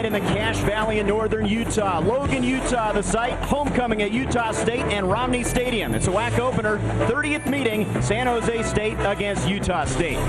In the Cache Valley in northern Utah. Logan, Utah, the site. Homecoming at Utah State and Romney Stadium. It's a WAC opener. 30th meeting, San Jose State against Utah State.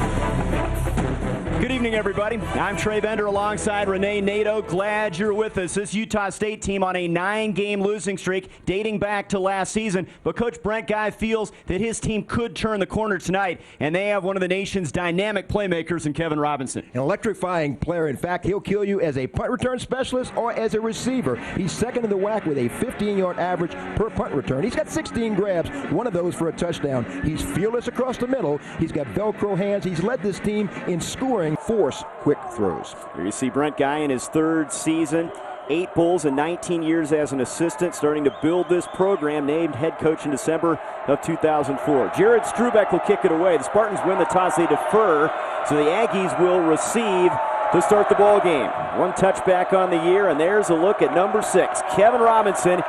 Good evening, everybody. I'm Trey Bender alongside Renee Nato. Glad you're with us. This Utah State team on a 9-game losing streak dating back to last season. But Coach Brent Guy feels that his team could turn the corner tonight, and they have one of the nation's dynamic playmakers in Kevin Robinson. An electrifying player. In fact, he'll kill you as a punt return specialist or as a receiver. He's second in the WAC with a 15-yard average per punt return. He's got 16 grabs, one of those for a touchdown. He's fearless across the middle. He's got Velcro hands. He's led this team in scoring force quick throws. Here you see Brent Guy in his third season, 8 bowls and 19 years as an assistant, starting to build this program, named head coach in December of 2004. Jared Strubeck will kick it away. The Spartans win the toss, they defer, so the Aggies will receive to start the ball game. 1 touchback on the year, and there's a look at number 6, Kevin Robinson.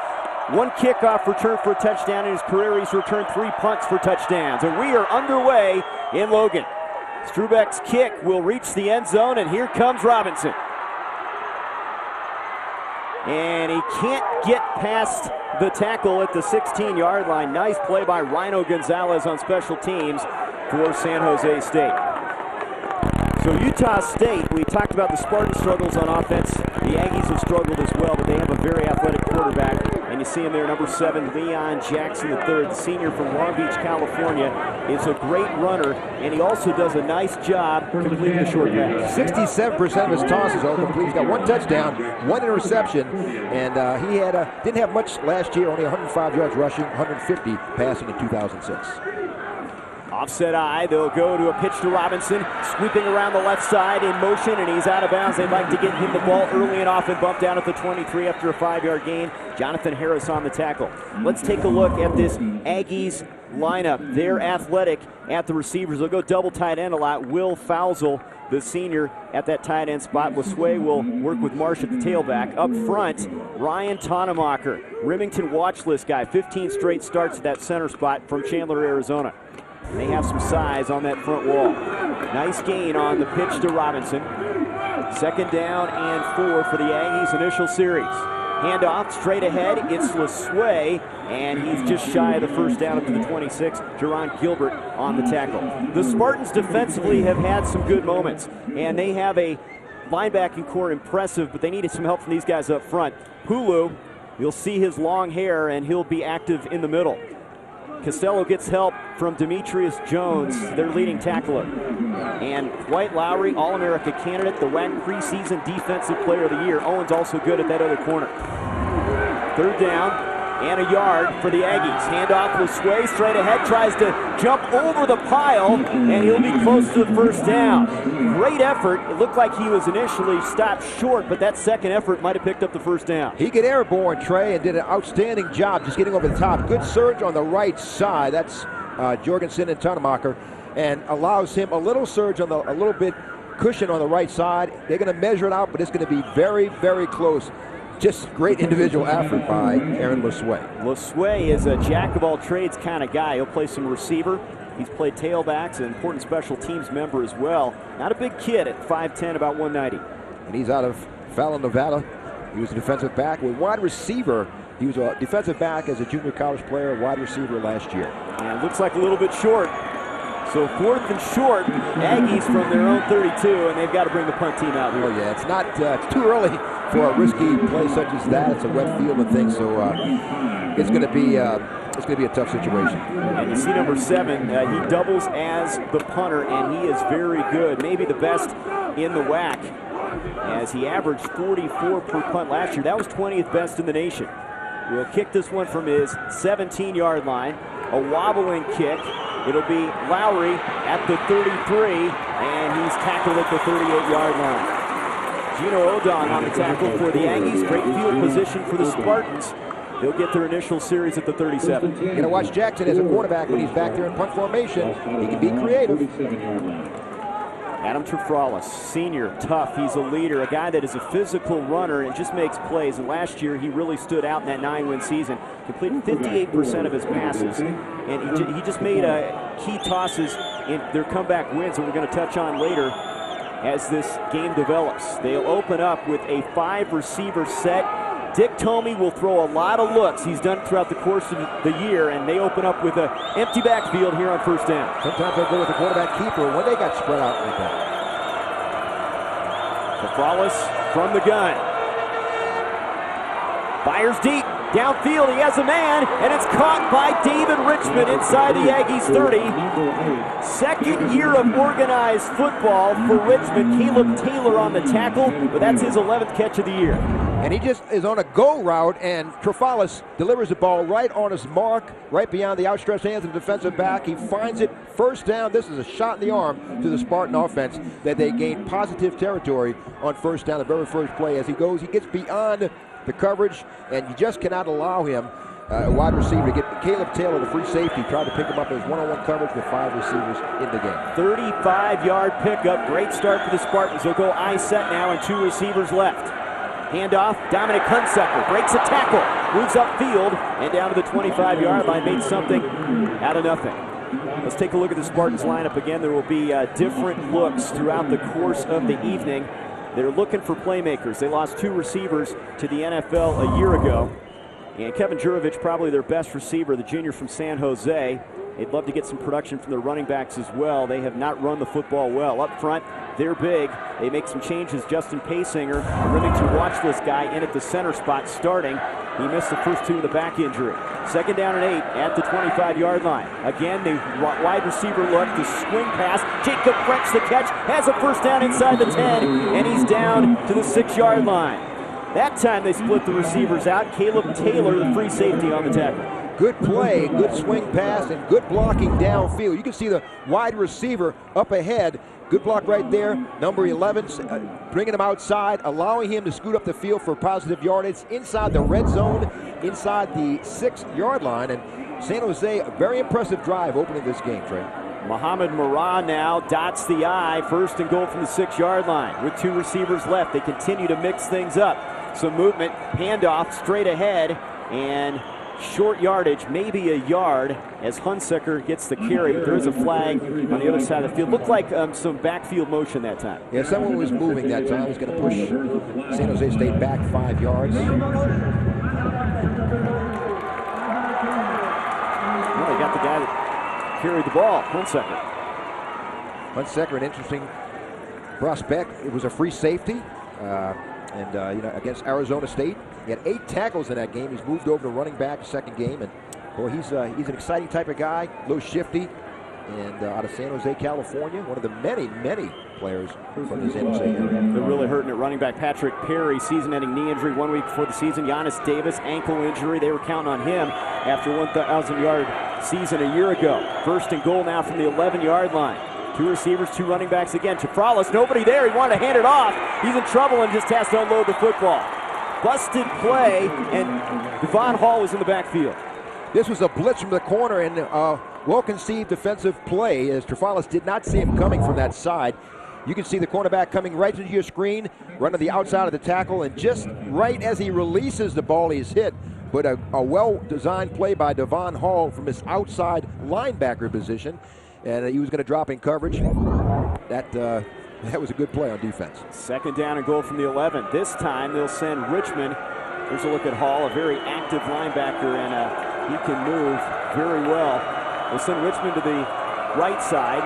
1 kickoff return for a touchdown in his career. He's returned 3 punts for touchdowns, and we are underway in Logan. Strubeck's kick will reach the end zone, and here comes Robinson. And he can't get past the tackle at the 16-yard line. Nice play by Rhino Gonzalez on special teams for San Jose State. So Utah State, we talked about the Spartan struggles on offense. The Aggies have struggled as well, but they have a very athletic quarterback. And you see him there, number 7, Leon Jackson III, the senior from Long Beach, California, is a great runner, and he also does a nice job completing the short pass. 67% of his tosses are complete. He's got 1 touchdown, 1 interception, and he didn't have much last year, only 105 yards rushing, 150 passing in 2006. Offset eye, they'll go to a pitch to Robinson, sweeping around the left side in motion, and he's out of bounds. They'd like to get him the ball early and often, bumped down at the 23 after a 5-yard gain. Jonathan Harris on the tackle. Let's take a look at this Aggies lineup. They're athletic at the receivers. They'll go double tight end a lot. Will Fausel, the senior, at that tight end spot. Lasue will work with Marsh at the tailback. Up front, Ryan Tonemacher, Remington watch list guy, 15 straight starts at that center spot from Chandler, Arizona. They have some size on that front wall. Nice gain on the pitch to Robinson. 2nd down and 4 for the Aggies' initial series. Handoff straight ahead. It's Lasue, and he's just shy of the first down up to the 26. Jerron Gilbert on the tackle. The Spartans defensively have had some good moments, and they have a linebacking core impressive, but they needed some help from these guys up front. Hulu, you'll see his long hair, and he'll be active in the middle. Costello gets help from Demetrius Jones, their leading tackler. And Dwight Lowry, All-America candidate, the WAC preseason Defensive Player of the Year. Owen's also good at that other corner. 3rd down and a yard for the Aggies. Handoff Lasue, straight ahead, tries to jump over the pile, and he'll be close to the first down. Great effort. It looked like he was initially stopped short, but that second effort might have picked up the first down. He got airborne, Trey, and did an outstanding job just getting over the top. Good surge on the right side. That's Jorgensen and Tonemacher, and allows him a little surge on a little bit cushion on the right side. They're going to measure it out, but it's going to be very, very close. Just great individual effort by Aaron Lasue. Lasue is a jack-of-all-trades kind of guy. He'll play some receiver. He's played tailbacks, an important special teams member as well. Not a big kid at 5'10", about 190. And he's out of Fallon, Nevada. He was a defensive back with wide receiver. He was a defensive back as a junior college player, wide receiver last year. And looks like a little bit short. So 4th and short, Aggies from their own 32, and they've got to bring the punt team out here. Oh yeah, it's not. It's too early for a risky play such as that. It's a wet field and things, so it's going to be a tough situation. And you see number 7, he doubles as the punter, and he is very good, maybe the best in the WAC, as he averaged 44 per punt last year. That was 20th best in the nation. We'll kick this one from his 17-yard line, a wobbling kick. It'll be Lowry at the 33, and he's tackled at the 38-yard line. Gino Odon on the tackle for the Aggies. Great field position for the Spartans. They'll get their initial series at the 37. You're going to watch Jackson as a quarterback when he's back there in punt formation. He can be creative. Adam Terfralis, senior, tough. He's a leader, a guy that is a physical runner and just makes plays. And last year, he really stood out in that 9-win season. Completed 58% of his passes. And he just made key tosses in their comeback wins that we're going to touch on later. as this game develops. They'll open up with a 5-receiver set. Dick Tomey will throw a lot of looks. He's done it throughout the course of the year, and they open up with an empty backfield here on first down. Sometimes they'll go with the quarterback keeper when they got spread out like that. Kafralis from the gun. Fires deep. Downfield, he has a man, and it's caught by David Richmond inside the Aggies 30. Second year of organized football for Richmond. Caleb Taylor on the tackle, but that's his 11th catch of the year. And he just is on a go route, and Kafralis delivers the ball right on his mark, right beyond the outstretched hands of the defensive back. He finds it, first down. This is a shot in the arm to the Spartan offense that they gain positive territory on first down, the very first play. As he goes, he gets beyond the coverage, and you just cannot allow him, a wide receiver, to get Caleb Taylor, the free safety, tried to pick him up in his one-on-one coverage with 5 receivers in the game. 35-yard pickup. Great start for the Spartans. They'll go I set now and 2 receivers left. Handoff, Dominic Hunsucker breaks a tackle, moves upfield, and down to the 25-yard line, made something out of nothing. Let's take a look at the Spartans lineup again. There will be different looks throughout the course of the evening. They're looking for playmakers. They lost 2 receivers to the NFL a year ago. And Kevin Jurovich, probably their best receiver, the junior from San Jose. They'd love to get some production from their running backs as well. They have not run the football well. Up front, they're big. They make some changes. Justin Paysinger, a Remington watch list guy, in at the center spot starting. He missed the first 2 with a back injury. Second down and 8 at the 25-yard line. Again, the wide receiver look, the swing pass. Jacob French, the catch, has a first down inside the 10, and he's down to the 6-yard line. That time they split the receivers out. Caleb Taylor, the free safety, on the tackle. Good play, good swing pass, and good blocking downfield. You can see the wide receiver up ahead. Good block right there. Number 11, bringing him outside, allowing him to scoot up the field for positive yardage inside the red zone, inside the 6-yard line. And San Jose, a very impressive drive opening this game, Trey. Mohamed Marah now dots the I. First and goal from the 6-yard line. With 2 receivers left, they continue to mix things up. Some movement, handoff straight ahead, and short yardage, maybe a yard, as Hunsucker gets the carry. There is a flag on the other side of the field. Looked like some backfield motion that time. Yeah, someone was moving that time. Was going to push San Jose State back 5 yards. Well, they got the guy that carried the ball, Hunsucker. Hunsucker, an interesting prospect. It was a free safety. Against Arizona State, he had 8 tackles in that game. He's moved over to running back second game, and boy, he's an exciting type of guy, a little shifty, and out of San Jose, California, one of the many players from the San Jose area. They're really hurting at running back. Patrick Perry, season-ending knee injury 1 week before the season. Giannis Davis, ankle injury. They were counting on him after 1,000-yard season a year ago. First and goal now from the 11-yard line. 2 receivers, 2 running backs again. Kafralis, nobody there. He wanted to hand it off. He's in trouble and just has to unload the football. Busted play, and Devon Hall was in the backfield. This was a blitz from the corner, and well-conceived defensive play, as Kafralis did not see him coming from that side. You can see the cornerback coming right into your screen, running the outside of the tackle, and just right as he releases the ball, he's hit. But a well-designed play by Devon Hall from his outside linebacker position. And he was going to drop in coverage. That was a good play on defense. Second down and goal from the 11. This time they'll send Richmond. Here's a look at Hall, a very active linebacker, and he can move very well. They'll send Richmond to the right side.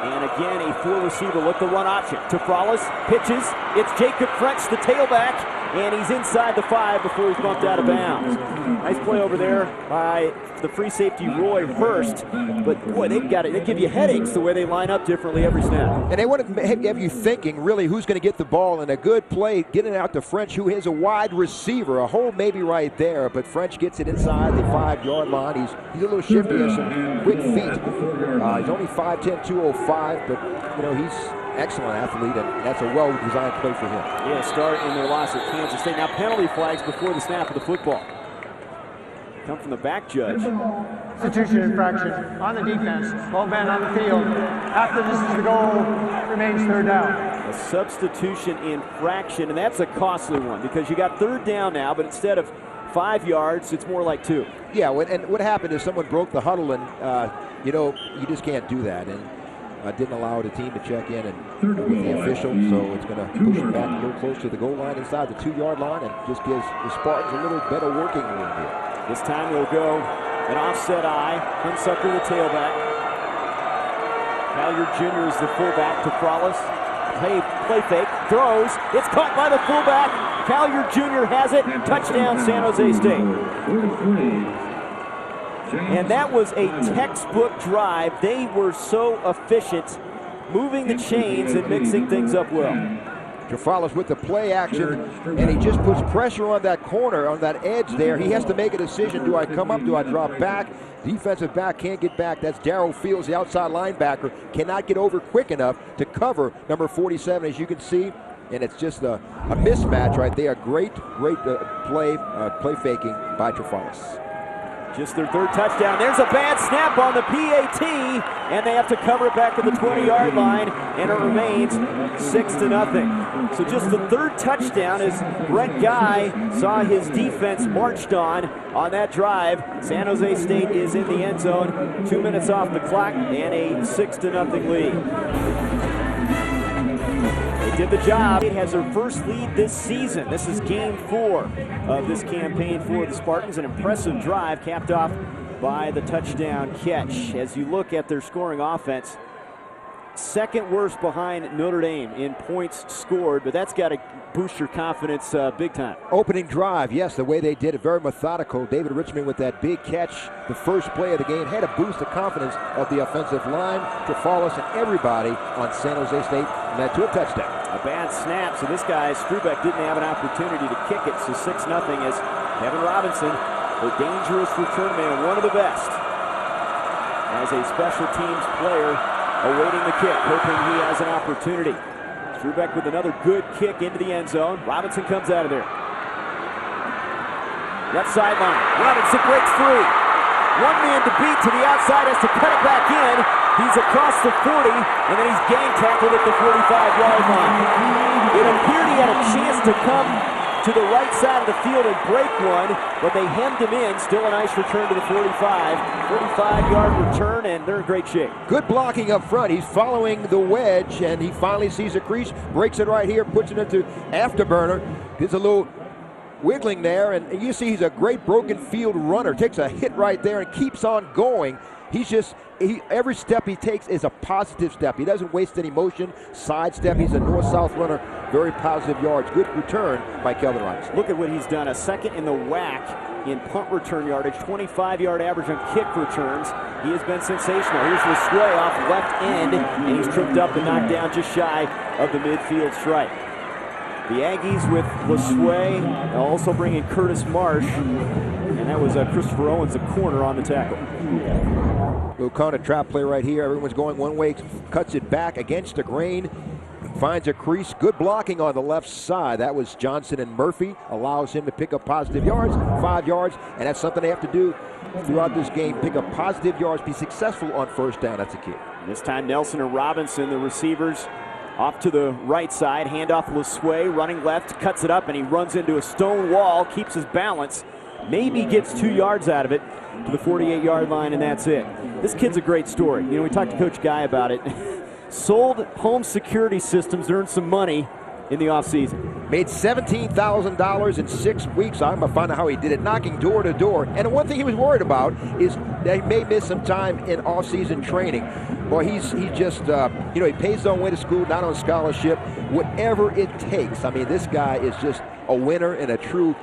And again, a 4-receiver look, the run option. Kafralis pitches. It's Jacob French, the tailback, and he's inside the 5 before he's bumped out of bounds. Nice play over there by the free safety Roy Hurst. But boy, they give you headaches the way they line up differently every snap. And they want to have you thinking really who's going to get the ball, and a good play getting out to French, who is a wide receiver. A hole maybe right there, but French gets it inside the 5-yard line. He's a little shifty, has some quick feet. He's only 5'10", 205, but he's excellent athlete, and that's a well-designed play for him. Yeah, start in their loss at Kansas State. Now penalty flags before the snap of the football. Come from the back judge. Substitution infraction on the defense. Ball man on the field. After this is the goal, remains 3rd down. A substitution infraction, and that's a costly one because you got 3rd down now, but instead of 5 yards, it's more like 2. Yeah, and what happened is someone broke the huddle, and you just can't do that. And didn't allow the team to check in and with the official, so it's going to push it back a little close to the goal line inside the 2-yard line and just gives the Spartans a little better working room here. This time we'll go an offset eye. Hunsucker the tailback. Halyard Jr. is the fullback to Frollis. Play fake, throws. It's caught by the fullback. Halyard Jr. has it. Touchdown, San Jose State. And that was a textbook drive. They were so efficient, moving the chains and mixing things up well. Trafallis with the play action, and he just puts pressure on that corner, on that edge there. He has to make a decision. Do I come up? Do I drop back? Defensive back can't get back. That's Darrell Fields, the outside linebacker. Cannot get over quick enough to cover number 47, as you can see. And it's just a mismatch right there. Great play faking by Trafallis. Just their third touchdown. There's a bad snap on the PAT, and they have to cover it back to the 20-yard line, and it remains 6-0. So just the third touchdown as Brett Guy saw his defense marched on that drive. San Jose State is in the end zone, 2 minutes off the clock, and a 6-0 lead. They did the job. It has their first lead this season. This is game 4 of this campaign for the Spartans. An impressive drive capped off by the touchdown catch. As you look at their scoring offense, second worst behind Notre Dame in points scored, but that's got to boost your confidence big time. Opening drive, yes, the way they did it, very methodical. David Richmond with that big catch, the first play of the game, had to boost the confidence of the offensive line, Trafallis, and everybody on San Jose State, and led to a touchdown. A bad snap, so this guy, Strubeck, didn't have an opportunity to kick it, so 6-0 is Kevin Robinson, a dangerous return man, one of the best. As a special teams player, awaiting the kick, hoping he has an opportunity. Strubeck with another good kick into the end zone. Robinson comes out of there. Left sideline. Robinson breaks free. One man to beat to the outside, has to cut it back in. He's across the 40, and then he's gang tackled at the 45-yard line. It appeared he had a chance to come to the right side of the field and break one, but they hemmed him in. Still a nice return to the 45. 45-yard return, and they're in great shape. Good blocking up front. He's following the wedge, and he finally sees a crease, breaks it right here, puts it into afterburner. Gets a little wiggling there, and you see he's a great broken field runner. Takes a hit right there and keeps on going. Every step he takes is a positive step. He doesn't waste any motion, sidestep. He's a north-south runner, very positive yards. Good return by Kelvin Robinson. Look at what he's done. A second in the WAC in punt return yardage, 25-yard average on kick returns. He has been sensational. Here's LeSueur off left end, and he's tripped up and knocked down just shy of the midfield stripe. The Aggies with LeSueur, also bringing Curtis Marsh, and that was Christopher Owens, the corner, on the tackle. Little counter trap play right here. Everyone's going one way, cuts it back against the grain, finds a crease. Good blocking on the left side. That was Johnson, and Murphy allows him to pick up positive yards, 5 yards, and that's something they have to do throughout this game. Pick up positive yards, be successful on first down. That's a key. This time Nelson and Robinson, the receivers, off to the right side. Handoff LeSueur, running left, cuts it up, and he runs into a stone wall, keeps his balance, maybe gets 2 yards out of it to the 48-yard line, and that's it. This kid's a great story. You know, we talked to Coach Guy about it. Sold home security systems, earned some money in the offseason. Made $17,000 in 6 weeks. I'm going to find out how he did it, knocking door to door. And one thing he was worried about is that he may miss some time in off-season training. Boy, he just, he pays his own way to school, not on scholarship, whatever it takes. I mean, this guy is just a winner and a true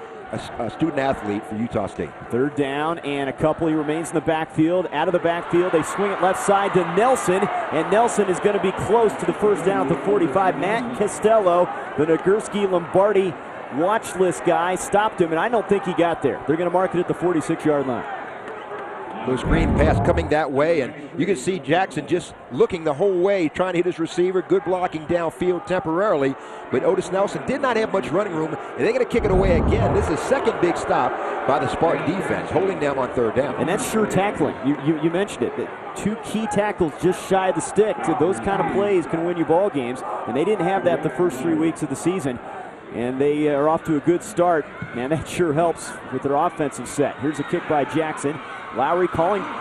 student athlete for Utah State. Third down and a couple. He remains in the backfield. Out of the backfield, they swing it left side to Nelson, and Nelson is going to be close to the first down at the 45. Matt Costello, the Nagurski-Lombardi watch list guy, stopped him, and I don't think he got there. They're going to mark it at the 46-yard line. The screen pass coming that way, and you can see Jackson just looking the whole way, trying to hit his receiver. Good blocking downfield temporarily, but Otis Nelson did not have much running room, and they're going to kick it away again. This is second big stop by the Spartan defense, holding them on third down. And that's sure tackling. You mentioned it. That 2 key tackles just shy of the stick. So those kind of plays can win you ball games, and they didn't have that the first 3 weeks of the season. And they are off to a good start. Man, that sure helps with their offensive set. Here's a kick by Jackson. Lowry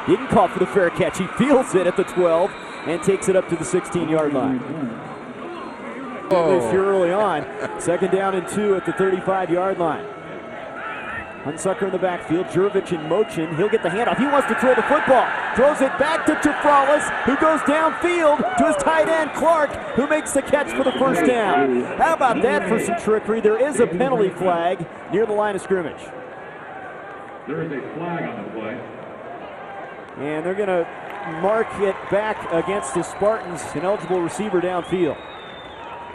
didn't call for the fair catch. He fields it at the 12. and takes it up to the 16-yard line. Oh. Here early on. 2nd down and 2 at the 35-yard line. Hunsucker in the backfield. Jurevich in motion. He'll get the handoff. He wants to throw the football. Throws it back to Trefralis, who goes downfield to his tight end, Clark, who makes the catch for the first down. How about that for some trickery? There is a penalty flag near the line of scrimmage. There is a flag on the play. And they're going to mark it back against the Spartans, an eligible receiver downfield.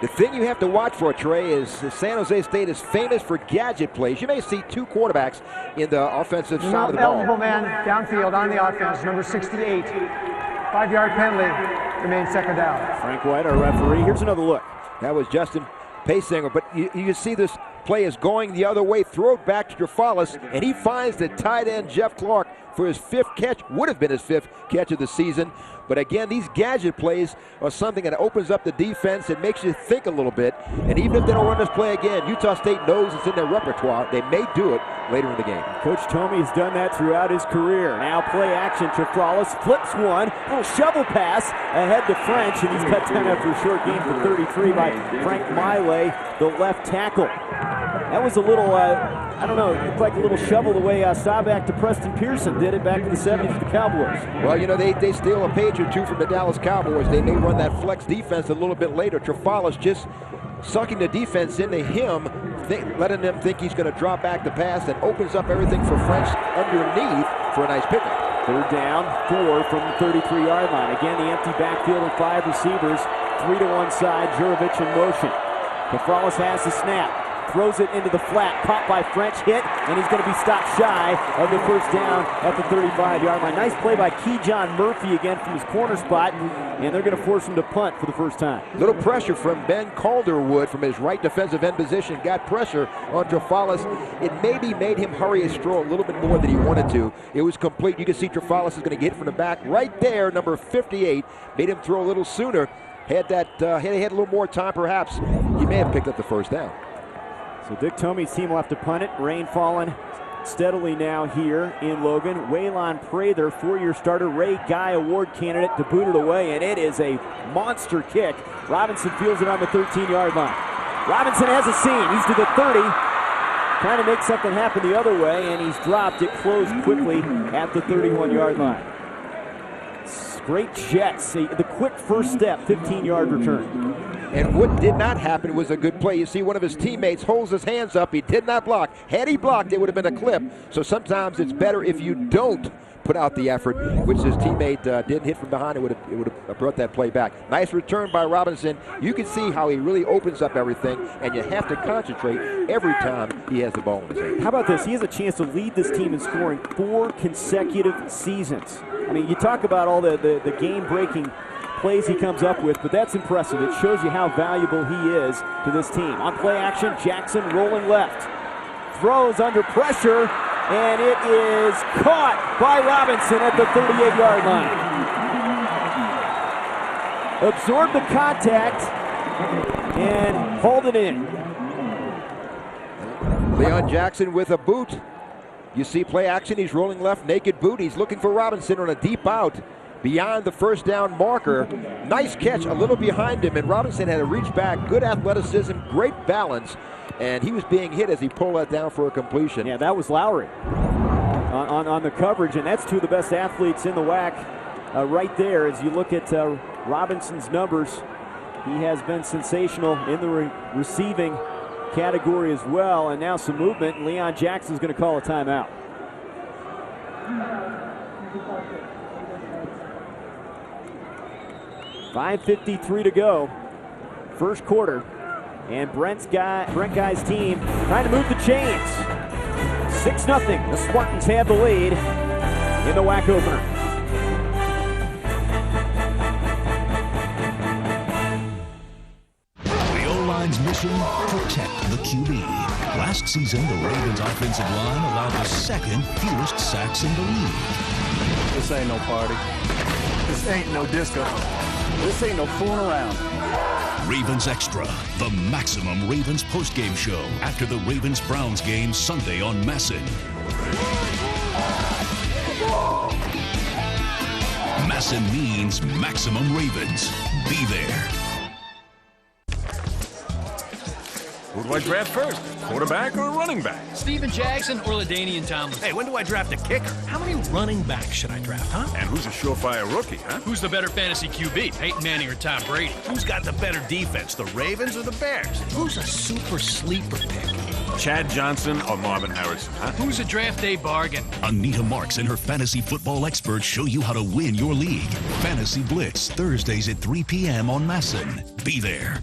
The thing you have to watch for, Trey, is San Jose State is famous for gadget plays. You may see 2 quarterbacks in the offensive side of the ball. Eligible man downfield on the offense, number 68. 5-yard penalty, remains 2nd down. Frank White, our referee. Here's another look. That was Justin Paysinger, but you can see this play is going the other way. Throw it back to Trefralis, and he finds the tight end, Jeff Clark, for his 5th catch. Would have been his 5th catch of the season. But again, these gadget plays are something that opens up the defense. It makes you think a little bit. And even if they don't run this play again, Utah State knows it's in their repertoire. They may do it later in the game. Coach Tomey has done that throughout his career. Now play action. Trefralis flips one. Little shovel pass ahead to French, and he's cut down after a short gain for 33 by Frank Miley, the left tackle. That was a little, I don't know, it looked like a little shovel the way Staubach to Preston Pearson did it back in the 70s with the Cowboys. Well, you know, they steal a page or two from the Dallas Cowboys. They may run that flex defense a little bit later. Trefralis just sucking the defense into him, letting them think he's going to drop back the pass, and opens up everything for French underneath for a nice pickup. 3rd down, 4 from the 33-yard line. Again, the empty backfield and 5 receivers. 3 to one side, Jurevich in motion. Trefralis has the snap. Throws it into the flat, caught by French, hit, and he's going to be stopped shy of the first down at the 35-yard line. Nice play by Keyjon Murphy again from his corner spot, and they're going to force him to punt for the first time. Little pressure from Ben Calderwood from his right defensive end position. Got pressure on Trefralis. It maybe made him hurry his throw a little bit more than he wanted to. It was complete. You can see Trefralis is going to get hit from the back. Right there, number 58, made him throw a little sooner. Had he had a little more time, perhaps, he may have picked up the first down. So Dick Tomey's team will have to punt it. Rain falling steadily now here in Logan. Waylon Prather, 4-year starter, Ray Guy Award candidate, to boot it away, and it is a monster kick. Robinson fields it on the 13-yard line. Robinson has a seam. He's to the 30. Trying to make something happen the other way, and he's dropped. It closed quickly at the 31-yard line. Great jets. The quick first step, 15-yard return. And what did not happen was a good play. You see one of his teammates holds his hands up. He did not block. Had he blocked, it would have been a clip. So sometimes it's better if you don't put out the effort, which his teammate didn't hit from behind. It would have brought that play back. Nice return by Robinson. You can see how he really opens up everything, and you have to concentrate every time he has the ball in his hand. How about this? He has a chance to lead this team in scoring 4 consecutive seasons. I mean, you talk about all the game-breaking plays he comes up with, but that's impressive. It shows you how valuable he is to this team. On play action, Jackson rolling left. Throws under pressure, and it is caught by Robinson at the 38-yard line. Absorbed the contact and hauled it in. Leon Jackson with a boot. You see play action, he's rolling left, naked boot. He's looking for Robinson on a deep out beyond the first down marker. Nice catch, a little behind him, and Robinson had to reach back. Good athleticism, great balance, and he was being hit as he pulled that down for a completion. Yeah, that was Lowry on the coverage, and that's 2 of the best athletes in the WAC right there. As you look at Robinson's numbers, he has been sensational in the receiving category as well, and now some movement. Leon Jackson's going to call a timeout. .5:53 to go, first quarter, and Brent Guy's team trying to move the chains. 6-0. The Spartans have the lead in the WAC opener. Mission, protect the QB. Last season, the Ravens offensive line allowed the 2nd fewest sacks in the league. This ain't no party. This ain't no disco. This ain't no fooling around. Ravens Extra, the maximum Ravens postgame show after the Ravens-Browns game Sunday on MASN. Masson means maximum Ravens. Be there. Who do I draft first? Quarterback or running back? Steven Jackson or LaDainian Tomlinson? Hey, when do I draft a kicker? How many running backs should I draft, huh? And who's a surefire rookie, huh? Who's the better fantasy QB, Peyton Manning or Tom Brady? Who's got the better defense, the Ravens or the Bears? Who's a super sleeper pick? Chad Johnson or Marvin Harrison, huh? Who's a draft day bargain? Anita Marks and her fantasy football experts show you how to win your league. Fantasy Blitz, Thursdays at 3 p.m. on Masson. Be there.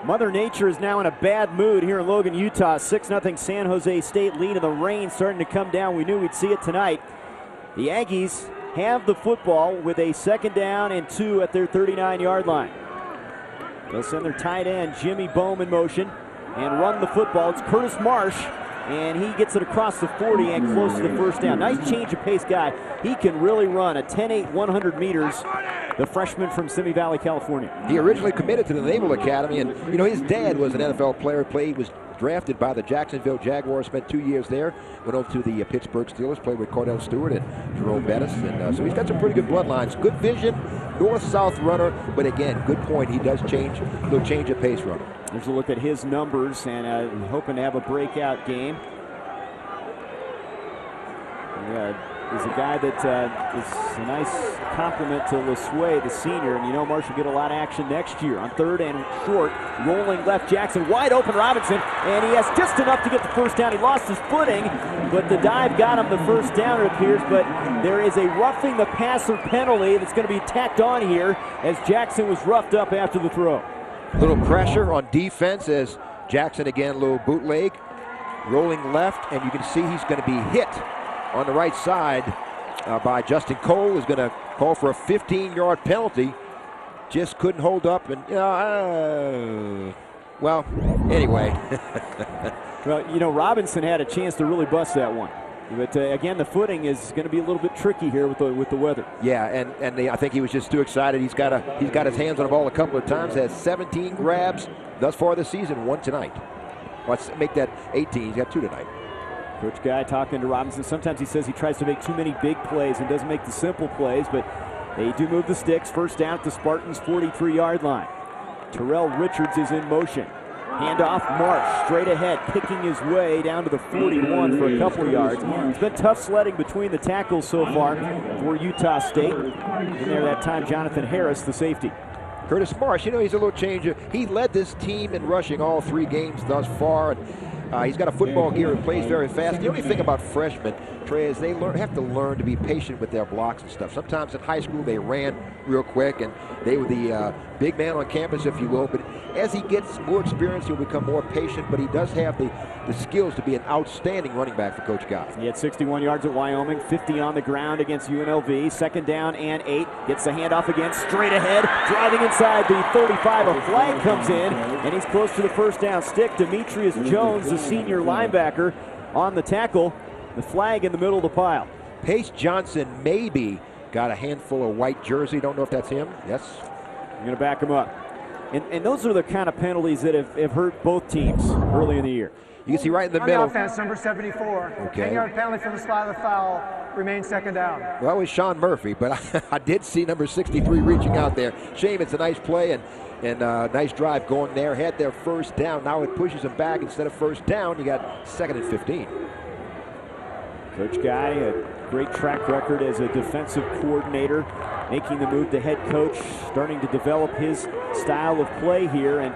Mother Nature is now in a bad mood here in Logan, Utah. 6-0 San Jose State lead, and the rain starting to come down. We knew we'd see it tonight. The Aggies have the football with a 2nd down and 2 at their 39-yard line. They'll send their tight end, Jimmy Bohm, in motion and run the football. It's Curtis Marsh, and he gets it across the 40 and close to the 1st down. Nice change of pace guy. He can really run a 10-8, 100 meters. The freshman from Simi Valley, California. He originally committed to the Naval Academy, and you know his dad was an NFL player. He was drafted by the Jacksonville Jaguars, spent 2 years there, went over to the Pittsburgh Steelers, played with Cordell Stewart and Jerome Bettis, and so he's got some pretty good bloodlines. Good vision, north-south runner, but again, good point. He does change, he'll change a pace runner. There's a look at his numbers, and hoping to have a breakout game. He's a guy that is a nice compliment to LeSueur, the senior, and you know Marsh will get a lot of action next year. On 3rd and short, rolling left, Jackson, wide open Robinson, and he has just enough to get the 1st down. He lost his footing, but the dive got him the 1st down, it appears, but there is a roughing the passer penalty that's going to be tacked on here as Jackson was roughed up after the throw. A little pressure on defense as Jackson again, a little bootleg, rolling left, and you can see he's going to be hit on the right side by Justin Cole. Is going to call for a 15-yard penalty. Just couldn't hold up, and well, anyway. Well, you know, Robinson had a chance to really bust that one. But again, the footing is going to be a little bit tricky here with the weather. Yeah, and I think he was just too excited. He's got his hands on the ball a couple of times. Has 17 grabs thus far this season, 1 tonight. Let's make that 18. He's got 2 tonight. Coach Guy talking to Robinson. Sometimes he says he tries to make too many big plays and doesn't make the simple plays, but they do move the sticks. 1st down at the Spartans' 43-yard line. Terrell Richards is in motion. Handoff, Marsh straight ahead, picking his way down to the 41 for a couple yards. It's been tough sledding between the tackles so far for Utah State. In there that time, Jonathan Harris, the safety. Curtis Marsh, you know, he's a little changer. He led this team in rushing all 3 games thus far. He's got a football gear and plays very fast. The only thing about freshmen, Trey, is they have to learn to be patient with their blocks and stuff. Sometimes in high school they ran real quick and they were the big man on campus, if you will. But as he gets more experience, he'll become more patient. But he does have the skills to be an outstanding running back for Coach Guy. He had 61 yards at Wyoming, 50 on the ground against UNLV. 2nd down and 8. Gets the handoff again, straight ahead, driving inside the 35. A flag comes in, and he's close to the 1st down stick. Demetrius Jones, the senior linebacker, on the tackle. The flag in the middle of the pile. Pace Johnson maybe got a handful of white jersey. Don't know if that's him. Yes. I'm going to back him up. And those are the kind of penalties that have hurt both teams early in the year. You can see right in the On middle. offense, number 74. Okay. 10-yard penalty from the spot of the foul. Remains 2nd down. Well, it was Sean Murphy, but I did see number 63 reaching out there. Shame, it's a nice play and nice drive going there. Had their 1st down. Now it pushes them back. Instead of 1st down, you got 2nd and 15. Coach Guy, a great track record as a defensive coordinator, making the move to head coach, starting to develop his style of play here. And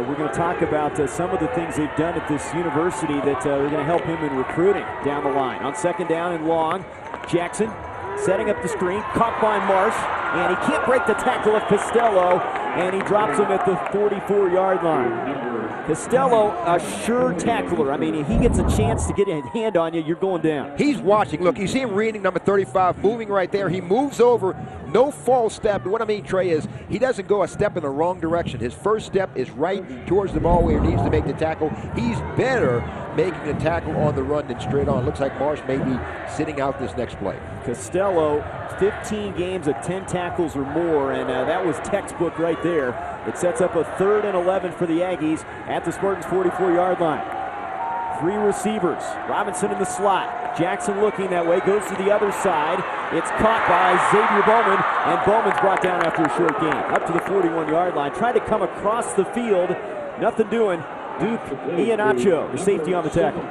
we're going to talk about some of the things they've done at this university that are going to help him in recruiting down the line. On 2nd down and long, Jackson setting up the screen, caught by Marsh, and he can't break the tackle of Costello, and he drops him at the 44-yard line. Costello, a sure tackler. I mean, if he gets a chance to get a hand on you, you're going down. He's watching. Look, you see him reading number 35, moving right there. He moves over, no false step. What I mean, Trey, is he doesn't go a step in the wrong direction. His 1st step is right towards the ball where he needs to make the tackle. He's better making the tackle on the run than straight on. Looks like Marsh may be sitting out this next play. Costello, 15 games of 10 tackles or more, and that was textbook right there. It sets up a 3rd and 11 for the Aggies at the Spartans' 44-yard line. 3 receivers. Robinson in the slot. Jackson looking that way, goes to the other side. It's caught by Xavier Bowman, and Bowman's brought down after a short gain. Up to the 41-yard line. Tried to come across the field. Nothing doing. Duke Iheanacho, the safety on the tackle.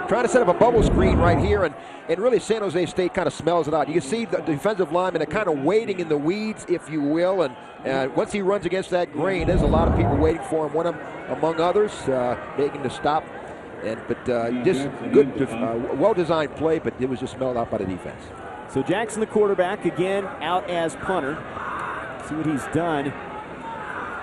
Trying to set up a bubble screen right here, and really San Jose State kind of smells it out. You can see the defensive linemen are kind of waiting in the weeds, if you will, and once he runs against that grain, there's a lot of people waiting for him, one of them among others, making the stop. But just good, well-designed play, but it was just smelled out by the defense. So Jackson, the quarterback, again out as punter. See what he's done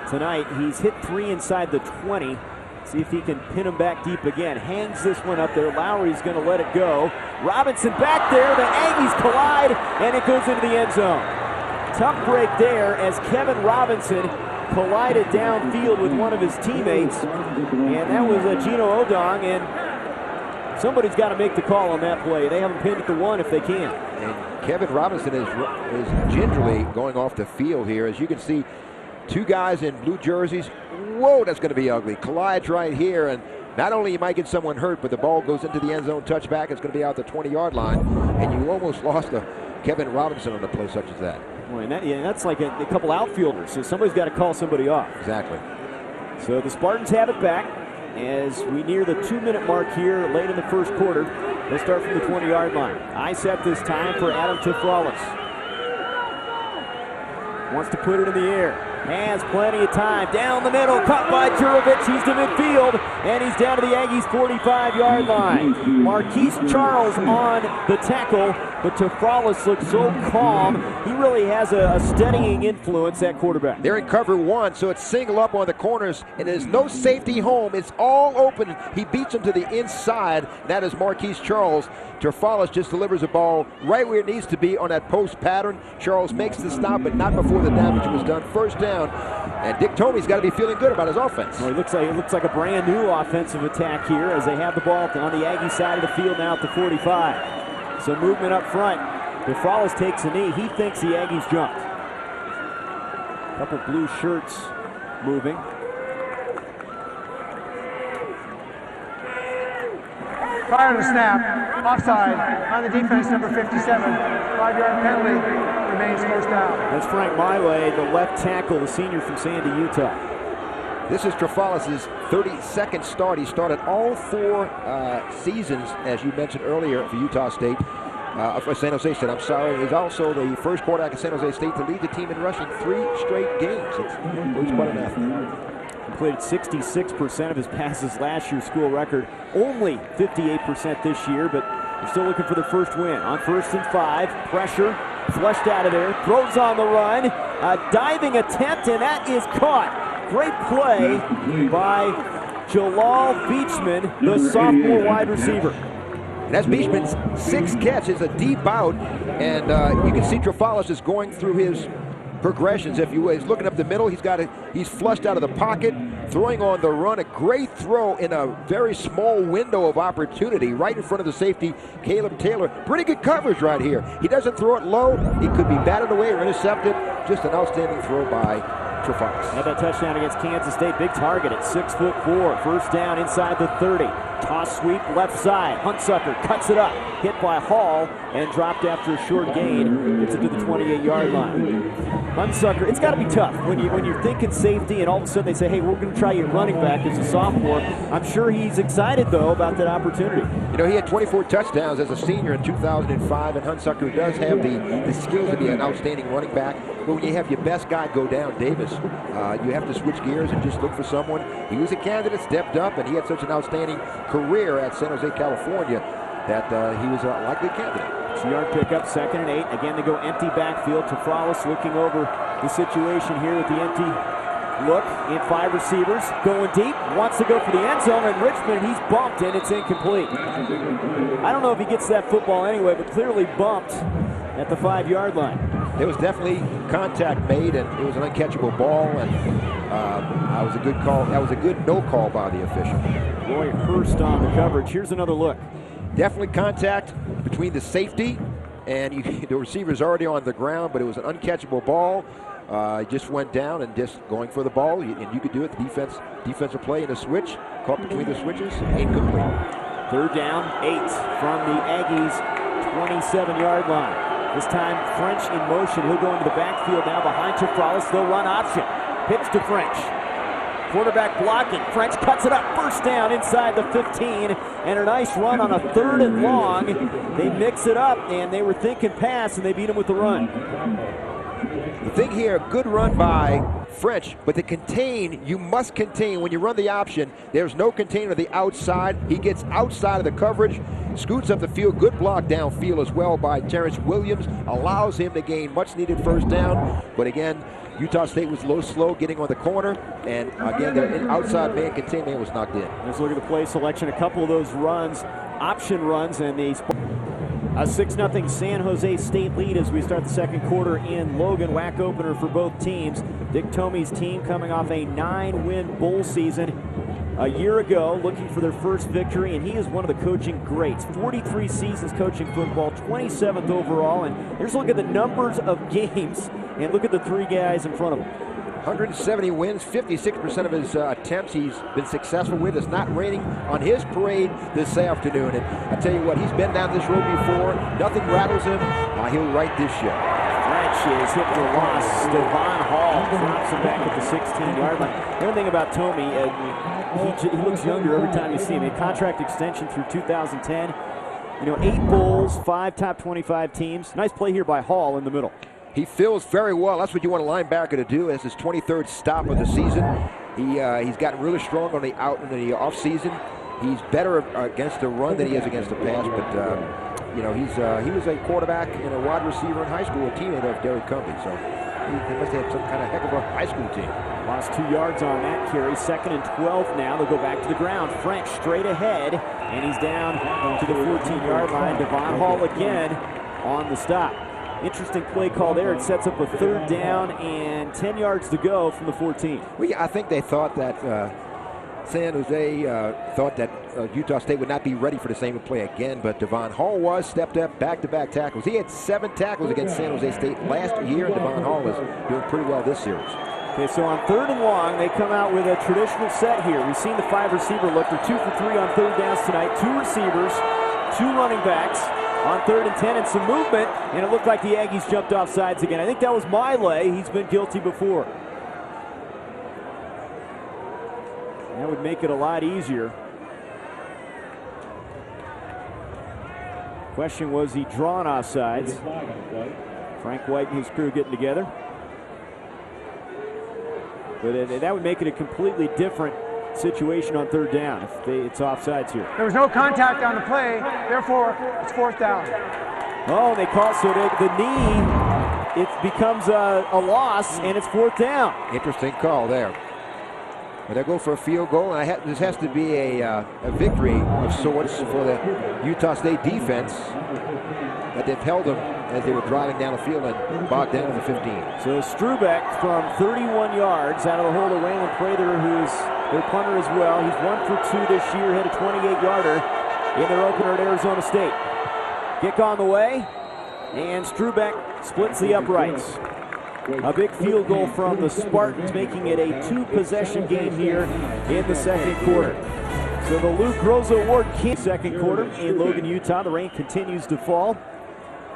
tonight. He's hit 3 inside the 20. See if he can pin him back deep again. Hangs this one up there. Lowry's going to let it go. Robinson back there. The Aggies collide, and it goes into the end zone. Tough break there as Kevin Robinson collided downfield with one of his teammates, and that was Gino Odong, and somebody's got to make the call on that play. They have him pinned at the 1 if they can. And Kevin Robinson is gingerly going off the field here. As you can see, 2 guys in blue jerseys. Whoa, that's going to be ugly. Collides right here, and not only you might get someone hurt, but the ball goes into the end zone, touchback. It's going to be out the 20-yard line, and you almost lost Kevin Robinson on a play such as that. Boy, and that's like a couple outfielders, so somebody's got to call somebody off. Exactly. So the Spartans have it back as we near the 2-minute mark here late in the first quarter. They'll start from the 20-yard line. I set this time for Adam Tafralis. Wants to put it in the air. Has plenty of time. Down the middle. Cut by Jurovich. He's to midfield. And he's down to the Aggies' 45-yard line. Marquise Charles on the tackle. But Tafralis looks so calm. He really has a steadying influence at quarterback. They're in cover 1, so it's single up on the corners. And there's no safety home. It's all open. He beats him to the inside. That is Marquise Charles. Tafralis just delivers the ball right where it needs to be on that post pattern. Charles makes the stop, but not before the damage was done. First down, and Dick Tomey's got to be feeling good about his offense. Well, it looks like a brand new offensive attack here as they have the ball on the Aggie side of the field now at the 45. So movement up front. Tafralis takes a knee. He thinks the Aggies jumped. Couple blue shirts moving. Prior to the snap, offside on the defense, number 57. 5-yard penalty, remains first down. That's Frank Miley, the left tackle, the senior from Sandy, Utah. This is Tafralis' 32nd start. He started all 4 seasons, as you mentioned earlier, for Utah State. For San Jose State, I'm sorry. He's also the first quarterback of San Jose State to lead the team in rushing 3 straight games. It's quite an athlete. Completed 66% of his passes last year, school record. Only 58% this year, but they're still looking for the first win. On 1st and 5, pressure, flushed out of there, throws on the run, a diving attempt, and that is caught. Great play by Jalal Beachman, the sophomore wide receiver. And that's Beachman's 6th catch. It's a deep out, and you can see Tafralis is going through his progressions, if you will. He's looking up the middle. He's flushed out of the pocket, throwing on the run. A great throw in a very small window of opportunity right in front of the safety, Caleb Taylor. Pretty good coverage right here. He doesn't throw it low. He could be batted away or intercepted. Just an outstanding throw by Tafralis. Had that touchdown against Kansas State. Big target at 6'4". First down inside the 30. Toss sweep left side. Huntsucker cuts it up. Hit by Hall and dropped after a short gain. Gets it to the 28-yard line. Huntsucker, it's got to be tough when you're thinking safety and all of a sudden they say, hey, we're going to try you running back as a sophomore. I'm sure he's excited, though, about that opportunity. You know, he had 24 touchdowns as a senior in 2005, and Huntsucker does have the skills to be an outstanding running back. But when you have your best guy go down, Davis, you have to switch gears and just look for someone. He was a candidate, stepped up, and he had such an outstanding career at San Jose, California, that he was a likely candidate. 2-yard pickup, 2nd and 8. Again, they go empty backfield. Tafralis looking over the situation here with the empty look in 5 receivers. Going deep, wants to go for the end zone, and Richmond, he's bumped, and it's incomplete. I don't know if he gets that football anyway, but clearly bumped at the 5-yard line. There was definitely contact made, and it was an uncatchable ball, and that was a good call. That was a good no call by the official. Roy Hurst on the coverage. Here's another look. Definitely contact between the safety and the receiver's already on the ground, but it was an uncatchable ball. Just went down and just going for the ball, and you could do it. The defensive play in a switch, caught between the switches, incomplete. 3rd down, 8 from the Aggies' 27-yard line. This time, French in motion. He'll go into the backfield now behind Tafralis. They'll run option. Pitch to French. Quarterback blocking. French cuts it up. First down inside the 15. And a nice run on a 3rd and long. They mix it up, and they were thinking pass, and they beat him with the run. The thing here, good run by French, but to contain, you must contain. When you run the option, there's no container to the outside. He gets outside of the coverage, scoots up the field. Good block downfield as well by Terrence Williams. Allows him to gain much needed first down. But again, Utah State was slow getting on the corner. And again, their outside man containment was knocked in. Let's look at the play selection. A couple of those runs, option runs, and they a 6-0 San Jose State lead as we start the second quarter in Logan. Whack opener for both teams. Dick Tomey's team coming off a 9-win bowl season a year ago, looking for their first victory, and he is one of the coaching greats. 43 seasons coaching football, 27th overall, and here's a look at the numbers of games, and look at the 3 guys in front of him. 170 wins, 56% of his attempts he's been successful with. It's not raining on his parade this afternoon. And I tell you what, he's been down this road before. Nothing rattles him. He'll right this ship. French is hit for loss. Devon Hall drops him back at the 16-yard line. One thing about Tomey, he looks younger every time you see him. A contract extension through 2010. 8 bowls, 5 top 25 teams. Nice play here by Hall in the middle. He fills very well. That's what you want a linebacker to do. It's his 23rd stop of the season. He's gotten really strong on the off season. He's better against the run than he is against the pass. But he was a quarterback and a wide receiver in high school, a teammate of Derek Cumbie. So he must have some kind of heck of a high school team. Lost 2 yards on that carry. 2nd and 12 now. They'll go back to the ground. French straight ahead, and he's down to the 14-yard line. Devon Hall again on the stop. Interesting play call there. It sets up a 3rd down and 10 yards to go from the 14. Well, yeah, I think they thought that San Jose thought that Utah State would not be ready for the same play again, but Devon Hall stepped up, back-to-back tackles. He had 7 tackles against San Jose State last year, and Devon Hall is doing pretty well this series. Okay, so on 3rd and long, they come out with a traditional set here. We've seen the 5-receiver look. They're 2 for 3 on 3rd downs tonight. 2 receivers, 2 running backs. On 3rd and 10 and some movement, and it looked like the Aggies jumped off sides again. I think that was Miley. He's been guilty before. That would make it a lot easier. Question was he drawn off sides? Frank White and his crew getting together. But that would make it a completely different situation on 3rd down if it's offsides here. There was no contact on the play, therefore it's 4th down. Oh, they call so the knee, it becomes a loss, and it's 4th down. Interesting call there. But they'll go for a field goal, and this has to be a victory of sorts for the Utah State defense that they've held them as they were driving down the field and bogged down to the 15. So Strubeck from 31 yards out of the hole of Waylon Prather, who's their punter as well. He's 1 for 2 this year, hit a 28-yarder in their opener at Arizona State. Kick on the way, and Strubeck splits the uprights. A big field goal from the Spartans, making it a 2-possession game here in the second quarter. So the Luke Rosa Award King second quarter in Logan, Utah. The rain continues to fall.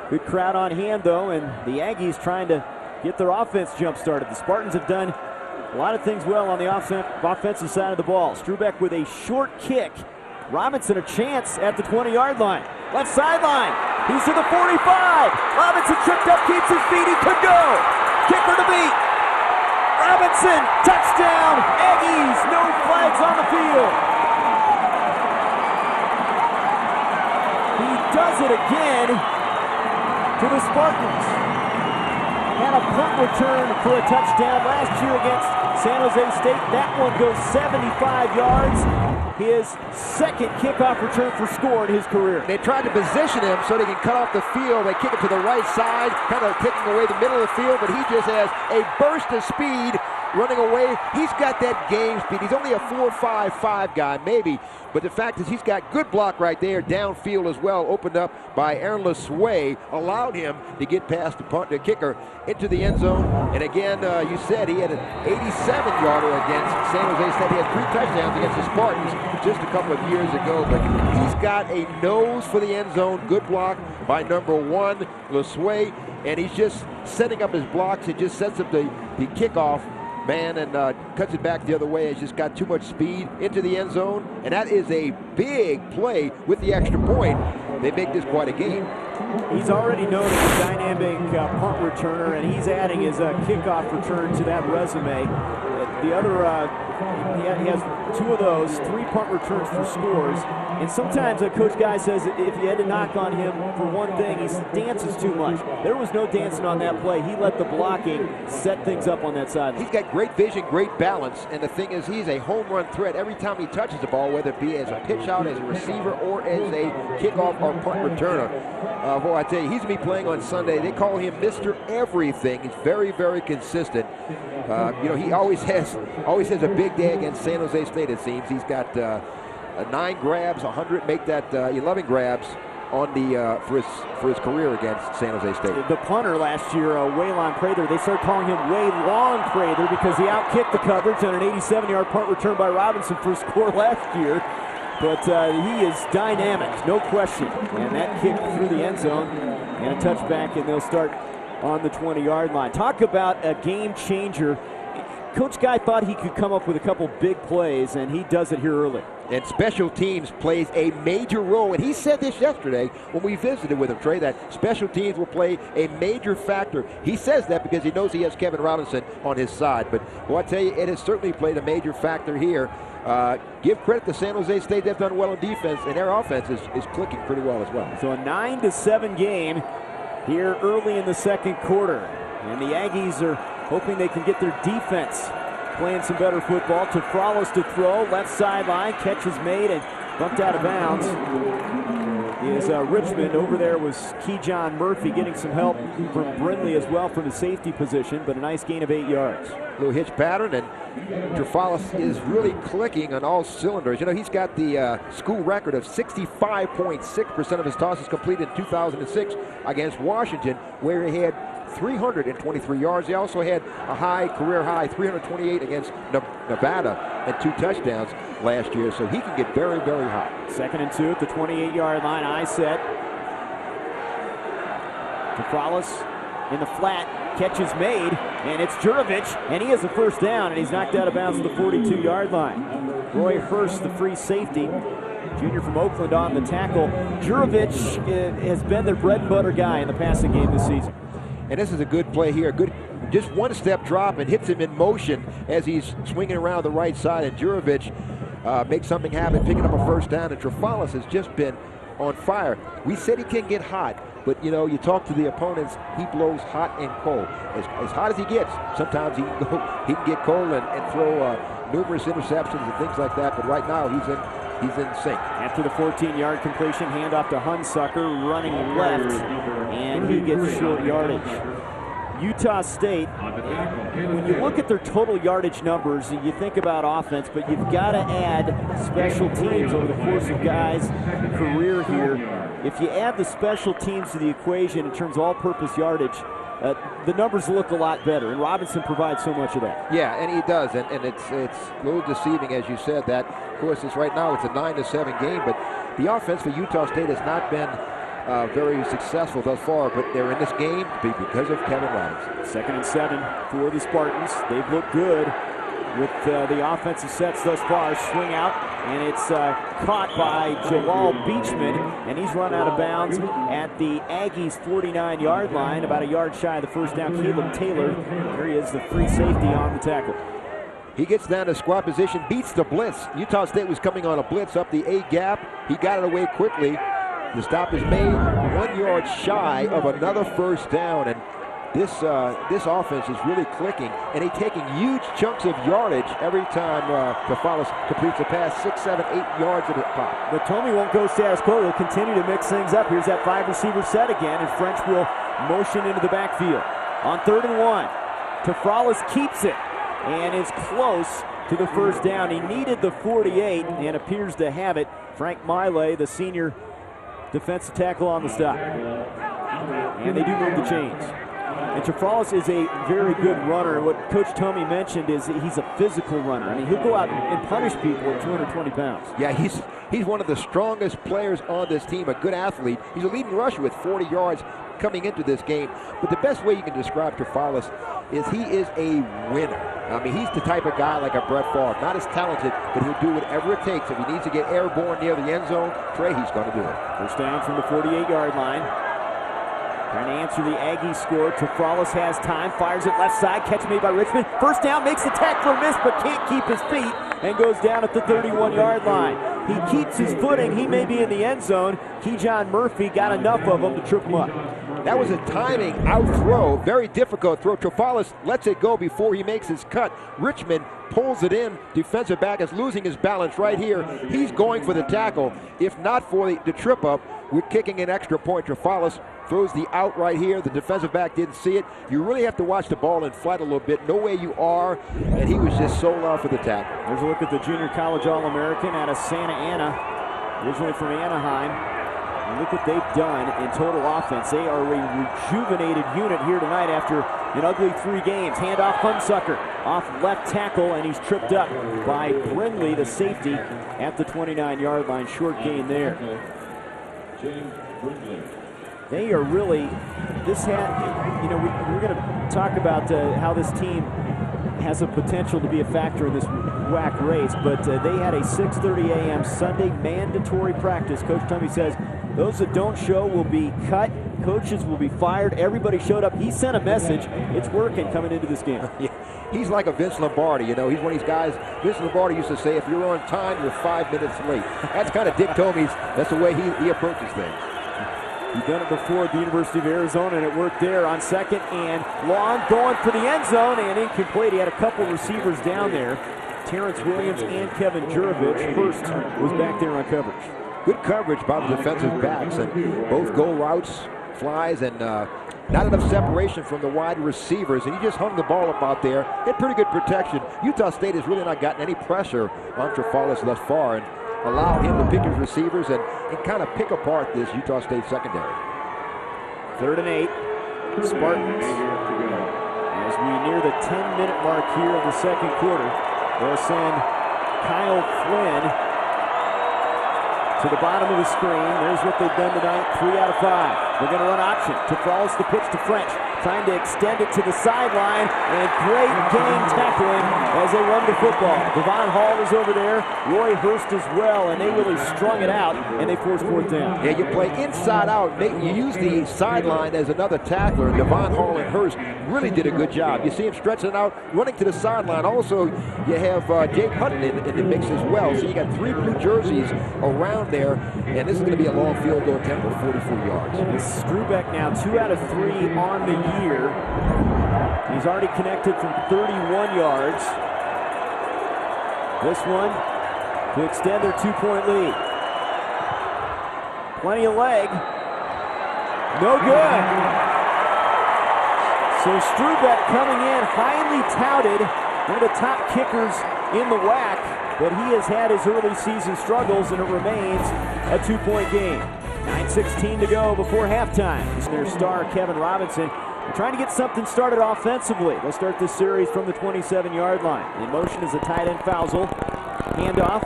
Good crowd on hand, though, and the Aggies trying to get their offense jump-started. The Spartans have done a lot of things well on the offensive side of the ball. Strubeck with a short kick. Robinson a chance at the 20-yard line. Left sideline. He's to the 45. Robinson tripped up, keeps his feet. He could go. Kicker to beat. Robinson, touchdown. Aggies, no flags on the field. He does it again to the Spartans. Had a punt return for a touchdown last year against San Jose State. That one goes 75 yards. His 2nd kickoff return for score in his career. They tried to position him so they can cut off the field. They kick it to the right side, kind of kicking away the middle of the field, but he just has a burst of speed. running away. He's got that game speed. He's only a 4.55 guy, maybe. But the fact is he's got good block right there, downfield as well, opened up by Aaron LeSueur, allowed him to get past the kicker into the end zone. And again, you said he had an 87-yarder against San Jose State. He had 3 touchdowns against the Spartans just a couple of years ago. But he's got a nose for the end zone. Good block by number 1, LeSueur. And he's just setting up his blocks. It just sets up the kickoff man and cuts it back the other way. It's just got too much speed into the end zone, and that is a big play with the extra point. They make this quite a game. He's already noted a dynamic punt returner, and he's adding his kickoff return to that resume. The other, he has 2 of those, 3 punt returns for scores. And sometimes Coach Guy says if you had to knock on him for one thing, he dances too much. There was no dancing on that play. He let the blocking set things up on that side. He's got great vision, great balance, and the thing is he's a home run threat every time he touches the ball, whether it be as a pitch out, as a receiver, or as a kickoff or punt returner. Boy, I tell you, he's going to be playing on Sunday. They call him Mr. Everything. He's very, very consistent. He always has a big day against San Jose State, it seems. He's got 9 grabs, 100, make that 11 grabs on the for his career against San Jose State. The punter last year, Waylon Prather, they started calling him Waylon Prather because he outkicked the coverage on an 87-yard punt return by Robinson for a score last year. But he is dynamic, no question. And that kick through the end zone and a touchback, and they'll start on the 20-yard line. Talk about a game changer. Coach Guy thought he could come up with a couple big plays, and he does it here early. And special teams plays a major role. And he said this yesterday when we visited with him, Trey, that special teams will play a major factor. He says that because he knows he has Kevin Robinson on his side. But well, I tell you, it has certainly played a major factor here. Give credit to San Jose State. They've done well on defense, and their offense is clicking pretty well as well. So a 9-7 game here early in the second quarter. And the Aggies are hoping they can get their defense playing some better football. Tafralos to throw, left sideline, catch is made and bumped out of bounds. Is Richmond. Over there was Keyjon Murphy getting some help from Brindley as well from the safety position, but a nice gain of 8 yards. Little hitch pattern, and Tafralos is really clicking on all cylinders. You know, he's got the school record of 65.6% of his tosses completed in 2006 against Washington, where he had 323 yards. He also had a career high 328 against Nevada and 2 touchdowns last year, so he can get very, very high. 2nd and 2 at the 28-yard line. I set. Tafralos in the flat, catch is made, and it's Jurovich, and he has a first down, and he's knocked out of bounds at the 42-yard line. Roy Hurst, the free safety, junior from Oakland, on the tackle. Jurovich has been their bread and butter guy in the passing game this season. And this is a good play here. Good, just one-step drop and hits him in motion as he's swinging around the right side. And Jurovich makes something happen, picking up a first down. And Tafralos has just been on fire. We said he can get hot, but you know, you talk to the opponents, he blows hot and cold. As hot as he gets, sometimes he can get cold and throw numerous interceptions and things like that. But right now, he's in sync. After the 14-yard completion, handoff to Hunsucker, running left, and he gets short yardage. Utah State, when you look at their total yardage numbers, you think about offense, but you've got to add special teams over the course of guys' career here. If you add the special teams to the equation in terms of all-purpose yardage, the numbers look a lot better, and Robinson provides so much of that. Yeah, and he does, and it's a little deceiving, as you said. That, of course, right now it's a 9-7 game, but the offense for Utah State has not been very successful thus far, but they're in this game because of Kevin Robinson. 2nd and 7 for the Spartans. They've looked good with the offensive sets thus far. Swing out, and it's caught by Jalal Beachman, and he's run out of bounds at the Aggies' 49-yard line, about a yard shy of the first down. Caleb Taylor, there he is, the free safety on the tackle. He gets down to squat position, beats the blitz. Utah State was coming on a blitz up the A gap. He got it away quickly. The stop is made 1 yard shy of another first down, and this offense is really clicking, and he's taking huge chunks of yardage every time Tafralos completes a pass, 6, 7, 8 yards at a pop. But Tomey won't go status quo. He'll continue to mix things up. Here's that 5-receiver set again, and French will motion into the backfield. On 3rd and 1, Tafralos keeps it, and is close to the first down. He needed the 48 and appears to have it. Frank Miley, the senior defensive tackle on the stop. And they do move the chains. And Trefallis is a very good runner. What Coach Tomey mentioned is that he's a physical runner. I mean, he'll go out and punish people at 220 pounds. Yeah, he's one of the strongest players on this team, a good athlete. He's a leading rusher with 40 yards coming into this game. But the best way you can describe Trefallis is he is a winner. I mean, he's the type of guy like a Brett Favre, not as talented, but he'll do whatever it takes. If he needs to get airborne near the end zone, Trey, he's going to do it. First down from the 48-yard line. Trying to answer the Aggie score. Trefallis has time, fires it left side, catch made by Richmond. First down, makes the tackler miss, but can't keep his feet, and goes down at the 31-yard line. He keeps his footing. He may be in the end zone. Keyshawn Murphy got enough of him to trip him up. That was a timing out throw, very difficult throw. Trefallis lets it go before he makes his cut. Richmond pulls it in. Defensive back is losing his balance right here. He's going for the tackle. If not for the trip up, we're kicking an extra point. Trefallis throws the out right here. The defensive back didn't see it. You really have to watch the ball in flight a little bit, know where you are, and he was just sold off for the tackle. There's a look at the junior college All-American out of Santa Ana, originally from Anaheim. And look what they've done in total offense. They are a rejuvenated unit here tonight after an ugly 3 games. Handoff Hunsucker off left tackle, and he's tripped up by Brindley, the safety, at the 29-yard line. Short gain there. They are really, we're going to talk about how this team has a potential to be a factor in this WAC race, but they had a 6:30 a.m. Sunday mandatory practice. Coach Tomey says those that don't show will be cut. Coaches will be fired. Everybody showed up. He sent a message. It's working coming into this game. Yeah. He's like a Vince Lombardi, He's one of these guys. Vince Lombardi used to say, if you're on time, you're 5 minutes late. That's kind of Dick Tomey's. That's the way he approaches things. He's done it before at the University of Arizona, and it worked there on second and long, going for the end zone, and incomplete. He had a couple receivers down there. Terrence Williams and Kevin Jurovich. Hurst was back there on coverage. Good coverage by the defensive backs, and both goal routes, flies, and not enough separation from the wide receivers, and he just hung the ball up out there. Had pretty good protection. Utah State has really not gotten any pressure on Trefallis thus far, and allowed him to pick his receivers and kind of pick apart this Utah State secondary. 3rd and 8. Spartans. As we near the 10-minute mark here of the second quarter, they'll send Kyle Flynn to the bottom of the screen. There's what they've done tonight, 3 out of 5. They're going to run option. Trefallis the pitch to French, trying to extend it to the sideline, and great game tackling as they run the football. Devon Hall is over there, Roy Hurst as well, and they really strung it out, and they forced 4th down. Yeah, you play inside out. You use the sideline as another tackler. Devon Hall and Hurst really did a good job. You see him stretching it out, running to the sideline. Also, you have Jake Hutton in the mix as well. So you got 3 blue jerseys around there, and this is going to be a long field goal attempt of 44 yards. Strubeck now 2 out of 3 on the year. He's already connected from 31 yards. This one to extend their 2-point lead. Plenty of leg. No good. So Strubeck coming in, highly touted, one of the top kickers in the WAC, but he has had his early season struggles, and it remains a 2-point game. 9:16 to go before halftime. Their star, Kevin Robinson, trying to get something started offensively. They'll start this series from the 27-yard line. In motion is a tight end Fousel. Handoff.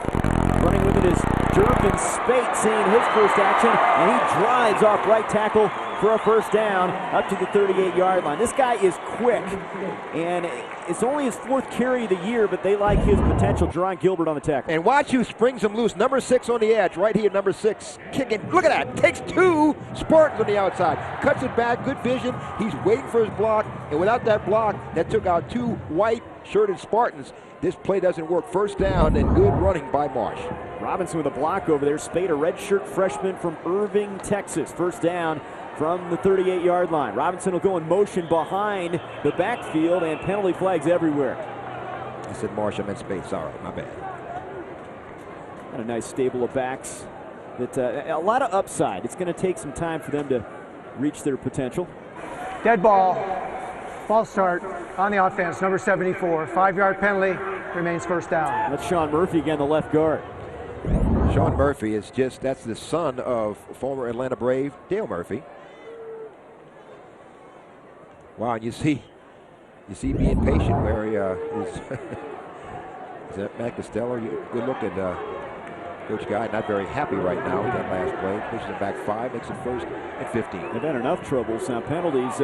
Running with it is Durbin Spate, seeing his first action, and he drives off right tackle for a first down up to the 38-yard line. This guy is quick, and it's only his 4th carry of the year, but they like his potential. Jerron Gilbert on the tackle. And watch who springs him loose. Number 6 on the edge, right here, number 6, kicking. Look at that, takes 2 Spartans on the outside. Cuts it back, good vision. He's waiting for his block, and without that block, that took out 2 white-shirted Spartans. This play doesn't work. First down, and good running by Marsh. Robinson with a block over there. Spade, a redshirt freshman from Irving, Texas. First down from the 38-yard line. Robinson will go in motion behind the backfield, and penalty flags everywhere. I said Marsh, I meant Spade. Sorry, my bad. And a nice stable of backs. That a lot of upside. It's going to take some time for them to reach their potential. Dead ball. False start on the offense, number 74. 5-yard penalty, remains first down. That's Sean Murphy again, the left guard. Sean Murphy is that's the son of former Atlanta Brave Dale Murphy. Wow, and you see being patient where he is. Is that Matt Costello? Good look at Coach Guy, not very happy right now with that last play. Pushes it back 5, makes it first and 15. They've had enough troubles. Now penalties,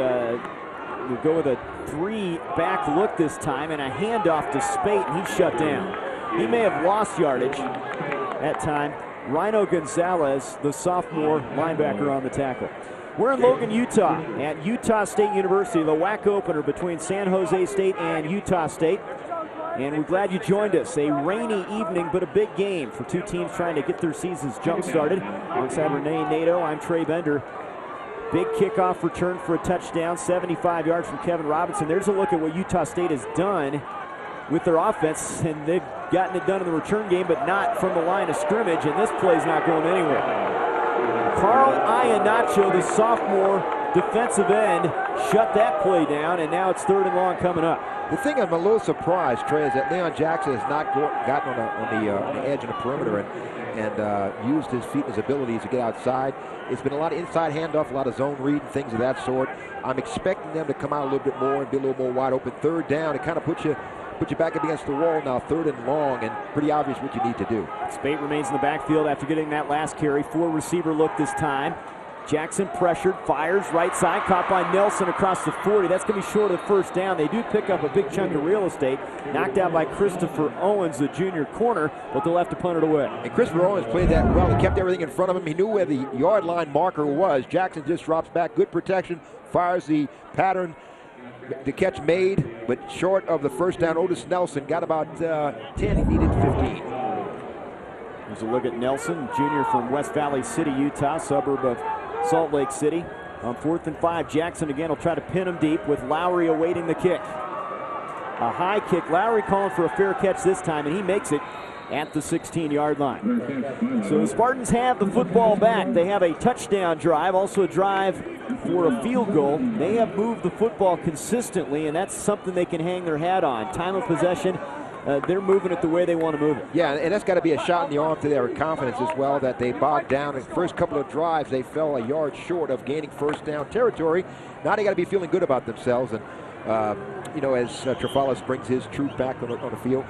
we'll go with a 3-back look this time and a handoff to Spate, and he's shut down. He may have lost yardage that time. Rhino Gonzalez, the sophomore linebacker, on the tackle. We're in Logan, Utah at Utah State University, the WAC opener between San Jose State and Utah State. And we're glad you joined us. A rainy evening, but a big game for two teams trying to get their seasons jump-started. Alongside Renee Nato, I'm Trey Bender. Big kickoff return for a touchdown, 75 yards from Kevin Robinson. There's a look at what Utah State has done with their offense, and they've gotten it done in the return game, but not from the line of scrimmage, and this play's not going anywhere. Carl Iannacho, the sophomore defensive end, shut that play down, and now it's 3rd and long coming up. The thing I'm a little surprised, Trey, is that Leon Jackson has not gotten on the edge and the perimeter and used his feet and his abilities to get outside. It's been a lot of inside handoff, a lot of zone read and things of that sort. I'm expecting them to come out a little bit more and be a little more wide open. 3rd down, it kind of puts you back up against the wall now, 3rd and long, and pretty obvious what you need to do. Spate remains in the backfield after getting that last carry. 4-receiver look this time. Jackson pressured, fires right side, caught by Nelson across the 40. That's going to be short of first down. They do pick up a big chunk of real estate. Knocked out by Christopher Owens, the junior corner, but they'll have to punt it away. And Christopher Owens played that well. He kept everything in front of him. He knew where the yard line marker was. Jackson just drops back. Good protection. Fires the pattern. The catch made, but short of the first down. Otis Nelson got about 10. He needed 15. There's a look at Nelson, junior from West Valley City, Utah, suburb of Salt Lake City. On 4th and 5, Jackson again will try to pin him deep with Lowry awaiting the kick. A high kick. Lowry calling for a fair catch this time, and he makes it at the 16-yard line. So the Spartans have the football back. They have a touchdown drive, also a drive for a field goal. They have moved the football consistently, and that's something they can hang their hat on. Time of possession, they're moving it the way they want to move it. Yeah, and that's got to be a shot in the arm to their confidence as well, that they bogged down. In the first couple of drives, they fell a yard short of gaining first down territory. Now they got to be feeling good about themselves. And as Trafalis brings his troop back on the field.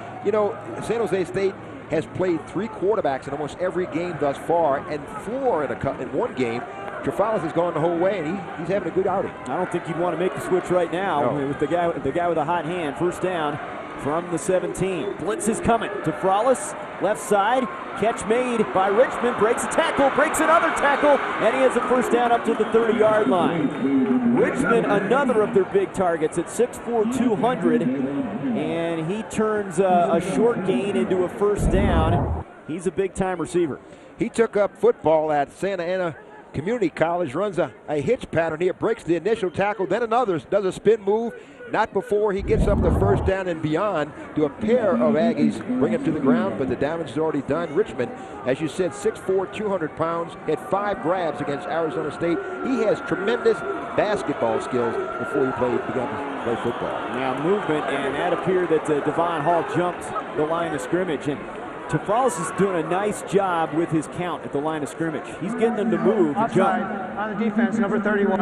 San Jose State has played 3 quarterbacks in almost every game thus far, and 4 in one game. Trafalis has gone the whole way, and he's having a good outing. I don't think you'd want to make the switch right now with the guy with a hot hand. First down from the 17. Blitz is coming to Frollis, left side. Catch made by Richmond, breaks a tackle, breaks another tackle, and he has a first down up to the 30-yard line. Richmond, another of their big targets at 6'4", 200, and he turns a short gain into a first down. He's a big-time receiver. He took up football at Santa Ana Community College, runs a hitch pattern here, breaks the initial tackle, then another, does a spin move. Not before he gets up the first down and beyond to a pair of Aggies bring him to the ground, but the damage is already done. Richmond, as you said, 6'4", 200 pounds, had 5 grabs against Arizona State. He has tremendous basketball skills before he began to play football. Now movement, and that appeared that Devon Hall jumped the line of scrimmage. And Tafralis is doing a nice job with his count at the line of scrimmage. He's getting them to move and jump. On the defense, number 31,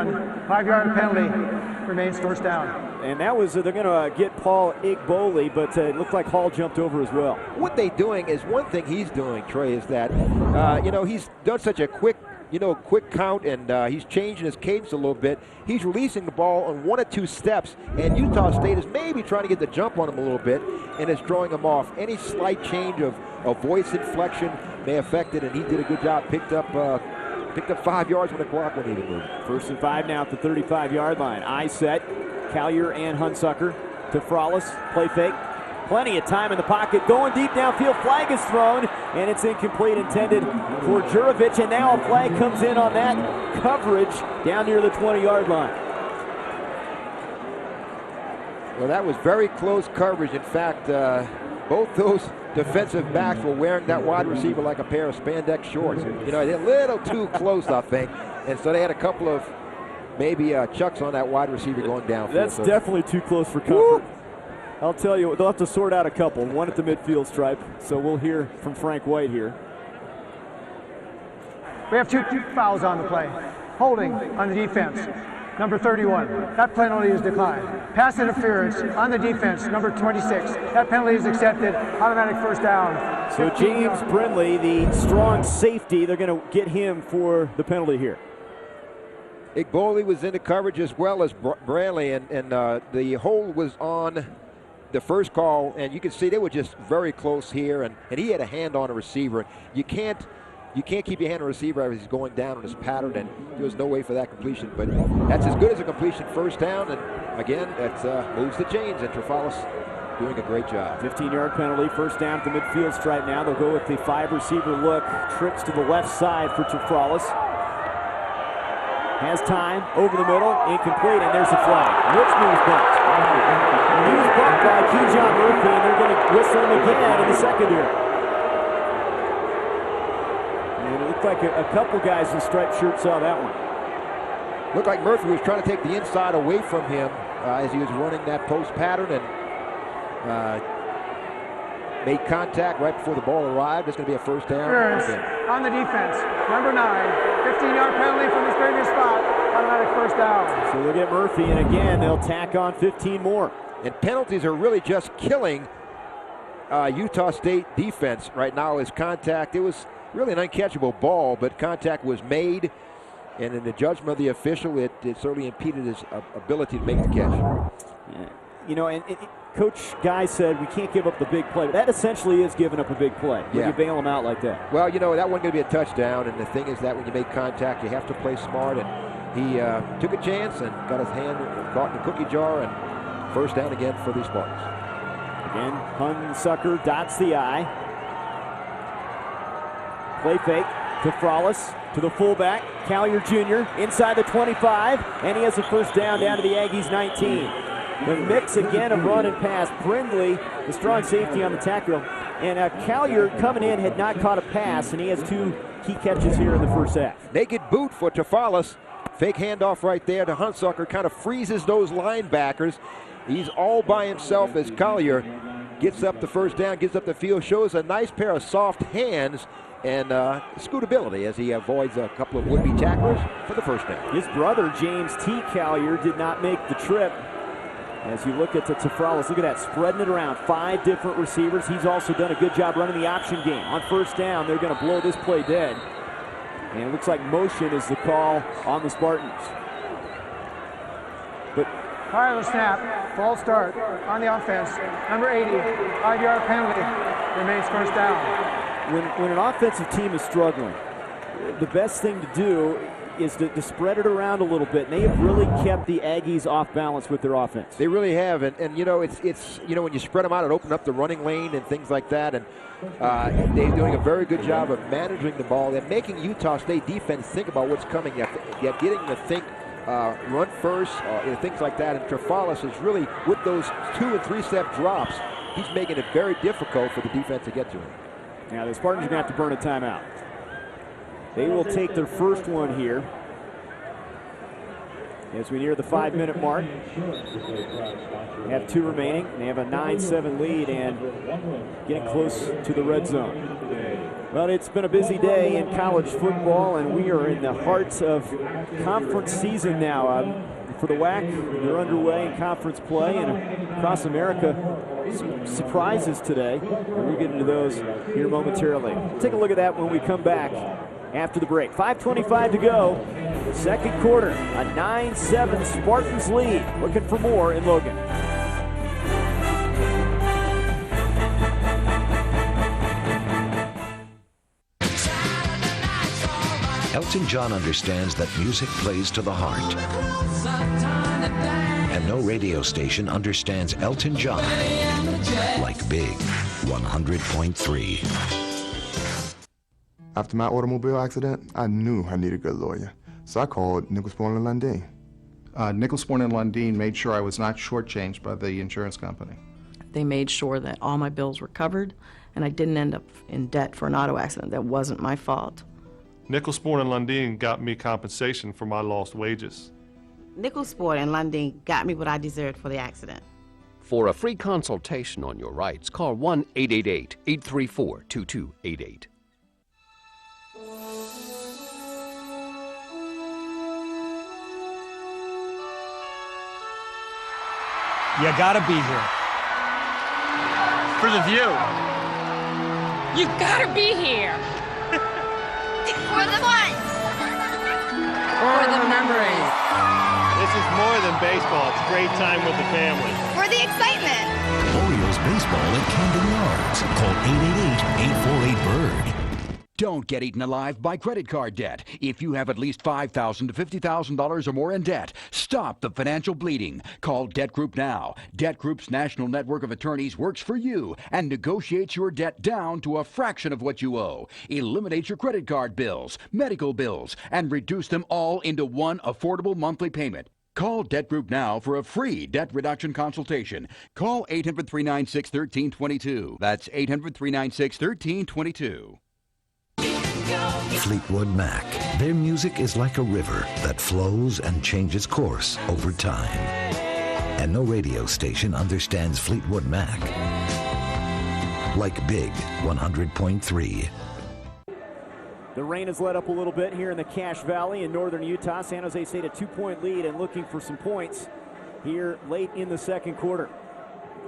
5-yard penalty, remains first down. And that was, they're going to get Paul Igboli, but it looked like Hall jumped over as well. What they're doing is, one thing he's doing, Trey, is that, he's done such a quick count, and he's changing his cadence a little bit. He's releasing the ball on 1 or 2 steps, and Utah State is maybe trying to get the jump on him a little bit, and is throwing him off. Any slight change of voice inflection may affect it, and he did a good job. Picked up 5 yards when the clock went even moving. 1st and 5 now at the 35-yard line. Eye set, Collier and Hunsucker to Frollis, play fake. Plenty of time in the pocket, going deep downfield, flag is thrown, and it's incomplete, intended for Jurovich, and now a flag comes in on that coverage down near the 20-yard line. Well, that was very close coverage. In fact, both those defensive backs were wearing that wide receiver like a pair of spandex shorts. They're a little too close, I think, and so they had a couple of maybe Chuck's on that wide receiver going downfield. That's definitely too close for comfort. Woo! I'll tell you, they'll have to sort out a couple. One at the midfield stripe, so we'll hear from Frank White here. We have two fouls on the play. Holding on the defense, number 31. That penalty is declined. Pass interference on the defense, number 26. That penalty is accepted. Automatic first down. So James Brindley, the strong safety, they're going to get him for the penalty here. Igboli was into coverage as well as Brantley, and the hold was on the first call, and you can see they were just very close here, and he had a hand on a receiver. You can't keep your hand on a receiver as he's going down on his pattern, and there was no way for that completion. But that's as good as a completion first down, and again, that moves the chains, and Trafalis doing a great job. 15-yard penalty, first down at the midfield stripe now. They'll go with the 5-receiver look. Trips to the left side for Trafalis. Has time, over the middle, incomplete, and there's a flag. Richmond's bumped. He was bumped by Keyshawn Murphy, and they're going to whistle him again in the secondary. And it looked like a couple guys in striped shirts saw that one. Looked like Murphy was trying to take the inside away from him as he was running that post pattern, and made contact right before the ball arrived. It's going to be a first down. On the defense, number 9, 15-yard penalty from his previous spot. Automatic first down. So they'll get Murphy, and again, they'll tack on 15 more. And penalties are really just killing Utah State defense right now as contact. It was really an uncatchable ball, but contact was made, and in the judgment of the official, it certainly impeded his ability to make the catch. Yeah. You know, and Coach Guy said we can't give up the big play. That essentially is giving up a big play when you bail him out like that. Well, you know, that wasn't going to be a touchdown, and the thing is that when you make contact, you have to play smart, and he took a chance and got his hand caught in the cookie jar, and first down again for the Spartans. Again, Hunsucker dots the I. Play fake to Frollis, to the fullback, Collier Jr., inside the 25, and he has a first down to the Aggies' 19. The mix again of run and pass. Brindley, the strong safety on the tackle. And Collier coming in had not caught a pass, and he has 2 key catches here in the first half. Naked boot for Trafalis. Fake handoff right there to Hunsucker. Kind of freezes those linebackers. He's all by himself as Collier gets up the first down, gets up the field, shows a nice pair of soft hands and scootability as he avoids a couple of would-be tacklers for the first down. His brother, James T. Collier, did not make the trip. As you look at the Tafralis, look at that, spreading it around. 5 different receivers. He's also done a good job running the option game. On first down, they're going to blow this play dead. And it looks like motion is the call on the Spartans. But prior to the snap, false start on the offense. Number 80, 5-yard penalty, remains first down. When an offensive team is struggling, the best thing to do is to spread it around a little bit. And they have really kept the Aggies off balance with their offense. They really have, and you know, it's you know, when you spread them out, it opens up the running lane and things like that, and they're doing a very good job of managing the ball and making Utah State defense think about what's coming. You're getting them to think run first, things like that, and Trafalis is really, with those 2- and 3-step drops, he's making it very difficult for the defense to get to him. Now the Spartans are going to have to burn a timeout. They will take their first one here as we near the 5-minute mark. They have 2 remaining. They have a 9-7 lead and getting close to the red zone. Well, it's been a busy day in college football, and we are in the heart of conference season now. For the WAC, they're underway in conference play, and across America, some surprises today. And we'll get into those here momentarily. Take a look at that when we come back after the break. 5:25 to go. Second quarter, a 9-7 Spartans lead. Looking for more in Logan. Elton John understands that music plays to the heart. And no radio station understands Elton John like Big 100.3. After my automobile accident, I knew I needed a good lawyer. So I called Nichols, Bourne & Lundeen. Nichols, Bourne & Lundeen made sure I was not shortchanged by the insurance company. They made sure that all my bills were covered and I didn't end up in debt for an auto accident. That wasn't my fault. Nichols, Bourne & Lundeen got me compensation for my lost wages. Nicolsport and Lundin got me what I deserved for the accident. For a free consultation on your rights, call 1-888-834-2288. You gotta be here. For the view. You gotta be here. For the fun. For the memories. This is more than baseball. It's great time with the family. For the excitement. Orioles baseball at Camden Yards. Call 888-848-BIRD. Don't get eaten alive by credit card debt. If you have at least $5,000 to $50,000 or more in debt, stop the financial bleeding. Call Debt Group now. Debt Group's national network of attorneys works for you and negotiates your debt down to a fraction of what you owe. Eliminate your credit card bills, medical bills, and reduce them all into one affordable monthly payment. Call Debt Group now for a free debt reduction consultation. Call 800-396-1322. That's 800-396-1322. Fleetwood Mac. Their music is like a river that flows and changes course over time. And no radio station understands Fleetwood Mac like Big 100.3. The rain has let up a little bit here in the Cache Valley in northern Utah. San Jose State a 2-point lead and looking for some points here late in the second quarter.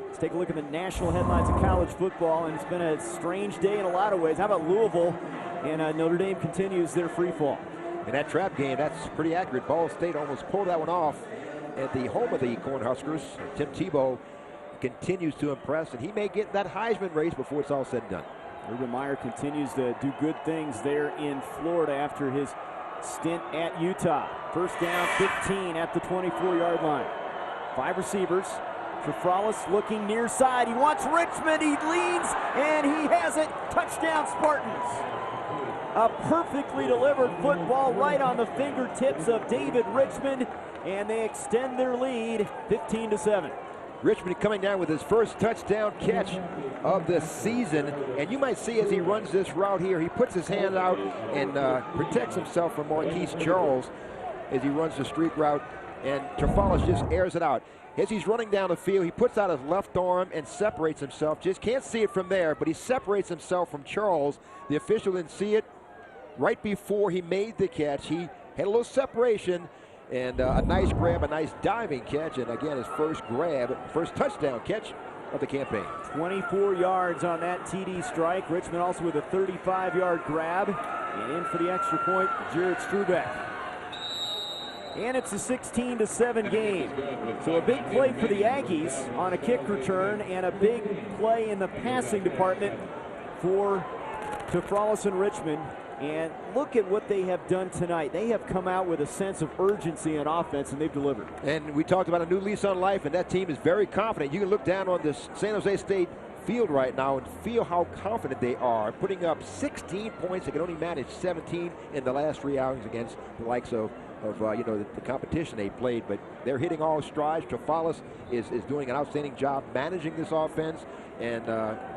Let's take a look at the national headlines of college football, and it's been a strange day in a lot of ways. How about Louisville? And Notre Dame continues their free fall. In that trap game, that's pretty accurate. Ball State almost pulled that one off at the home of the Cornhuskers. Tim Tebow continues to impress, and he may get that Heisman race before it's all said and done. Urban Meyer continues to do good things there in Florida after his stint at Utah. First down, 15 at the 24-yard line. 5 receivers. Trefralis looking near side. He wants Richmond. He leads, and he has it. Touchdown, Spartans. A perfectly delivered football right on the fingertips of David Richmond, and they extend their lead 15-7. Richmond coming down with his first touchdown catch of the season, and you might see as he runs this route here, he puts his hand out and protects himself from Marquise Charles as he runs the streak route, and Trefralis just airs it out. As he's running down the field, he puts out his left arm and separates himself. Just can't see it from there, but he separates himself from Charles. The official didn't see it. Right before he made the catch, he had a little separation and a nice grab, a nice diving catch, and again his first touchdown catch of the campaign. 24 yards on that TD strike. Richmond also with a 35-yard grab, and in for the extra point, Jared Strubeck. And it's a 16-7 game. So a big play for the Aggies on a kick return, and a big play in the passing department for Trefralis and Richmond. And look at what they have done tonight. They have come out with a sense of urgency on offense, and they've delivered. And we talked about a new lease on life, and that team is very confident. You can look down on this San Jose State field right now and feel how confident they are, putting up 16 points. They can only manage 17 in the last 3 outings against the likes of the competition they played, but they're hitting all strides. Trefralis is doing an outstanding job managing this offense, and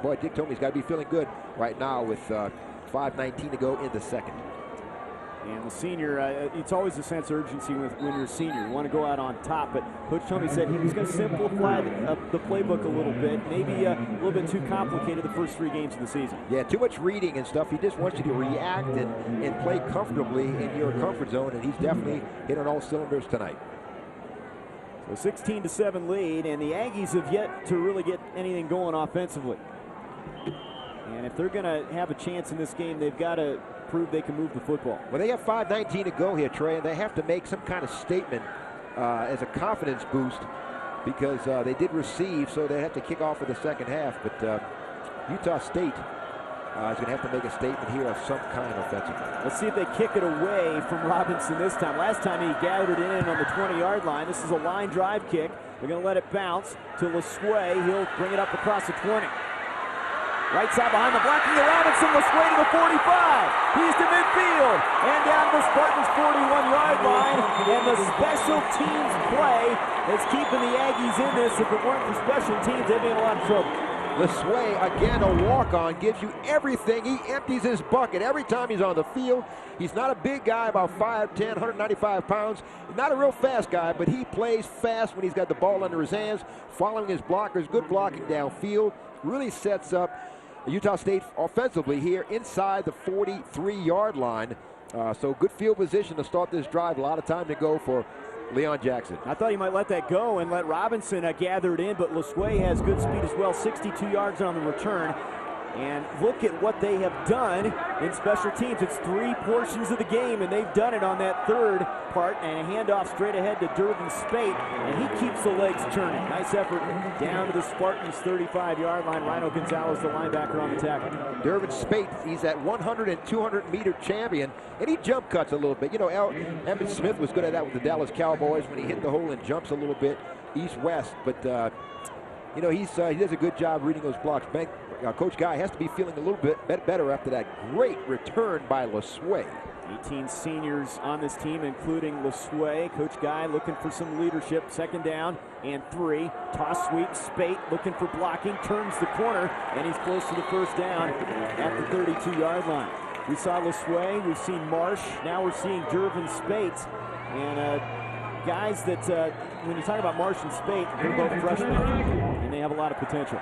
boy, Dick told me he's got to be feeling good right now with 5:19 to go in the second. And the senior, it's always a sense of urgency when you're a senior. You want to go out on top, but Coach Tomey said he was going to simplify the playbook a little bit, maybe a little bit too complicated the first 3 games of the season. Yeah, too much reading and stuff. He just wants you to react and play comfortably in your comfort zone, and he's definitely hit on all cylinders tonight. So 16-7 lead, and the Aggies have yet to really get anything going offensively. And if they're going to have a chance in this game, they've got to prove they can move the football. Well, they have 5:19 to go here, Trey, and they have to make some kind of statement as a confidence boost because they did receive, so they have to kick off for the second half. But Utah State is going to have to make a statement here of some kind offensively. Let's see if they kick it away from Robinson this time. Last time he gathered it in on the 20-yard line. This is a line drive kick. They're going to let it bounce to LeSueur. He'll bring it up across the 20. Right side behind the blocking of Robinson. LeSueur to the 45. He's to midfield. And down the Spartans' 41-yard line. And the special teams play is keeping the Aggies in this. If it weren't for special teams, they'd be in a lot of trouble. LeSueur, again, a walk-on, gives you everything. He empties his bucket every time he's on the field. He's not a big guy, about 5'10", 195 pounds. Not a real fast guy, but he plays fast when he's got the ball under his hands, following his blockers, good blocking downfield. Really sets up Utah State offensively here inside the 43-yard line. So good field position to start this drive. A lot of time to go for Leon Jackson. I thought he might let that go and let Robinson gather it in, but LeSueur has good speed as well, 62 yards on the return. And look at what they have done in special teams. It's 3 portions of the game, and they've done it on that third part, and a handoff straight ahead to Durbin Spate, and he keeps the legs turning. Nice effort down to the Spartans' 35-yard line. Rhino Gonzalez, the linebacker, on the tackle. Durbin Spate, he's that 100 and 200-meter champion, and he jump cuts a little bit. You know, Emmitt Smith was good at that with the Dallas Cowboys when he hit the hole and jumps a little bit east-west, but you know, he does a good job reading those blocks. Coach Guy has to be feeling a little bit better after that great return by LeSueur. 18 seniors on this team, including LeSueur. Coach Guy looking for some leadership. 2nd down and 3. Toss sweep. Spate looking for blocking. Turns the corner, and he's close to the 1st down at the 32-yard line. We saw LeSueur. We've seen Marsh. Now we're seeing Durbin Spate. And guys that, when you talk about Marsh and Spate, they're both freshmen, and they have a lot of potential.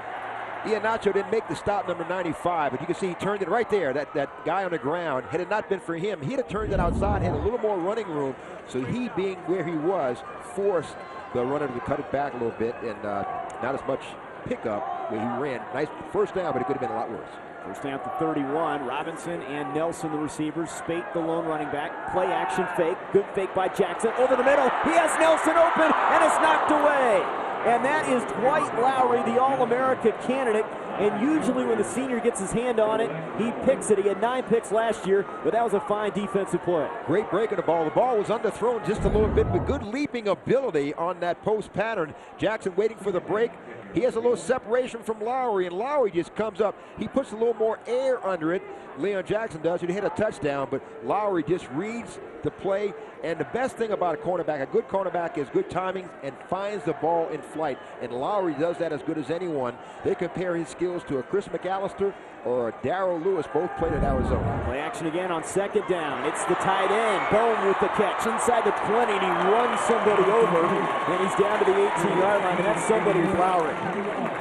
Ian Nacho didn't make the stop, number 95, but you can see he turned it right there. That guy on the ground, had it not been for him, he'd have turned it outside, had a little more running room. So he, being where he was, forced the runner to cut it back a little bit, and not as much pickup where he ran. Nice 1st down, but it could have been a lot worse. 1st down to 31. Robinson and Nelson, the receivers. Spate, the lone running back. Play action fake. Good fake by Jackson. Over the middle. He has Nelson open, and it's knocked away. And that is Dwight Lowry, the All-America candidate. And usually when the senior gets his hand on it, he picks it. He had 9 picks last year, but that was a fine defensive play. Great break of the ball. The ball was underthrown just a little bit, but good leaping ability on that post pattern. Jackson waiting for the break. He has a little separation from Lowry, and Lowry just comes up. He puts a little more air under it. Leon Jackson does. He'd hit a touchdown, but Lowry just reads the play. And the best thing about a cornerback, a good cornerback, is good timing and finds the ball in flight. And Lowry does that as good as anyone. They compare his skills to a Chris McAllister or a Darrell Lewis, both played at Arizona. Play action again on 2nd down. It's the tight end. Bone with the catch inside the 20, and he runs somebody over, and he's down to the 18-yard line, and that's somebody with Lowry.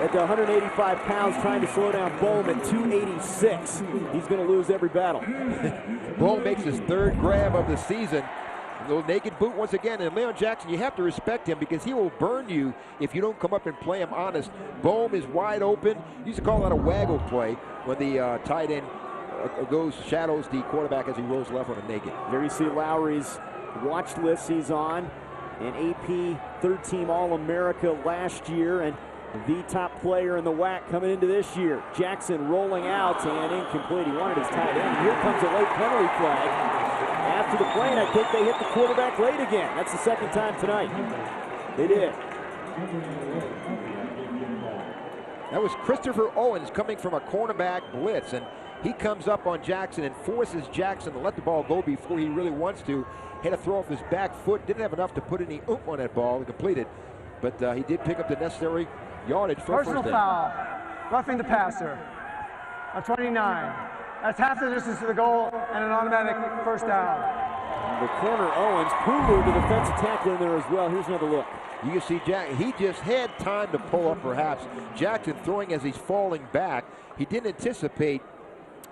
At the 185 pounds, trying to slow down Bone at 286. He's going to lose every battle. Bone makes his 3rd grab of the season. A little naked boot once again, and Leon Jackson, you have to respect him because he will burn you if you don't come up and play him honest. Bohm is wide open. You used to call that a waggle play when the tight end shadows the quarterback as he rolls left on a naked. There you see Lowry's watch list he's on, an AP 3rd-team All-America last year, and the top player in the WAC coming into this year. Jackson rolling out and incomplete. He wanted his tight end. Here comes a late penalty flag. After the play, and I think they hit the quarterback late again. That's the 2nd time tonight. They did. That was Christopher Owens coming from a cornerback blitz, and he comes up on Jackson and forces Jackson to let the ball go before he really wants to. Had to throw off his back foot. Didn't have enough to put any oomph on that ball. He completed, but he did pick up the necessary yardage for personal foul, roughing the passer, a 29. That's half the distance to the goal and an automatic 1st down. The corner Owens, Pulu, the defensive tackle in there as well. Here's another look. You can see he just had time to pull up perhaps. Jackson throwing as he's falling back. He didn't anticipate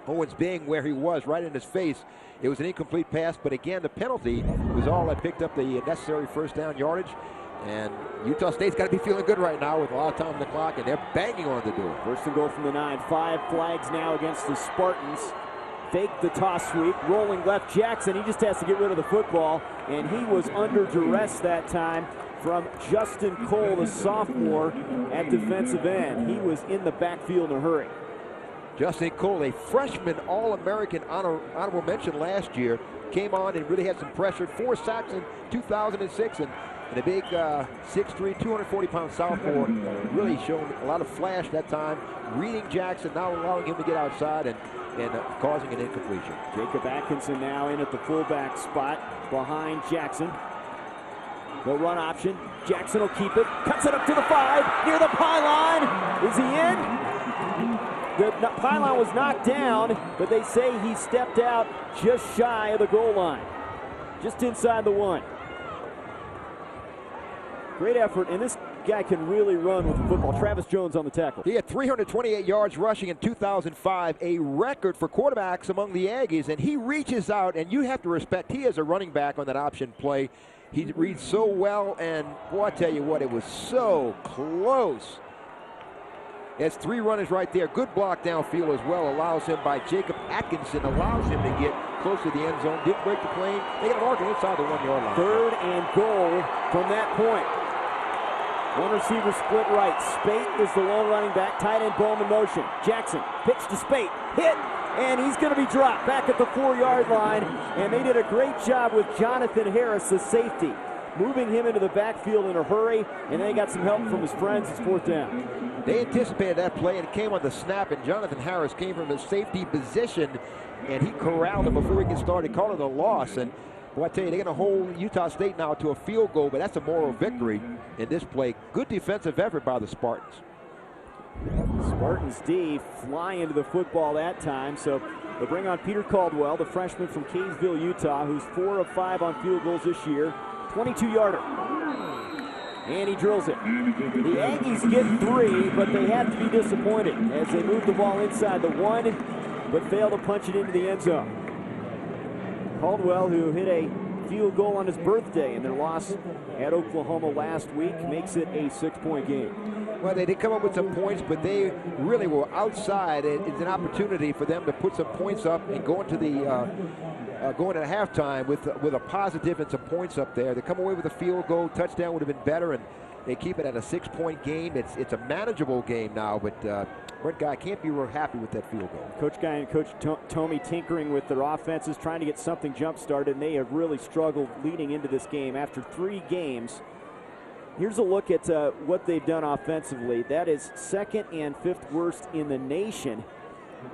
Owens being where he was, right in his face. It was an incomplete pass, but again, the penalty was all that picked up the necessary 1st down yardage. And Utah State's got to be feeling good right now with a lot of time on the clock, and they're banging on the door. 1st and goal from the 9. 5 flags now against the Spartans. Fake the toss sweep, rolling left Jackson. He just has to get rid of the football, and he was under duress that time from Justin Cole, the sophomore at defensive end. He was in the backfield in a hurry. Justin Cole, a freshman All-American honorable mention last year, came on and really had some pressure. 4 sacks in 2006, and a big 6'3", 240-pound sophomore, really showing a lot of flash that time, reading Jackson, now allowing him to get outside and causing an incompletion. Jacob Atkinson now in at the fullback spot behind Jackson. No run option. Jackson will keep it. Cuts it up to the 5, near the pylon. Is he in? The pylon was knocked down, but they say he stepped out just shy of the goal line, just inside the 1. Great effort, and this guy can really run with the football. Travis Jones on the tackle. He had 328 yards rushing in 2005, a record for quarterbacks among the Aggies, and he reaches out, and you have to respect, he is a running back on that option play. He reads so well, and boy, I tell you what, it was so close. Has 3 runners right there. Good block downfield as well. Allows him by Jacob Atkinson. Allows him to get close to the end zone. Didn't break the plane. They got a marker inside the 1 yard line. 3rd and goal from that point. 1 receiver split right. Spate is the lone running back. Tight end Bowman motion. Jackson pitch to Spate. Hit. And he's going to be dropped back at the 4 yard line. And they did a great job with Jonathan Harris, the safety, moving him into the backfield in a hurry. And then he got some help from his friends. It's 4th down. They anticipated that play, and it came on the snap, and Jonathan Harris came from his safety position, and he corralled him before he could start. He called it a loss, and boy, I tell you, they're going to hold Utah State now to a field goal, but that's a moral victory in this play. Good defensive effort by the Spartans. Spartans D fly into the football that time, so they'll bring on Peter Caldwell, the freshman from Kaysville, Utah, who's 4 of 5 on field goals this year. 22-yarder. And he drills it. The Aggies get 3, but they have to be disappointed as they move the ball inside the 1, but fail to punch it into the end zone. Caldwell, who hit a field goal on his birthday in their loss at Oklahoma last week, makes it a 6-point game. Well, they did come up with some points, but they really were outside. It's an opportunity for them to put some points up and go into the going at halftime with a positive and some points up there. They come away with a field goal. Touchdown would have been better, and they keep it at a 6-point game. It's a manageable game now, but Brent Guy can't be real happy with that field goal. Coach Guy and Coach Tomey tinkering with their offenses, trying to get something jump-started, and they have really struggled leading into this game. After 3 games, here's a look at what they've done offensively. That is 2nd and 5th worst in the nation.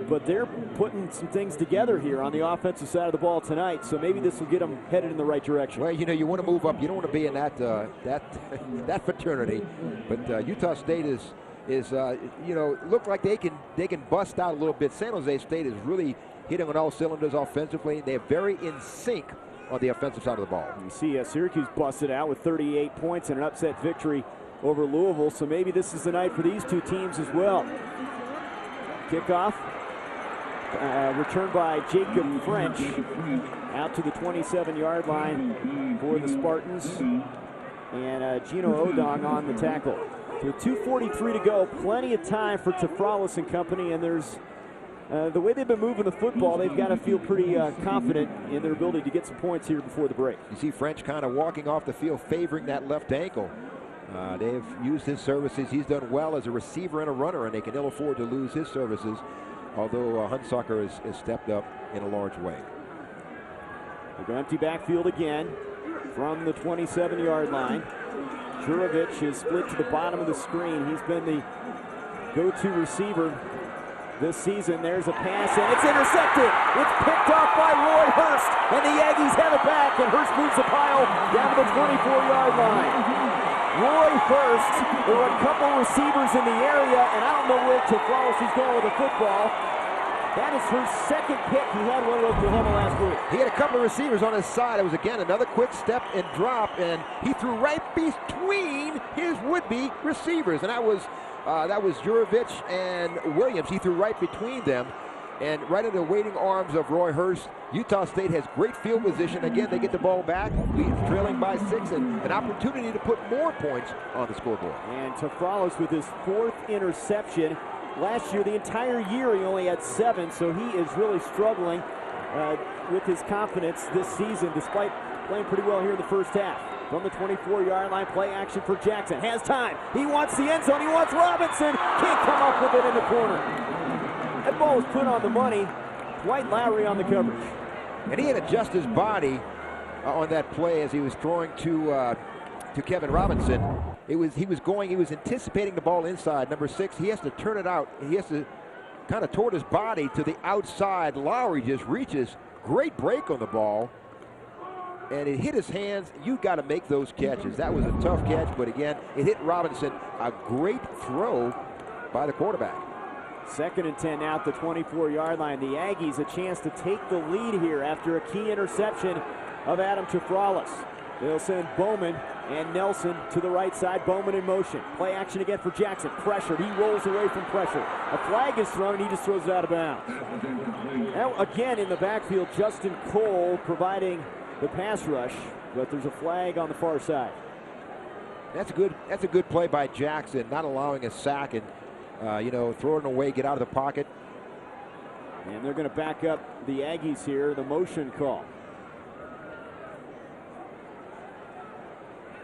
But they're putting some things together here on the offensive side of the ball tonight, so maybe this will get them headed in the right direction. Well, you know, you want to move up. You don't want to be in that that fraternity. But Utah State is you know, look like they can bust out a little bit. San Jose State is really hitting on all cylinders offensively. They're very in sync on the offensive side of the ball. You see Syracuse busted out with 38 points and an upset victory over Louisville, so maybe this is the night for these 2 teams as well. Kickoff. Returned by Jacob French out to the 27-yard line for the Spartans. And Gino Odong on the tackle. So 2:43 to go. Plenty of time for Tafralis and company. And there's the way they've been moving the football, they've got to feel pretty confident in their ability to get some points here before the break. You see French kind of walking off the field, favoring that left ankle. They've used his services. He's done well as a receiver and a runner, and they can ill afford to lose his services. Although Hunsucker has stepped up in a large way. They go empty backfield again from the 27-yard line. Jurovich is split to the bottom of the screen. He's been the go-to receiver this season. There's a pass, and it's intercepted. It's picked off by Roy Hurst, and the Aggies have it back, and Hurst moves the pile down to the 24-yard line. Roy Hurst, there were a couple receivers in the area, and I don't know where Tafralis is going with the football. That is her 2nd pick. He had one at Oklahoma last week. He had a couple of receivers on his side. It was, again, another quick step and drop, and he threw right between his would-be receivers, and that was Jurovich and Williams. He threw right between them. And right in the waiting arms of Roy Hurst. Utah State has great field position. Again, they get the ball back, trailing by 6, and an opportunity to put more points on the scoreboard. And Tafralis with his 4th interception. Last year, the entire year, he only had 7, so he is really struggling with his confidence this season, despite playing pretty well here in the first half. From the 24-yard line, play action for Jackson. Has time. He wants the end zone. He wants Robinson. Can't come up with it in the corner. That ball was put on the money. Dwight Lowry on the coverage. And he had to adjust his body on that play as he was throwing to Kevin Robinson. He was anticipating the ball inside. Number 6, he has to turn it out. He has to kind of toward his body to the outside. Lowry just reaches. Great break on the ball. And it hit his hands. You got to make those catches. That was a tough catch, but again, it hit Robinson. A great throw by the quarterback. 2nd and 10 now at the 24-yard line. The Aggies a chance to take the lead here after a key interception of Adam Tafralis. They'll send Bowman and Nelson to the right side. Bowman in motion. Play action again for Jackson. Pressured. He rolls away from pressure. A flag is thrown, and he just throws it out of bounds. Now, again, in the backfield, Justin Cole providing the pass rush, but there's a flag on the far side. That's a good play by Jackson, not allowing a sack and, throwing it away, get out of the pocket. And they're going to back up the Aggies here, the motion call.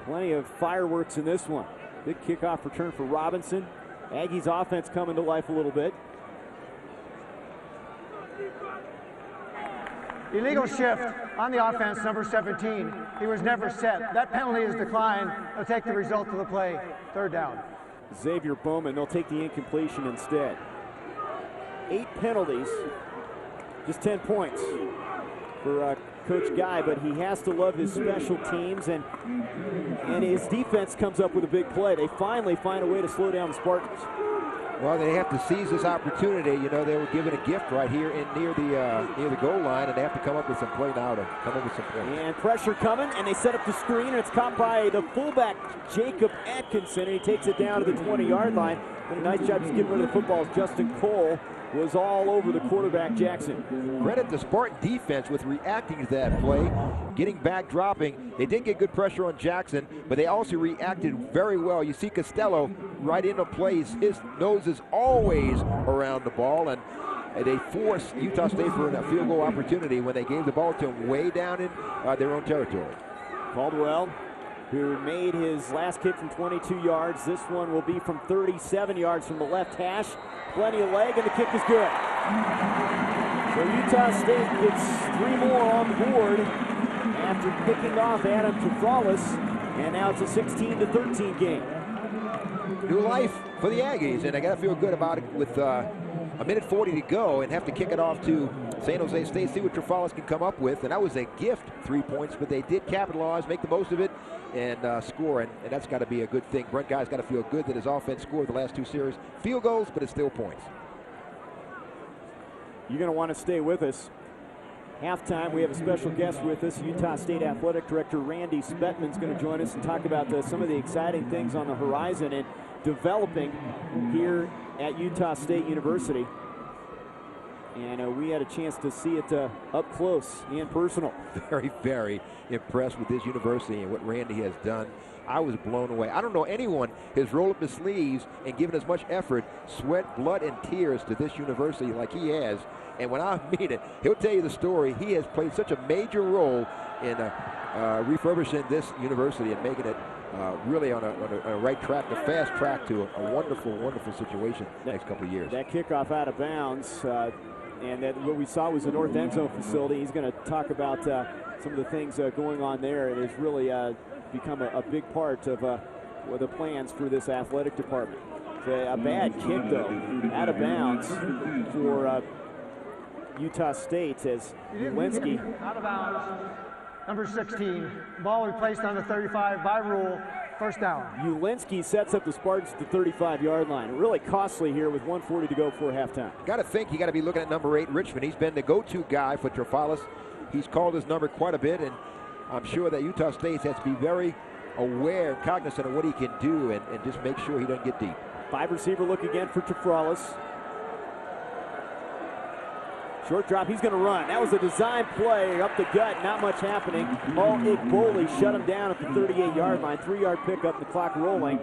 Plenty of fireworks in this one. Big kickoff return for Robinson. Aggies offense coming to life a little bit. Illegal shift on the offense, number 17. He was never set. That penalty is declined. They'll take the result of the play. 3rd down. Xavier Bowman, they'll take the incompletion instead. 8 penalties, just 10 points for Coach Guy, but he has to love his special teams, and his defense comes up with a big play. They finally find a way to slow down the Spartans. Well, they have to seize this opportunity. You know, they were given a gift right here near the goal line, and they have to come up with some play now to come up with some points. And pressure coming, and they set up the screen, and it's caught by the fullback, Jacob Atkinson, and he takes it down to the 20-yard line. Did a nice job just getting rid of the football as Justin Cole was all over the quarterback, Jackson. Credit the Spartan defense with reacting to that play, getting back, dropping. They did get good pressure on Jackson, but they also reacted very well. You see Costello right into place. His nose is always around the ball, and they forced Utah State for a field goal opportunity when they gave the ball to him way down in their own territory. Caldwell, who made his last kick from 22 yards. This one will be from 37 yards from the left hash. Plenty of leg, and the kick is good. So Utah State gets 3 more on the board after picking off Adam Tafralis, and now it's a 16-13 game. New life for the Aggies, and I got to feel good about it with a minute 40 to go and have to kick it off to San Jose State, see what Tafralis can come up with. And that was a gift, 3 points, but they did capitalize, make the most of it, and score, and that's got to be a good thing. Brent Guy's got to feel good that his offense scored the last 2 series. Field goals, but it's still points. You're going to want to stay with us. Halftime, we have a special guest with us. Utah State Athletic Director Randy Spetman is going to join us and talk about some of the exciting things on the horizon and developing here at Utah State University. And we had a chance to see it up close and personal. Very, very impressed with this university and what Randy has done. I was blown away. I don't know anyone has rolled up his sleeves and given as much effort, sweat, blood, and tears to this university like he has. And when I mean it, he'll tell you the story. He has played such a major role in refurbishing this university and making it really on a right track, the fast track to a wonderful, wonderful situation the next couple of years. That kickoff out of bounds, and that what we saw was the north end zone facility. He's going to talk about some of the things going on there. It has really become a big part of the plans for this athletic department. It's a bad kick, though, out of bounds for Utah State as Ulinski. Out of bounds, number 16. Ball replaced on the 35 by rule. 1st down. Ulinski sets up the Spartans at the 35-yard line. Really costly here with 1:40 to go before halftime. Got to think you got to be looking at number 8, Richmond. He's been the go-to guy for Tafralis. He's called his number quite a bit, and I'm sure that Utah State has to be very aware and cognizant of what he can do and just make sure he doesn't get deep. 5 receiver look again for Tafralis. Short drop, he's going to run. That was a design play up the gut, not much happening. Paul Igboli shut him down at the 38-yard line. 3-yard pickup, the clock rolling.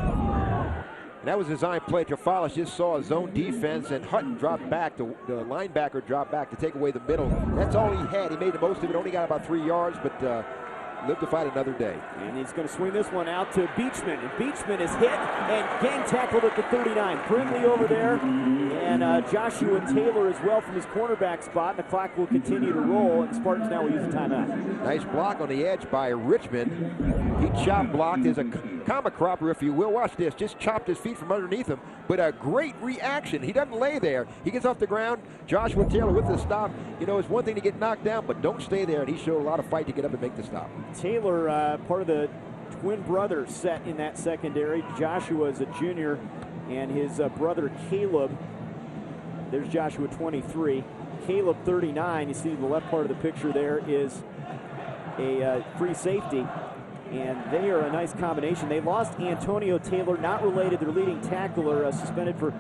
And that was a design play. Tafralis just saw a zone defense, and Hutton dropped back. The linebacker dropped back to take away the middle. That's all he had. He made the most of it. Only got about 3 yards, but lived to fight another day. And he's going to swing this one out to Beachman. And Beachman is hit and gang tackled at the 39. Brindley over there, and Joshua Taylor as well from his cornerback spot. And the clock will continue to roll, and Spartans now will use a timeout. Nice block on the edge by Richmond. He chop blocked as a comic cropper, if you will. Watch this. Just chopped his feet from underneath him. But a great reaction. He doesn't lay there. He gets off the ground. Joshua Taylor with the stop. You know, it's one thing to get knocked down, but don't stay there. And he showed a lot of fight to get up and make the stop. Taylor, part of the twin brothers set in that secondary. Joshua is a junior, and his brother Caleb, there's Joshua 23, Caleb 39, you see the left part of the picture there is a free safety, and they are a nice combination. They lost Antonio Taylor, not related, their leading tackler, suspended for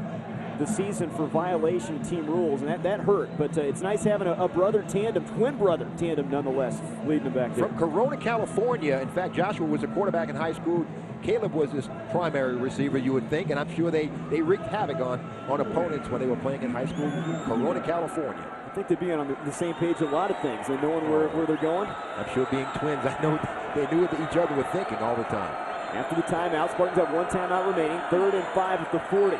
the season for violation of team rules, and that hurt, but it's nice having a brother tandem, twin brother tandem nonetheless, leading them back there. From Corona, California, in fact, Joshua was a quarterback in high school. Caleb was his primary receiver, you would think, and I'm sure they wreaked havoc on opponents when they were playing in high school. Corona, California. I think they'd be on the same page a lot of things, and knowing where they're going. I'm sure being twins, I know they knew what each other were thinking all the time. After the timeout, Spartans have 1 timeout remaining, 3rd and 5 at the 40.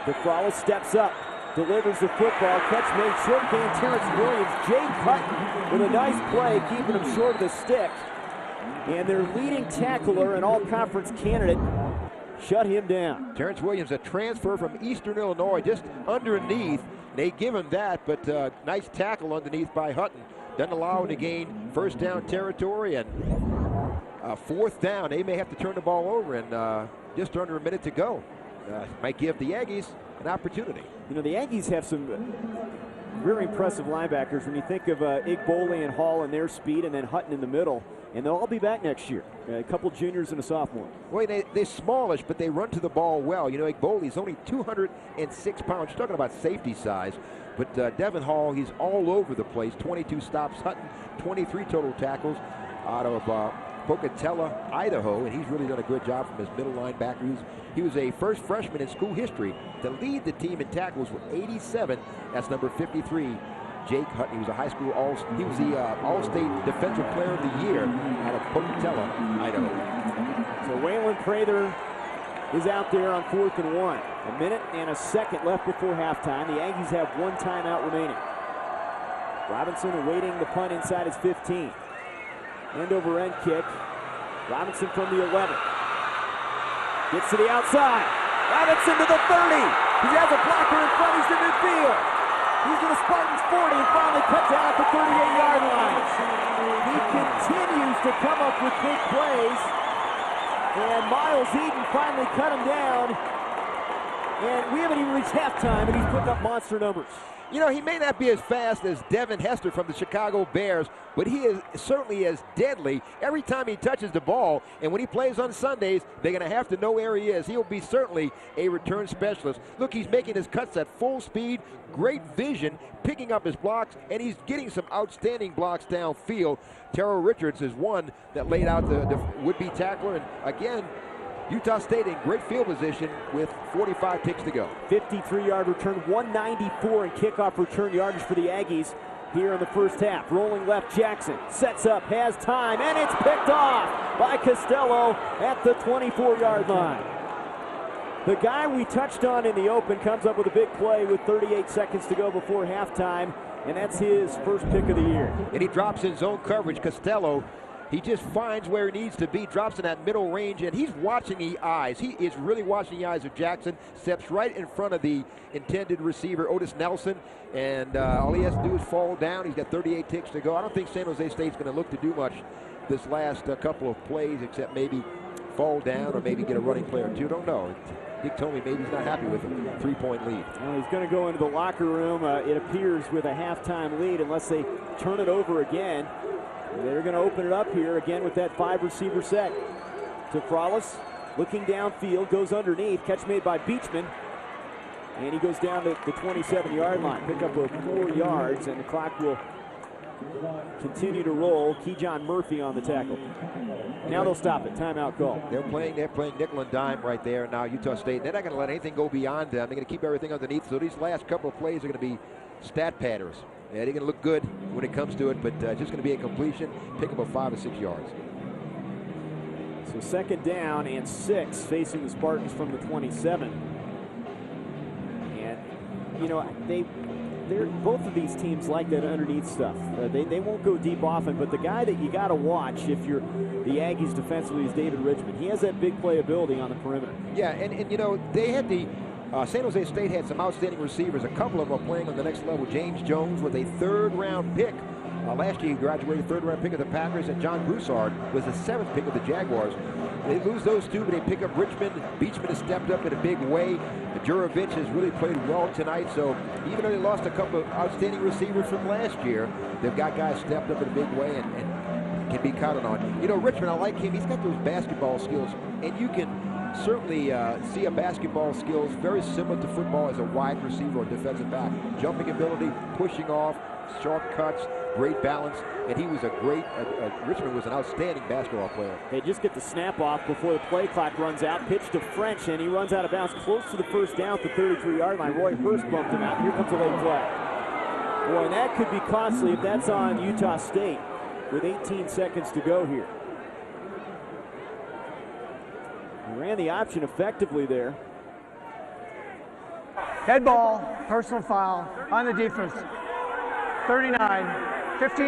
DeFrallis steps up, delivers the football, catch made, short gain, Terrence Williams, Jake Hutton with a nice play, keeping him short of the stick. And their leading tackler and all-conference candidate shut him down. Terrence Williams, a transfer from Eastern Illinois, just underneath. They give him that, but nice tackle underneath by Hutton. Doesn't allow him to gain first down territory, and 4th down. They may have to turn the ball over, and just under a minute to go. Might give the Aggies an opportunity. You know, the Aggies have some very impressive linebackers when you think of Igboli and Hall and their speed, and then Hutton in the middle. And they'll all be back next year. A couple juniors and a sophomore. Well, they're smallish, but they run to the ball well. You know, Igboli's only 206 pounds. You're talking about safety size. But Devin Hall, he's all over the place. 22 stops. Hutton, 23 total tackles out of Pocatello, Idaho. And he's really done a good job from his middle linebacker. He was a first freshman in school history to lead the team in tackles with 87. That's number 53. Jake Hutton. He was a high school he was the All-State Defensive Player of the Year out of Pocatello, Idaho. So Waylon Prather is out there on 4th and 1. A minute and a second left before halftime. The Aggies have 1 timeout remaining. Robinson awaiting the punt inside his 15. End over end kick. Robinson from the 11. Gets to the outside. Robinson to the 30. He has a blocker in front. He's in midfield. He's in the Spartans 40 and finally cut down at the 38-yard line. He continues to come up with big plays. And Miles Eden finally cut him down. And we haven't even reached halftime, and he's putting up monster numbers. You know, he may not be as fast as Devin Hester from the Chicago Bears, but he is certainly as deadly every time he touches the ball. And when he plays on Sundays, they're going to have to know where he is. He'll be certainly a return specialist. Look, he's making his cuts at full speed, great vision, picking up his blocks, and he's getting some outstanding blocks downfield. Terrell Richards is one that laid out the would-be tackler. And again, Utah State in great field position with 45 ticks to go. 53-yard return, 194 in kickoff return yardage for the Aggies here in the first half. Rolling left, Jackson sets up, has time, and it's picked off by Costello at the 24-yard line. The guy we touched on in the open comes up with a big play with 38 seconds to go before halftime, and that's his first pick of the year. And he drops in zone coverage. Costello, he just finds where he needs to be, drops in that middle range, and he's watching the eyes. He is really watching the eyes of Jackson, steps right in front of the intended receiver, Otis Nelson, and all he has to do is fall down. He's got 38 ticks to go. I don't think San Jose State's going to look to do much this last couple of plays, except maybe fall down or maybe get a running play or two. Don't know. Dick told me maybe he's not happy with a 3-point lead. Well, he's going to go into the locker room, it appears, with a halftime lead unless they turn it over again. They're going to open it up here again with that 5-receiver set. DeFrallis looking downfield, goes underneath, catch made by Beachman. And he goes down to the 27-yard line. Pick up of 4 yards, and the clock will continue to roll. Keyshawn Murphy on the tackle. Now they'll stop it. Timeout call. They're playing nickel and dime right there. Now Utah State, they're not going to let anything go beyond them. They're going to keep everything underneath. So these last couple of plays are going to be stat patterns. Yeah, they're going to look good when it comes to it, but just going to be a completion, pick up 5 or 6 yards. So second down and 6 facing the Spartans from the 27. And, you know, both of these teams like that underneath stuff. They won't go deep often, but the guy that you got to watch if you're the Aggies defensively is David Richmond. He has that big playability on the perimeter. Yeah, and you know, they had San Jose State had some outstanding receivers. A couple of them are playing on the next level. James Jones with a 3rd-round pick Last year he graduated 3rd-round pick of the Packers, and John Broussard was the 7th pick of the Jaguars. They lose those two, but they pick up Richmond. Beachman has stepped up in a big way. Jurovich has really played well tonight, so even though they lost a couple of outstanding receivers from last year, they've got guys stepped up in a big way and can be counted on. You know, Richmond, I like him. He's got those basketball skills, and you can certainly see a basketball skills very similar to football as a wide receiver or defensive back. Jumping ability, pushing off, sharp cuts, great balance, and he was a great, Richmond was an outstanding basketball player. They just get the snap off before the play clock runs out. Pitch to French, and he runs out of bounds close to the first down at the 33-yard line. Roy Hurst bumped him out. Here comes a late flag. Boy, and that could be costly if that's on Utah State with 18 seconds to go here. He ran the option effectively there. Head ball, personal foul on the defense. 39, 15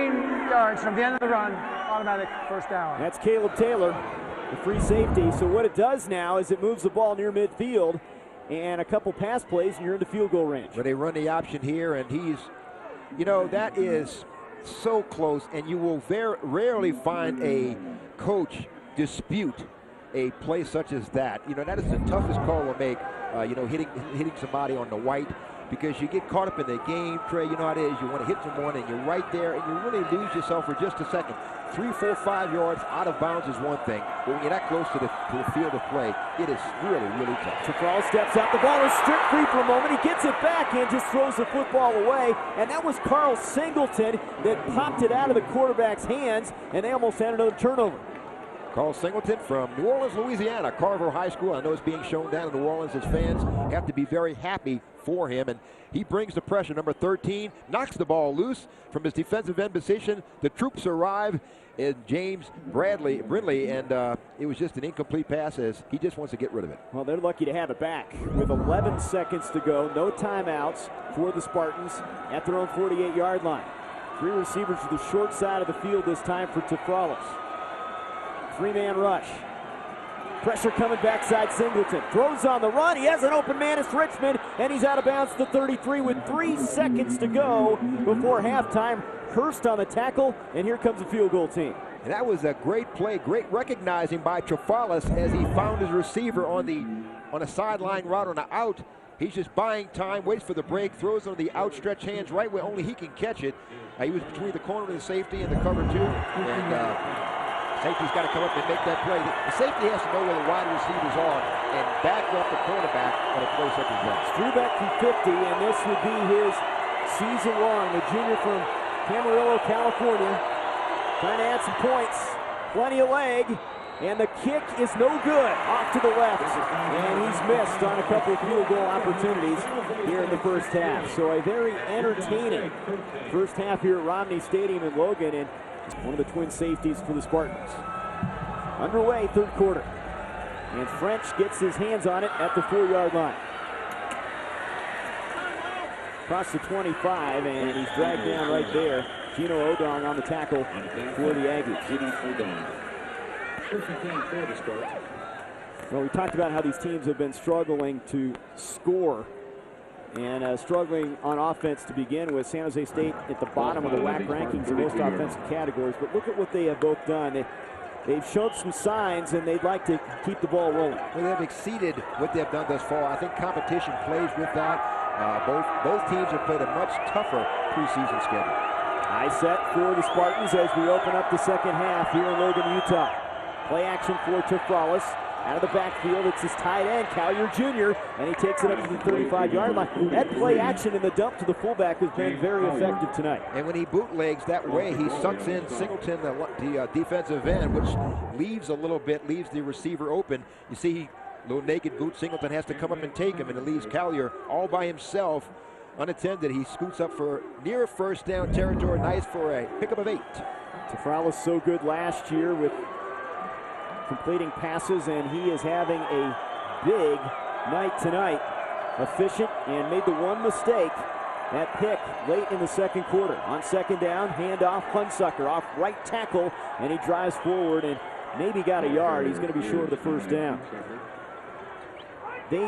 yards from the end of the run, automatic first down. That's Caleb Taylor, the free safety. So what it does now is it moves the ball near midfield, and a couple pass plays, and you're into field goal range. But they run the option here, and he's, you know, that is so close, and you will very rarely find a coach dispute a play such as that. You know, that is the toughest call to make, you know, hitting somebody on the white, because you get caught up in the game, Trey, you know how it is. You want to hit someone, and you're right there, and you really lose yourself for just a second. 3, 4, 5 yards out of bounds is one thing, but when you're that close to the field of play, it is really, really tough. Tafral steps out. The ball is stripped free for a moment. He gets it back and just throws the football away, and that was Carl Singleton that popped it out of the quarterback's hands, and they almost had another turnover. Carl Singleton from New Orleans, Louisiana, Carver High School. I know it's being shown down in New Orleans. His fans have to be very happy for him, and he brings the pressure. Number 13 knocks the ball loose from his defensive end position. The troops arrive in James Brindley, and it was just an incomplete pass as he just wants to get rid of it. Well, they're lucky to have it back with 11 seconds to go. No timeouts for the Spartans at their own 48-yard line. 3 receivers to the short side of the field this time for Tafralis. 3-man rush. Pressure coming backside. Singleton throws on the run. He has an open man. It's Richmond, and he's out of bounds to 33 with 3 seconds to go before halftime. Hurst on the tackle, and here comes the field goal team. And that was a great play, great recognizing by Tafralis as he found his receiver on a sideline route on the out. He's just buying time, waits for the break, throws on the outstretched hands right where only he can catch it. He was between the corner of the safety and the cover 2, and safety's got to come up and make that play. The safety has to know where the wide receivers are and back up the cornerback on a play such as that. Threw back from 50, and this would be his season long. The junior from Camarillo, California, trying to add some points. Plenty of leg, and the kick is no good. Off to the left, and he's missed on a couple of field goal opportunities here in the first half. So a very entertaining first half here at Romney Stadium in Logan, and one of the twin safeties for the Spartans. Underway, third quarter. And French gets his hands on it at the 4-yard line. Across the 25, and he's dragged down right there. Gino Odong on the tackle for the Aggies. Well, we talked about how these teams have been struggling to score and struggling on offense to begin with. San Jose State at the bottom of the WAC rankings in most offensive categories, but look at what they have both done. They've showed some signs, and they'd like to keep the ball rolling. Well, they've exceeded what they've done thus far. I think competition plays with that. Both teams have played a much tougher preseason schedule. High set for the Spartans as we open up the second half here in Logan, Utah. Play action for Tafralis. Out of the backfield, it's his tight end, Collier Jr., and he takes it up to the 35-yard line. That play action in the dump to the fullback has been very effective tonight. And when he bootlegs that way, he sucks in Singleton, the defensive end, which leaves the receiver open. You see, little naked boot, Singleton has to come up and take him, and it leaves Collier all by himself, unattended. He scoots up for near first down territory, nice for a pickup of 8. Tafralis so good last year with completing passes, and he is having a big night tonight. Efficient, and made the one mistake, that pick late in the second quarter. On second down, handoff, Hunsucker off right tackle, and he drives forward and maybe got a yard. He's going to be short of the first down. They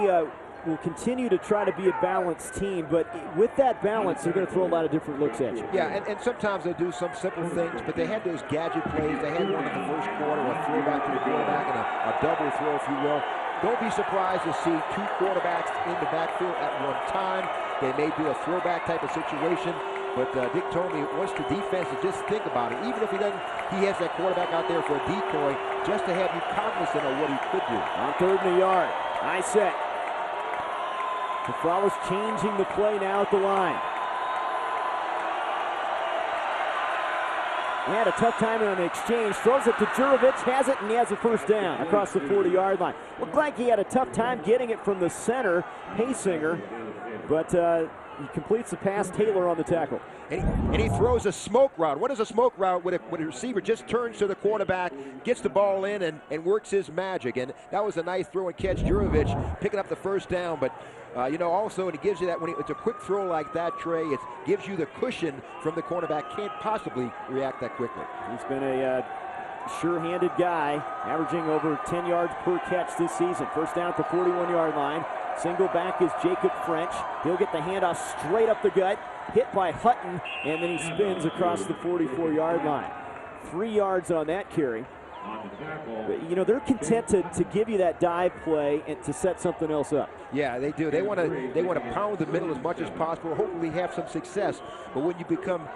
will continue to try to be a balanced team, but with that balance, they're going to throw a lot of different looks at you. Yeah, and sometimes they'll do some simple things, but they had those gadget plays. They had one in the first quarter, a throwback to the quarterback, and a double throw, if you will. Don't be surprised to see two quarterbacks in the backfield at one time. They may do a throwback type of situation, but Dick told me once the defense to just think about it, even if he has that quarterback out there for a decoy, just to have you cognizant of what he could do. On 3rd and a yard, high set. Tafrala's changing the play now at the line. He had a tough time on the exchange. Throws it to Jurovic, has it, and he has a first down across the 40-yard line. Looked like he had a tough time getting it from the center, Haysinger, but he completes the pass. Taylor on the tackle. And he throws a smoke route. What is a smoke route? When a receiver just turns to the quarterback, gets the ball in, and works his magic. And that was a nice throw and catch. Jurovic picking up the first down. But, also, and it gives you that, when it's a quick throw like that, Trey, it gives you the cushion from the cornerback. Can't possibly react that quickly. He's been a sure-handed guy, averaging over 10 yards per catch this season. First down at the 41-yard line. Single back is Jacob French. He'll get the handoff straight up the gut, hit by Hutton, and then he spins across the 44-yard line. 3 yards on that carry. But, they're content to give you that dive play and to set something else up. Yeah, they do. They want to pound the middle as much as possible, hopefully have some success. But when you become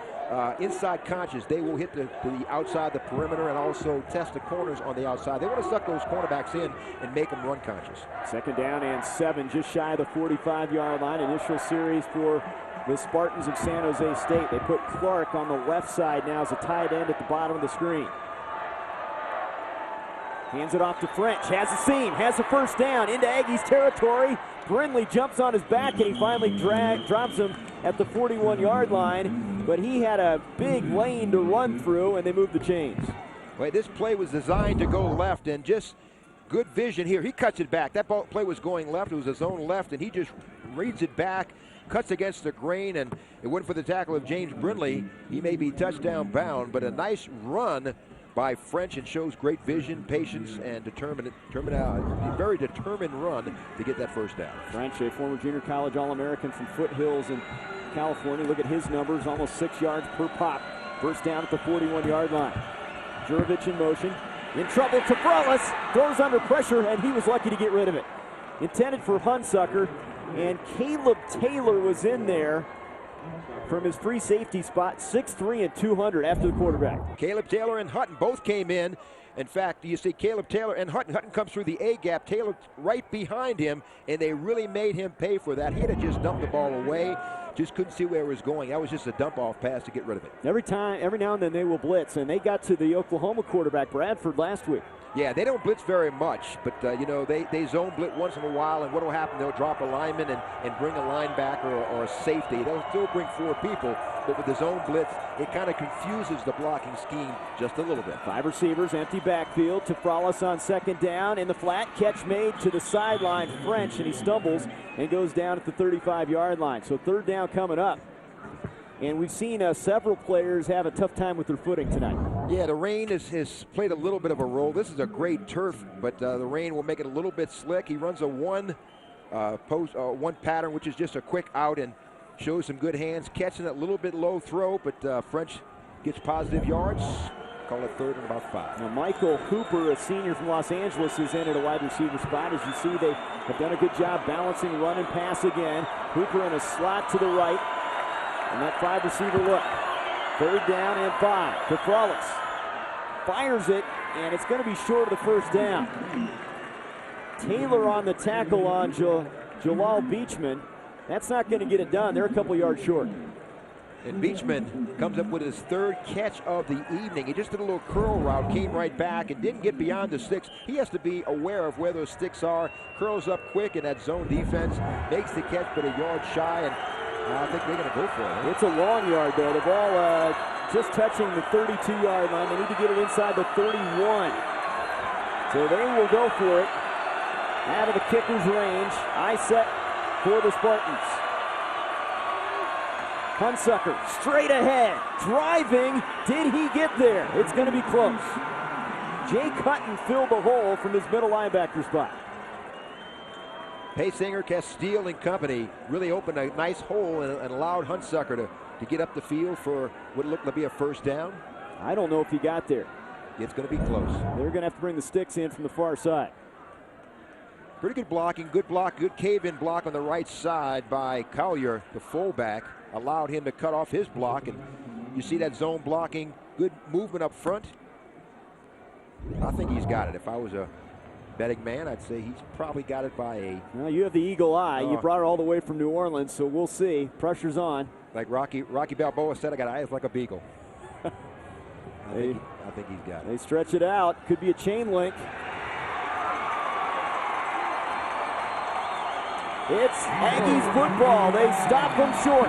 inside conscious, they will hit the outside the perimeter and also test the corners on the outside. They want to suck those cornerbacks in and make them run conscious. 2nd down and 7, just shy of the 45-yard line. Initial series for the Spartans of San Jose State. They put Clark on the left side now as a tight end at the bottom of the screen. Hands it off to French, has a seam, has a first down into Aggies territory. Brindley jumps on his back and he finally drops him at the 41-yard line, but he had a big lane to run through and they moved the chains. Well, this play was designed to go left, and just good vision here. He cuts it back. That play was going left. It was his own left, and he just reads it back, cuts against the grain, and it went for the tackle of James Brindley. He may be touchdown bound, but a nice run by French, and shows great vision, patience, and very determined run to get that first down. French, a former junior college All-American from Foothills in California. Look at his numbers, almost 6 yards per pop. First down at the 41-yard line. Jurovic in motion. In trouble, Tafralas throws under pressure, and he was lucky to get rid of it. Intended for Hunsucker, and Caleb Taylor was in there from his free safety spot, 6'3" and 200 after the quarterback. Caleb Taylor and Hutton both came in. In fact, you see Caleb Taylor and Hutton. Hutton comes through the A-gap, Taylor right behind him, and they really made him pay for that. He had to just dump the ball away. Just couldn't see where it was going. That was just a dump-off pass to get rid of it. Every now and then they will blitz, and they got to the Oklahoma quarterback, Bradford, last week. Yeah, they don't blitz very much, but, they zone blitz once in a while, and what will happen, they'll drop a lineman and bring a linebacker or a safety. They'll still bring 4 people, but with the zone blitz, it kind of confuses the blocking scheme just a little bit. 5 receivers, empty backfield. Tafralas on 2nd down. In the flat, catch made to the sideline. French, and he stumbles and goes down at the 35-yard line. So 3rd down coming up. And we've seen several players have a tough time with their footing tonight. Yeah, the rain has played a little bit of a role. This is a great turf, but the rain will make it a little bit slick. He runs a one pattern, which is just a quick out and shows some good hands. Catching a little bit low throw, but French gets positive yards. Call it 3rd and about 5. Now Michael Hooper, a senior from Los Angeles, is in at a wide receiver spot. As you see, they have done a good job balancing run and pass again. Hooper in a slot to the right. And that 5 receiver look. 3rd down and 5. Tafralas fires it, and it's going to be short of the first down. Taylor on the tackle on Jalal Beachman. That's not going to get it done. They're a couple yards short. And Beachman comes up with his 3rd catch of the evening. He just did a little curl route, came right back, and didn't get beyond the sticks. He has to be aware of where those sticks are. Curls up quick in that zone defense. Makes the catch, but a yard shy, and I think they're going to go for it. It's a long yard, though. The ball just touching the 32-yard line. They need to get it inside the 31. So they will go for it out of the kicker's range. I set for the Spartans. Hunsucker straight ahead, driving. Did he get there? It's going to be close. Jake Hutton filled the hole from his middle linebacker spot. Paysinger, Castile, and company really opened a nice hole and allowed Hunsucker to get up the field for what looked to be a first down. I don't know if he got there. It's going to be close. They're going to have to bring the sticks in from the far side. Pretty good blocking, good cave-in block on the right side by Collier, the fullback. Allowed him to cut off his block, and you see that zone blocking, good movement up front. I think he's got it. If I was a betting man, I'd say he's probably got it by a... Well, you have the eagle eye. You brought it all the way from New Orleans, so we'll see. Pressure's on. Like Rocky Balboa said, I got eyes like a beagle. I think he's got it. They stretch it out. Could be a chain link. It's Aggies football. They stop them short.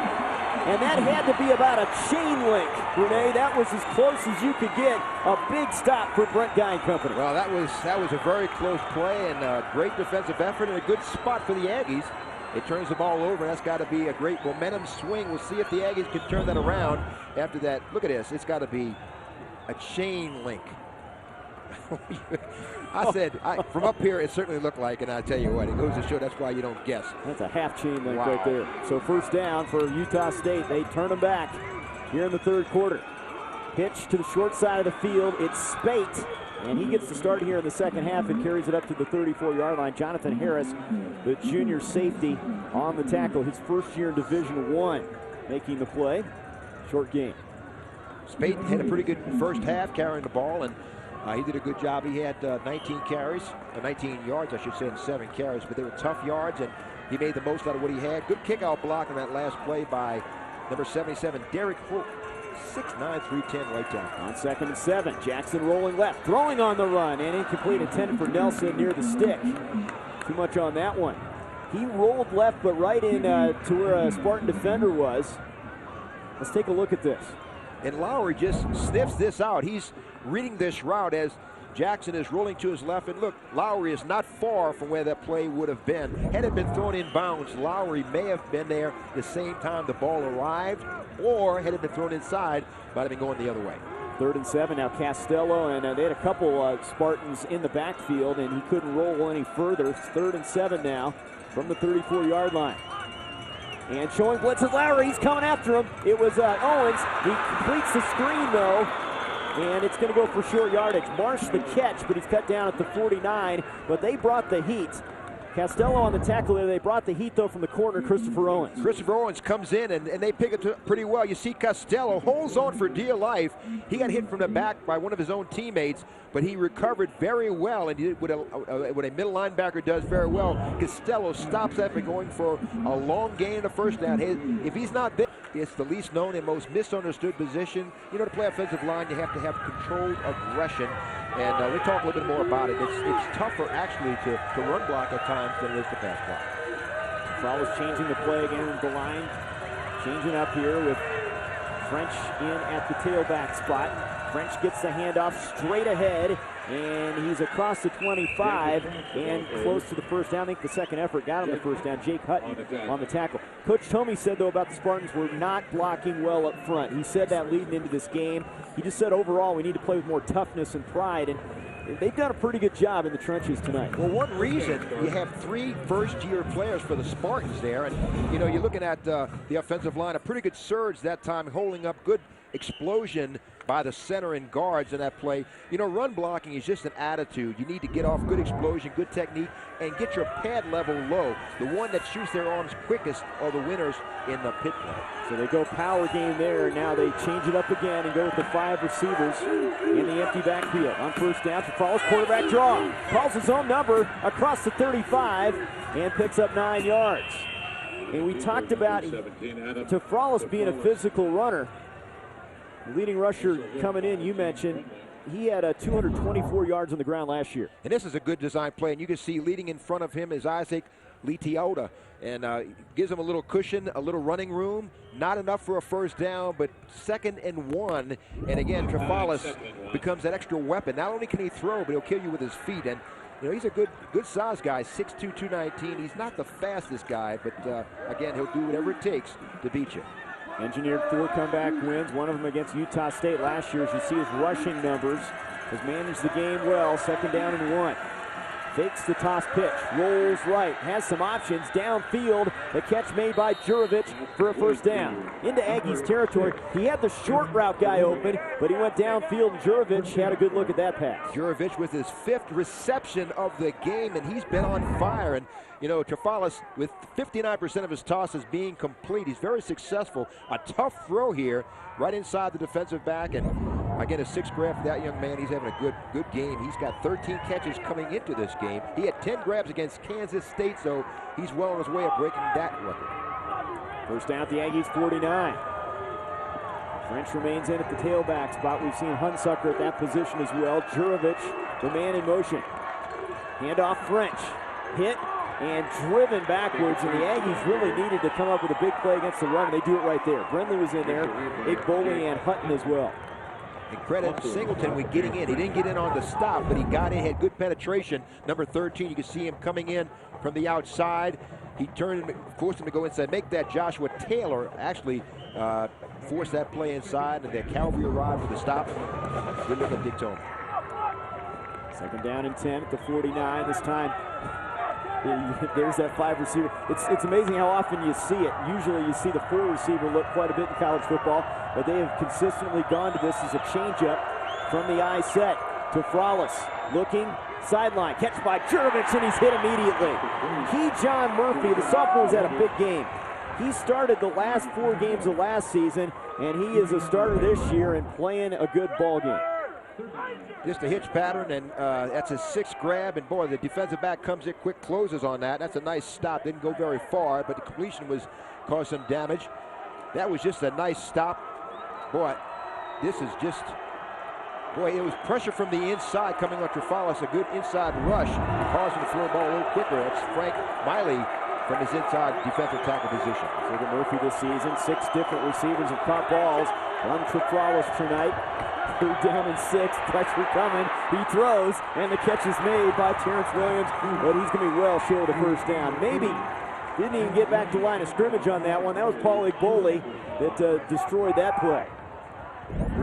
And that had to be about a chain link, Renee. That was as close as you could get. A big stop for Brent Guy and company. Well, that was a very close play and a great defensive effort and a good spot for the Aggies. It turns the ball over. That's got to be a great momentum swing. We'll see if the Aggies can turn that around after that. Look at this. It's got to be a chain link. I said, from up here, it certainly looked like, and I tell you what, it goes to show that's why you don't guess. That's a half chain link right there. So first down for Utah State. They turn them back here in the third quarter. Pitch to the short side of the field. It's Spate, and he gets to start here in the second half and carries it up to the 34-yard line. Jonathan Harris, the junior safety, on the tackle. His first year in Division I, making the play. Short game. Spate had a pretty good first half carrying the ball, and he did a good job. He had 19 carries, 19 yards, I should say, and 7 carries, but they were tough yards, and he made the most out of what he had. Good kick-out block on that last play by number 77, Derek Holt, 6'9", 310 right down. On 2nd and 7, Jackson rolling left, throwing on the run, and incomplete, intended for Nelson near the stick. Too much on that one. He rolled left, but right in to where a Spartan defender was. Let's take a look at this. And Lowry just sniffs this out. He's reading this route as Jackson is rolling to his left. And look, Lowry is not far from where that play would have been. Had it been thrown in bounds, Lowry may have been there the same time the ball arrived, or had it been thrown inside, might have been going the other way. 3rd and 7 now, Costello, and they had a couple Spartans in the backfield, and he couldn't roll any further. It's 3rd and 7 now from the 34-yard line. And showing blitzes, Lowry, he's coming after him. It was Owens. He completes the screen, though, and it's going to go for short yardage. Marsh the catch, but he's cut down at the 49, but they brought the heat. Costello on the tackle there. They brought the heat, though, from the corner, Christopher Owens. Christopher Owens comes in, and they pick it pretty well. You see Costello holds on for dear life. He got hit from the back by one of his own teammates, but he recovered very well, and he did what a middle linebacker does very well. Costello stops after going for a long gain in the first down. If he's not there, it's the least known and most misunderstood position. You know, to play offensive line, you have to have controlled aggression. And we talk a little bit more about it. It's tougher, actually, to run block at times than it is to pass block. Fowler's changing the play again. The line changing up here with French in at the tailback spot. French gets the handoff straight ahead, and he's across the 25 and close to the first down. I think the second effort got him the first down. Jake Hutton on the tackle. Coach Tomey said, though, about the Spartans, we're not blocking well up front. He said that leading into this game. He just said overall we need to play with more toughness and pride, and they've done a pretty good job in the trenches tonight. Well, one reason you have 3 first-year players for the Spartans there, and, you know, you're looking at the offensive line, a pretty good surge that time, holding up good explosion by the center and guards in that play. You know, run blocking is just an attitude. You need to get off good explosion, good technique, and get your pad level low. The one that shoots their arms quickest are the winners in the pit play. So they go power game there. Now they change it up again and go with the 5 receivers in the empty backfield. On first down, Tafralis quarterback draw. Calls his own number across the 35 and picks up 9 yards. And we talked about Tafralis being a physical runner. Leading rusher coming in, you mentioned, he had 224 yards on the ground last year. And this is a good design play, and you can see leading in front of him is Isaac Litiota, and gives him a little cushion, a little running room. Not enough for a first down, but 2nd and 1. And again, Tafralis becomes that extra weapon. Not only can he throw, but he'll kill you with his feet. And you know, he's a good size guy, 6'2", 219. He's not the fastest guy, but again, he'll do whatever it takes to beat you. Engineered 4 comeback wins, one of them against Utah State last year. As you see his rushing numbers, has managed the game well. 2nd down and 1. Fakes the toss pitch, rolls right, has some options, downfield. The catch made by Jurovich for a first down. Into Aggies territory. He had the short route guy open, but he went downfield, and Jurovich had a good look at that pass. Jurovich with his 5th reception of the game, and he's been on fire. And, you know, Trafalis with 59% of his tosses being complete. He's very successful. A tough throw here, right inside the defensive back, and again, a 6th grab for that young man. He's having a good game. He's got 13 catches coming into this game. He had 10 grabs against Kansas State, so he's well on his way of breaking that record. First down at the Aggies 49. French remains in at the tailback spot. We've seen Hunsucker at that position as well. Jurovich, the man in motion. Handoff French. Hit and driven backwards, and the Aggies really needed to come up with a big play against the run, and they do it right there. Brindley was in there, Big Boley and Hutton as well. And credit Singleton with getting in. He didn't get in on the stop, but he got in, had good penetration. Number 13, you can see him coming in from the outside. He turned, forced him to go inside, make that Joshua Taylor actually force that play inside, and the cavalry arrived for the stop. Good look at Dick Tone. Second down and 10 at the 49 this time. There's that 5 receiver. It's amazing how often you see it. Usually you see the 4 receiver look quite a bit in college football, but they have consistently gone to this as a changeup from the I set to Frollis. Looking, sideline, catch by Jurovich, and he's hit immediately. John Murphy, the sophomore's had a big game. He started the last 4 games of last season, and he is a starter this year and playing a good ball game. Just a hitch pattern, and that's his 6th grab, and boy, the defensive back comes in quick, closes on that. That's a nice stop, didn't go very far, but the completion caused some damage. That was just a nice stop. Boy, this is just, boy, it was pressure from the inside coming on Trafalis, a good inside rush, causing the throw the ball a little quicker. That's Frank Miley from his inside defensive tackle position. Look at Murphy this season, 6 different receivers have caught balls on Trafalis tonight. 3rd down and 6, pressure coming, he throws, and the catch is made by Terrence Williams, but he's going to be well short of the first down. Maybe didn't even get back to line of scrimmage on that one. That was Paul Igboli that destroyed that play.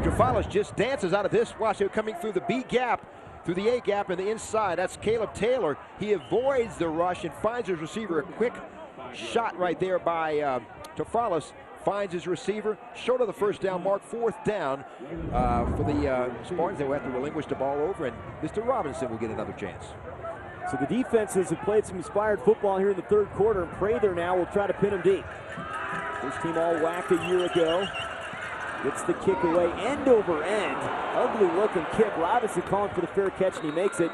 Trafalis just dances out of this. Watch it coming through the B gap, through the A gap and the inside. That's Caleb Taylor. He avoids the rush and finds his receiver. A quick shot right there by Trafalis. Finds his receiver, short of the first down mark, 4th down for the Spartans. They will have to relinquish the ball over, and Mr. Robinson will get another chance. So the defenses have played some inspired football here in the 3rd quarter, and Prather now will try to pin him deep. First team all whack a year ago. Gets the kick away, end over end. Ugly looking kick. Robinson calling for the fair catch, and he makes it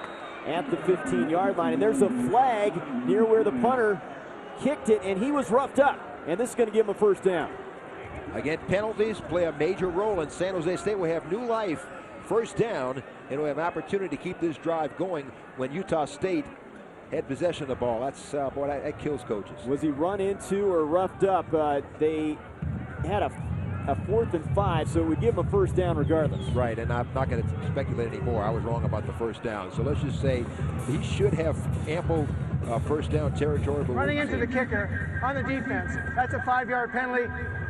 at the 15-yard line. And there's a flag near where the punter kicked it, and he was roughed up. And this is going to give him a first down. Again, penalties play a major role, and San Jose State will have new life. First down, and will have an opportunity to keep this drive going when Utah State had possession of the ball. That's, boy, that kills coaches. Was he run into or roughed up? They had a 4th and 5, so it would give him a first down regardless. Right, and I'm not going to speculate anymore. I was wrong about the first down. So let's just say he should have ample first down territory. But running into the kicker on the defense. That's a 5-yard penalty,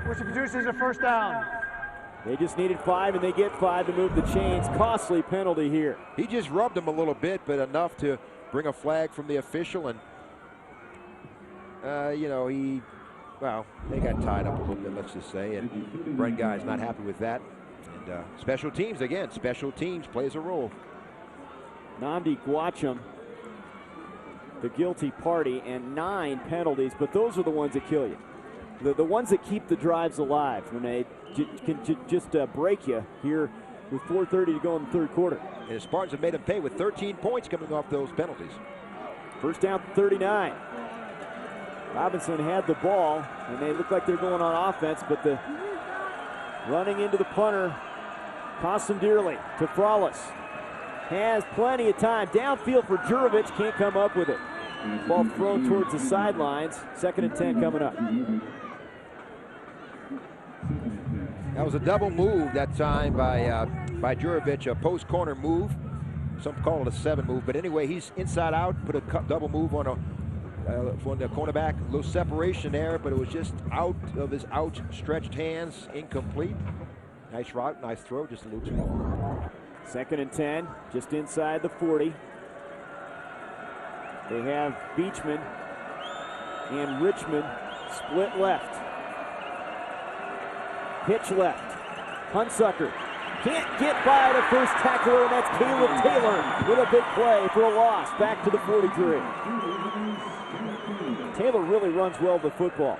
which produces a first down. They just needed 5, and they get 5 to move the chains. Costly penalty here. He just rubbed him a little bit, but enough to bring a flag from the official. And, you know, they got tied up a little bit, let's just say. And Brent Guy's not happy with that. And special teams, again, special teams plays a role. Nnamdi Gwacham, the guilty party, and 9 penalties, but those are the ones that kill you. The ones that keep the drives alive when they can just break you here with 4:30 to go in the 3rd quarter. And the Spartans have made them pay with 13 points coming off those penalties. First down 39. Robinson had the ball, and they look like they're going on offense, but the running into the punter cost them dearly. To Frollis. Has plenty of time. Downfield for Jurovich, can't come up with it. Ball thrown towards the sidelines. 2nd and 10 coming up. That was a double move that time by Jurovich, a post corner move. Some call it a 7 move, but anyway, he's inside out, put a double move on the cornerback. A little separation there, but it was just out of his outstretched hands, incomplete. Nice route, nice throw, just a little too long. 2nd and 10, just inside the 40. They have Beachman and Richmond split left. Pitch left. Hunsucker can't get by the first tackler, and that's Caleb Taylor with a big play for a loss. Back to the 43. Taylor really runs well with football.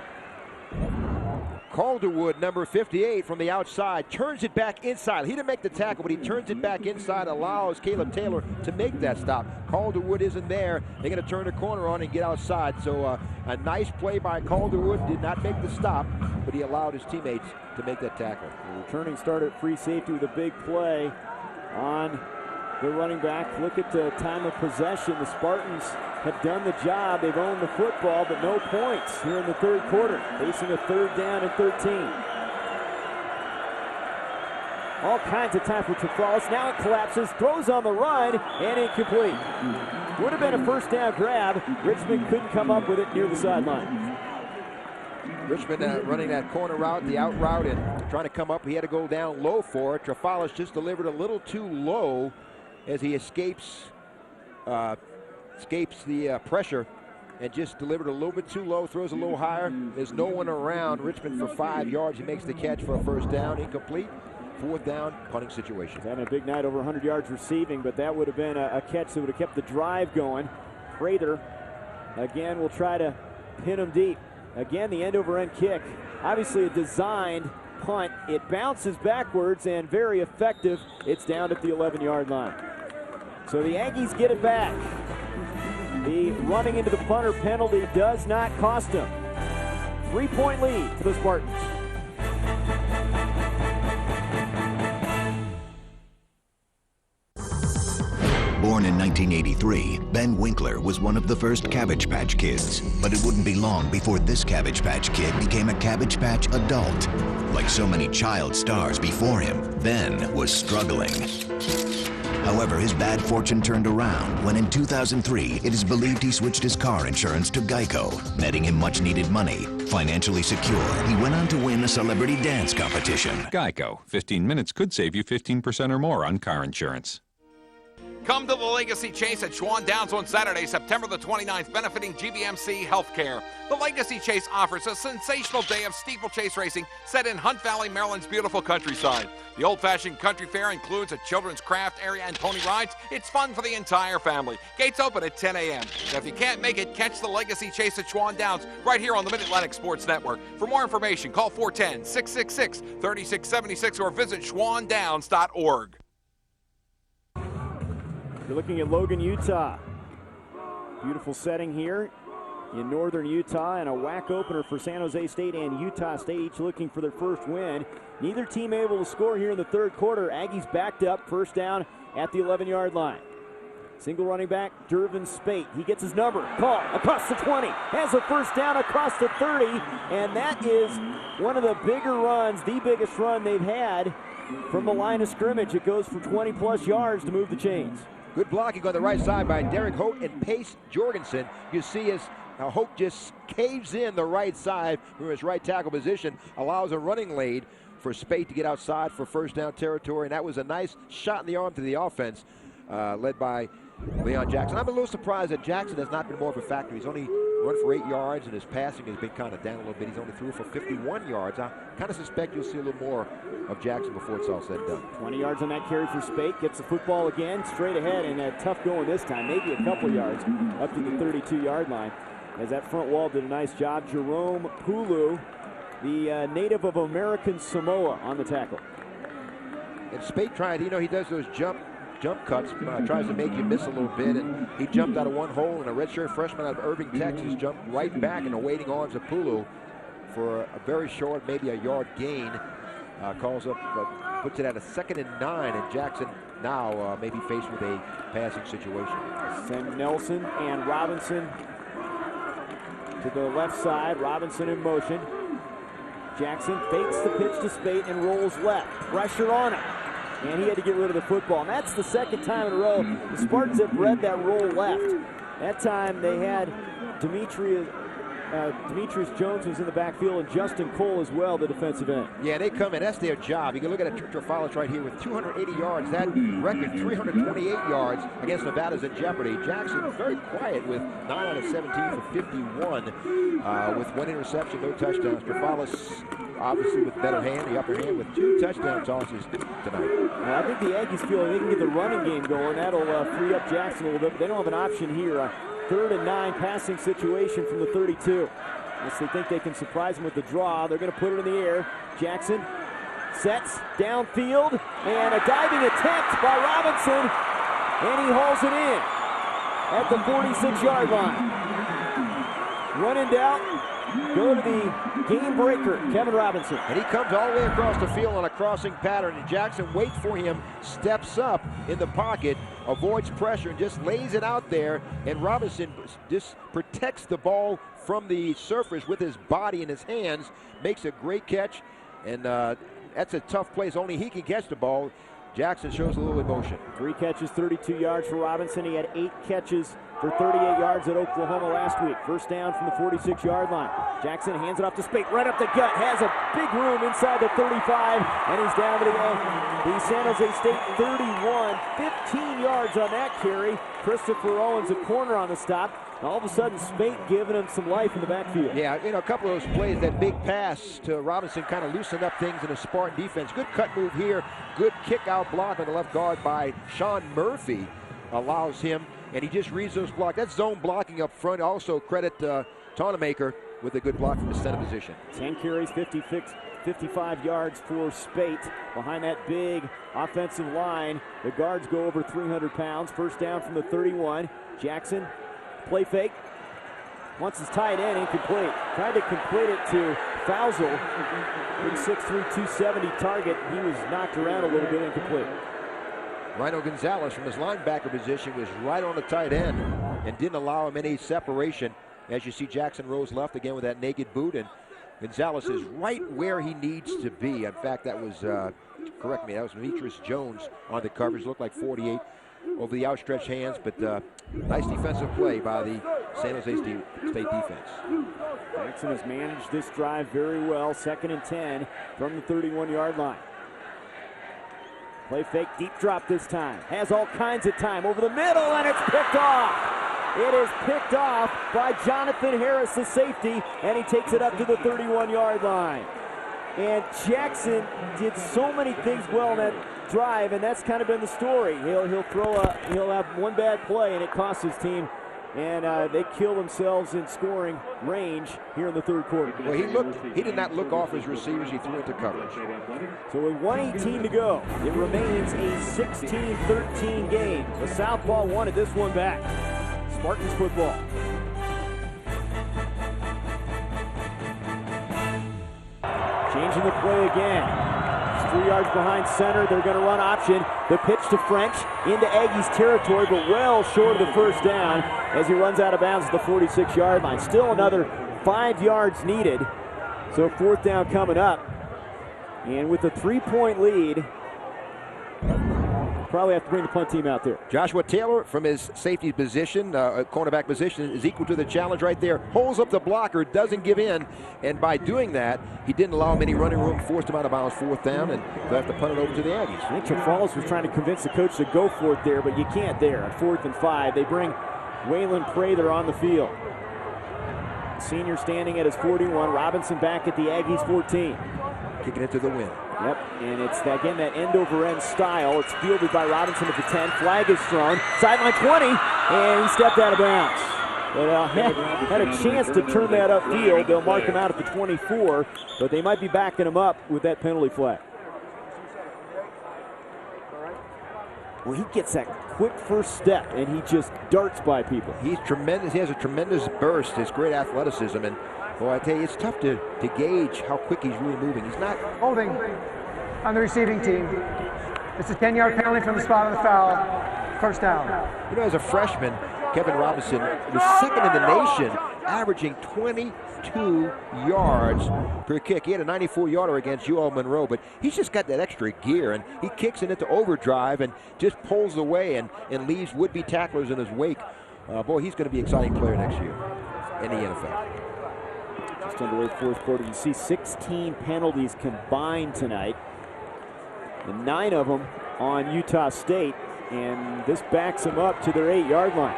Calderwood, number 58, from the outside, turns it back inside. He didn't make the tackle, but he turns it back inside, allows Caleb Taylor to make that stop. Calderwood isn't there. They're going to turn the corner on and get outside. So a nice play by Calderwood. Did not make the stop, but he allowed his teammates to make that tackle. The returning starter at free safety with a big play on the running back. Look at the time of possession. The Spartans have done the job. They've owned the football, but no points here in the third quarter, facing a 3rd down and 13. All kinds of time for Tafralis. Now it collapses, throws on the run, and incomplete. Would have been a first down grab. Richmond couldn't come up with it near the sideline. Richmond running that corner route, the out route, and trying to come up. He had to go down low for it. Tafralis just delivered a little too low as he escapes the pressure and just delivered a little bit too low, throws a little higher. There's no one around. Richmond for 5 yards. He makes the catch for a first down, incomplete. 4th down, punting situation. He's having a big night, over 100 yards receiving, but that would have been a catch that would have kept the drive going. Prather, again, will try to pin him deep. Again, the end-over-end kick. Obviously a designed punt. It bounces backwards and very effective. It's down at the 11-yard line. So the Aggies get it back. The running into the punter penalty does not cost them. 3-point lead to the Spartans. Born in 1983, Ben Winkler was one of the first Cabbage Patch Kids. But it wouldn't be long before this Cabbage Patch Kid became a Cabbage Patch adult. Like so many child stars before him, Ben was struggling. However, his bad fortune turned around when in 2003, it is believed he switched his car insurance to Geico, netting him much-needed money. Financially secure, he went on to win a celebrity dance competition. Geico. 15 minutes could save you 15% or more on car insurance. Come to the Legacy Chase at Schwan Downs on Saturday, September the 29th, benefiting GBMC Healthcare. The Legacy Chase offers a sensational day of steeplechase racing set in Hunt Valley, Maryland's beautiful countryside. The old-fashioned country fair includes a children's craft area and pony rides. It's fun for the entire family. Gates open at 10 a.m. Now, if you can't make it, catch the Legacy Chase at Schwan Downs right here on the Mid-Atlantic Sports Network. For more information, call 410-666-3676 or visit schwandowns.org. You're looking at Logan, Utah. Beautiful setting here in northern Utah, and a WAC opener for San Jose State and Utah State, each looking for their first win. Neither team able to score here in the third quarter. Aggies backed up, first down at the 11-yard line. Single running back, Dervin Spate. He gets his number, call across the 20, has a first down across the 30, and that is one of the bigger runs, the biggest run they've had from the line of scrimmage. It goes for 20-plus yards to move the chains. Good blocking on the right side by Derek Holt and Pace Jorgensen. You see as Holt just caves in the right side from his right tackle position, allows a running lane for Spate to get outside for first down territory, and that was a nice shot in the arm to the offense, led by Leon Jackson. I'm a little surprised that Jackson has not been more of a factor. He's only run for 8 yards, and his passing has been kind of down a little bit. He's only threw for 51 yards. I kind of suspect you'll see a little more of Jackson before it's all said and done. 20 yards on that carry for Spate. Gets the football again, straight ahead, and tough going this time. Maybe a couple yards up to the 32-yard line. As that front wall did a nice job. Jerome Pulu, the native of American Samoa, on the tackle. And Spate tried, he does those jump cuts, tries to make you miss a little bit, and he jumped out of one hole, and a redshirt freshman out of Irving, Texas, jumped right back in the waiting arms of Pulu for a very short, maybe a yard gain. Calls up, puts it at a 2nd and 9, and Jackson now may be faced with a passing situation. Send Nelson and Robinson to the left side. Robinson in motion. Jackson fakes the pitch to Spate and rolls left. Pressure on him. And he had to get rid of the football. And that's the second time in a row the Spartans have bred that roll left. That time they had Demetrius Demetrius Jones was in the backfield, and Justin Cole as well, the defensive end. Yeah, they come in. That's their job. You can look at Trafalis right here with 280 yards. That record, 328 yards against Nevada's in jeopardy. Jackson very quiet with 9 out of 17 for 51 with 1 interception, no touchdowns. Trafalis obviously with better hand, the upper hand, with 2 touchdown tosses tonight. I think the Aggies feel they can get the running game going. That'll free up Jackson a little bit. They don't have an option here. 3rd and 9 passing situation from the 32. Unless they think they can surprise him with the draw, they're going to put it in the air. Jackson sets downfield, and a diving attempt by Robinson, and he hauls it in at the 46-yard line. When in doubt, go to the game breaker, Kevin Robinson. And he comes all the way across the field on a crossing pattern, and Jackson waits for him, steps up in the pocket, avoids pressure, and just lays it out there. And Robinson just protects the ball from the surface with his body in his hands, makes a great catch, and that's a tough place. Only he can catch the ball. Jackson shows a little emotion. 3 catches, 32 yards for Robinson. He had 8 catches for 38 yards at Oklahoma last week. First down from the 46-yard line. Jackson hands it off to Spate, right up the gut, has a big room inside the 35, and he's down to the San Jose State 31. 15 yards on that carry. Christopher Owens, a corner on the stop. All of a sudden, Spate giving him some life in the backfield. Yeah, you know, a couple of those plays, that big pass to Robinson kind of loosened up things in a Spartan defense. Good cut move here. Good kick-out block on the left guard by Sean Murphy allows him, and he just reads those blocks. That's zone blocking up front. Also credit Tonemaker with a good block from the center position. 10 carries, 55 yards for Spate. Behind that big offensive line, the guards go over 300 pounds. First down from the 31. Jackson, play fake. Wants his tight end, incomplete. Tried to complete it to Fausel. Big 6'3", 270 target. He was knocked around a little bit, incomplete. Rhino Gonzalez from his linebacker position was right on the tight end and didn't allow him any separation. As you see, Jackson Rose left again with that naked boot, and Gonzalez is right where he needs to be. In fact, that was, correct me, that was Demetrius Jones on the coverage. Looked like 48 over the outstretched hands, but nice defensive play by the San Jose State defense. Jackson has managed this drive very well. 2nd and 10 from the 31-yard line. Play fake, deep drop this time. Has all kinds of time over the middle, and it's picked off. It is picked off by Jonathan Harris, the safety, and he takes it up to the 31-yard line. And Jackson did so many things well in that drive, and that's kind of been the story. He'll have one bad play, and it costs his team. And they kill themselves in scoring range here in the 3rd quarter. Well, he did not look off his receivers. He threw into coverage. So with 1:18 to go, it remains a 16-13 game. The Southpaw wanted this one back. Spartans football. Changing the play again. 3 yards behind center. They're going to run option. The pitch to French into Aggies territory, but well short of the first down as he runs out of bounds at the 46-yard line. Still another 5 yards needed. So 4th down coming up. And with a 3-point lead, probably have to bring the punt team out there. Joshua Taylor from his safety position, cornerback position, is equal to the challenge right there. Holds up the blocker, doesn't give in, and by doing that, he didn't allow him any running room, forced him out of bounds 4th down, and they'll have to punt it over to the Aggies. I think Trafalis was trying to convince the coach to go for it there, but you can't there. At 4th and 5, they bring Waylon Prather on the field. Senior standing at his 41, Robinson back at the Aggies 14. Kicking it to the wind. Yep, and it's, again, that end-over-end style. It's fielded by Robinson at the 10. Flag is thrown. Sideline 20, and he stepped out of bounds. But had a chance to turn that upfield. They'll mark him out at the 24, but they might be backing him up with that penalty flag. Well, he gets that quick first step, and he just darts by people. He's tremendous. He has a tremendous burst. His great athleticism, and boy, I tell you, it's tough to gauge how quick he's really moving. He's not holding on the receiving team. It's a 10-yard penalty from the spot of the foul. First down. You know, as a freshman, Kevin Robinson was 2nd in the nation, averaging 22 yards per kick. He had a 94-yarder against UL Monroe, but he's just got that extra gear, and he kicks it into overdrive and just pulls away and leaves would-be tacklers in his wake. Boy, he's going to be an exciting player next year in the NFL. Just underway the fourth quarter. You see 16 penalties combined tonight, and 9 of them on Utah State, and this backs them up to their 8-yard line.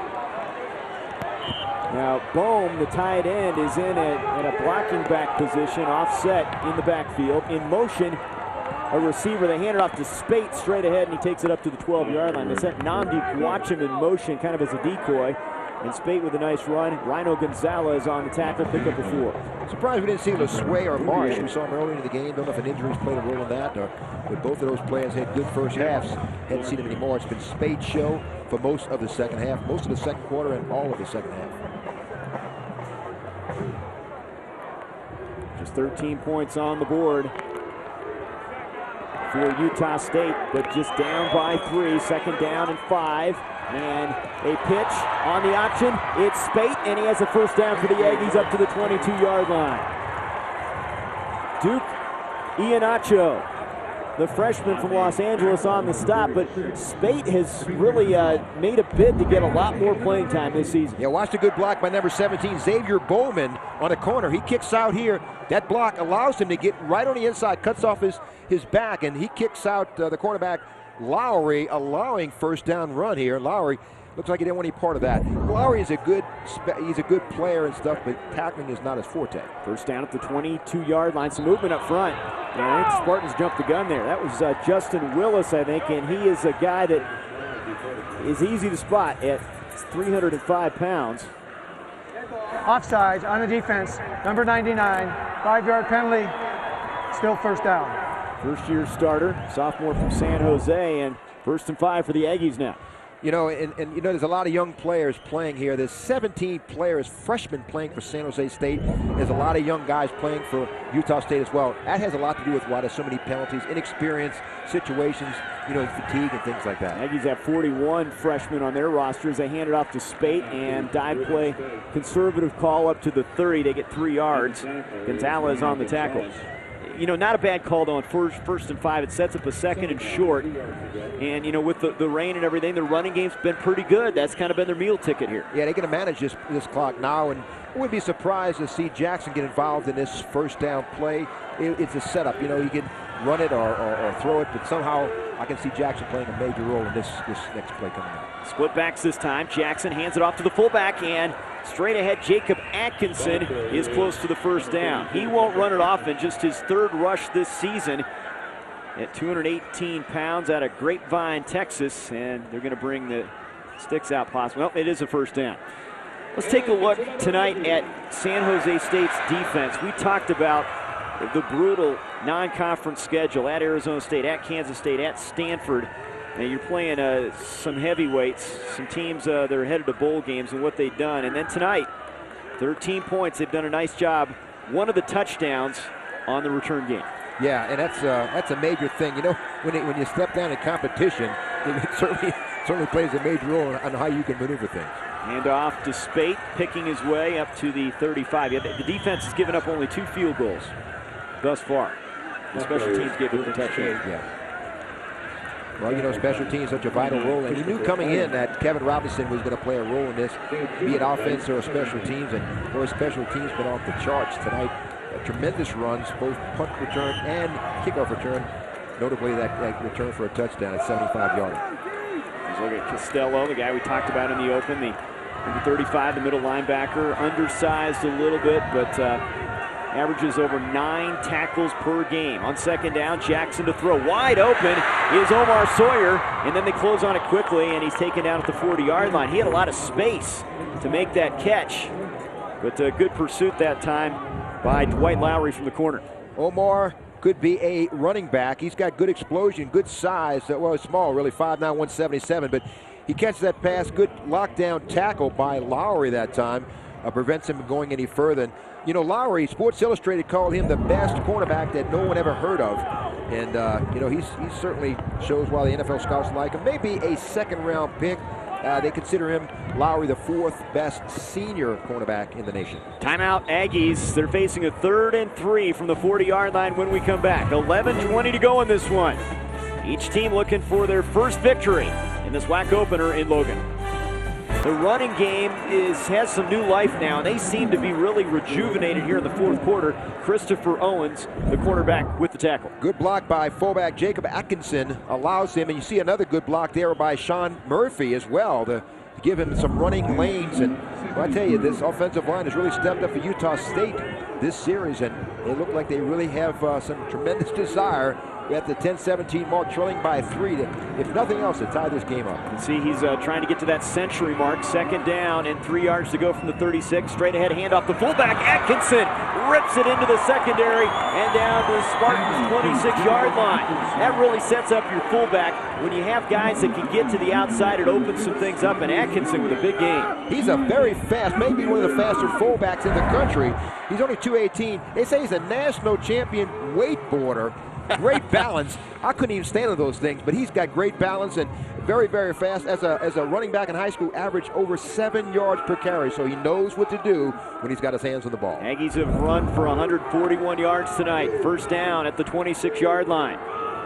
Now, Bohm, the tight end, is in at a blocking back position, offset in the backfield. In motion, a receiver, they hand it off to Spate straight ahead, and he takes it up to the 12-yard line. They sent Namdi Watcham in motion, kind of as a decoy. And Spate with a nice run. Rhino Gonzalez on the tackle, pick up a 4. Surprised we didn't see LeSway or Marsh. We saw him earlier in the game. Don't know if an injury's played a role in that, but both of those players had good first halves. Hadn't seen them anymore. It's been Spate's show for most of the second half, most of the second quarter, and all of the second half. Just 13 points on the board for Utah State, but just down by 3. Second down and 5. And a pitch on the option. It's Spate, and he has a first down for the Aggies up to the 22-yard line. Duke Iheanacho, the freshman from Los Angeles, on the stop, but Spate has really made a bid to get a lot more playing time this season. Yeah, watch the good block by number 17, Xavier Bowman, on a corner. He kicks out here. That block allows him to get right on the inside, cuts off his back, and he kicks out the cornerback Lowry, allowing first down run here. Lowry looks like he didn't want any part of that. Lowry is he's a good player and stuff, but tackling is not his forte. First down at the 22-yard line. Some movement up front. And I think the Spartans jumped the gun there. That was Justin Willis, I think, and he is a guy that is easy to spot at 305 pounds. Offsides on the defense, number 99, 5-yard penalty, still first down. First-year starter, sophomore from San Jose, and 1st and 5 for the Aggies now. You know, and you know, there's a lot of young players playing here. There's 17 players, freshmen playing for San Jose State. There's a lot of young guys playing for Utah State as well. That has a lot to do with why there's so many penalties, inexperience, situations, you know, fatigue and things like that. Aggies have 41 freshmen on their roster as they hand it off to Spate, and dive play, conservative call up to the 30. They get 3 yards. Gonzalez on the tackle. You know, not a bad call though on first and 5. It sets up a 2nd and short. And, you know, with the rain and everything, the running game's been pretty good. That's kind of been their meal ticket here. Yeah, they're going to manage this clock now, and I wouldn't be surprised to see Jackson get involved in this first down play. It's a setup. You know, you can run it or throw it, but somehow I can see Jackson playing a major role in this next play coming up. Split backs this time. Jackson hands it off to the fullback, and straight ahead, Jacob Atkinson is close to the first down. He won't run it often, just his 3rd rush this season at 218 pounds out of Grapevine, Texas, and they're going to bring the sticks out possibly. Well, it is a first down. Let's take a look tonight at San Jose State's defense. We talked about the brutal non-conference schedule at Arizona State, at Kansas State, at Stanford. And you're playing some heavyweights, some teams that are headed to bowl games and what they've done. And then tonight, 13 points. They've done a nice job. One of the touchdowns on the return game. Yeah, and that's a major thing. You know, when you step down in competition, it certainly plays a major role on how you can maneuver things. Hand off to Spate, picking his way up to the 35. Yeah, the defense has given up only 2 field goals thus far. The special teams gave it protection. Yeah. Well, you know, special teams such a vital role, and you knew coming in that Kevin Robinson was going to play a role in this, be it offense or special teams, and boy, special teams been off the charts tonight. Tremendous runs, both punt return and kickoff return, notably that return for a touchdown at 75-yarder. Let's look at Costello, the guy we talked about in the open, the number 35, the middle linebacker, undersized a little bit, but averages over 9 tackles per game. On second down, Jackson to throw. Wide open is Omar Sawyer, and then they close on it quickly, and he's taken down at the 40-yard line. He had a lot of space to make that catch, but good pursuit that time by Dwight Lowry from the corner. Omar could be a running back. He's got good explosion, good size. Well, small, really, 5'9", 177, but he catches that pass. Good lockdown tackle by Lowry that time. Prevents him from going any further. And, you know, Lowry, Sports Illustrated called him the best cornerback that no one ever heard of. And, you know, he certainly shows why the NFL scouts like him. Maybe a 2nd-round pick. They consider him, Lowry, the 4th best senior cornerback in the nation. Timeout, Aggies. They're facing a 3rd and 3 from the 40-yard line when we come back. 11:20 to go in this one. Each team looking for their first victory in this WAC opener in Logan. The running game has some new life now, and they seem to be really rejuvenated here in the fourth quarter. Christopher Owens, the cornerback, with the tackle. Good block by fullback Jacob Atkinson allows him, and you see another good block there by Sean Murphy as well to give him some running lanes. And well, I tell you, this offensive line has really stepped up for Utah State this series, and they look like they really have some tremendous desire at the 10-17 mark, trailing by 3 to, if nothing else, to tie this game up. You see he's trying to get to that century mark. Second down and 3 yards to go from the 36. Straight ahead handoff. The fullback Atkinson rips it into the secondary and down to the Spartans' 26-yard line. That really sets up your fullback. When you have guys that can get to the outside, it opens some things up, and Atkinson with a big game. He's a very fast, maybe one of the faster fullbacks in the country. He's only 218. They say he's a national champion wakeboarder. Great balance. I couldn't even stand on those things, but he's got great balance and very, very fast. As a running back in high school, averaged over 7 yards per carry, so he knows what to do when he's got his hands on the ball. Aggies have run for 141 yards tonight. First down at the 26-yard line.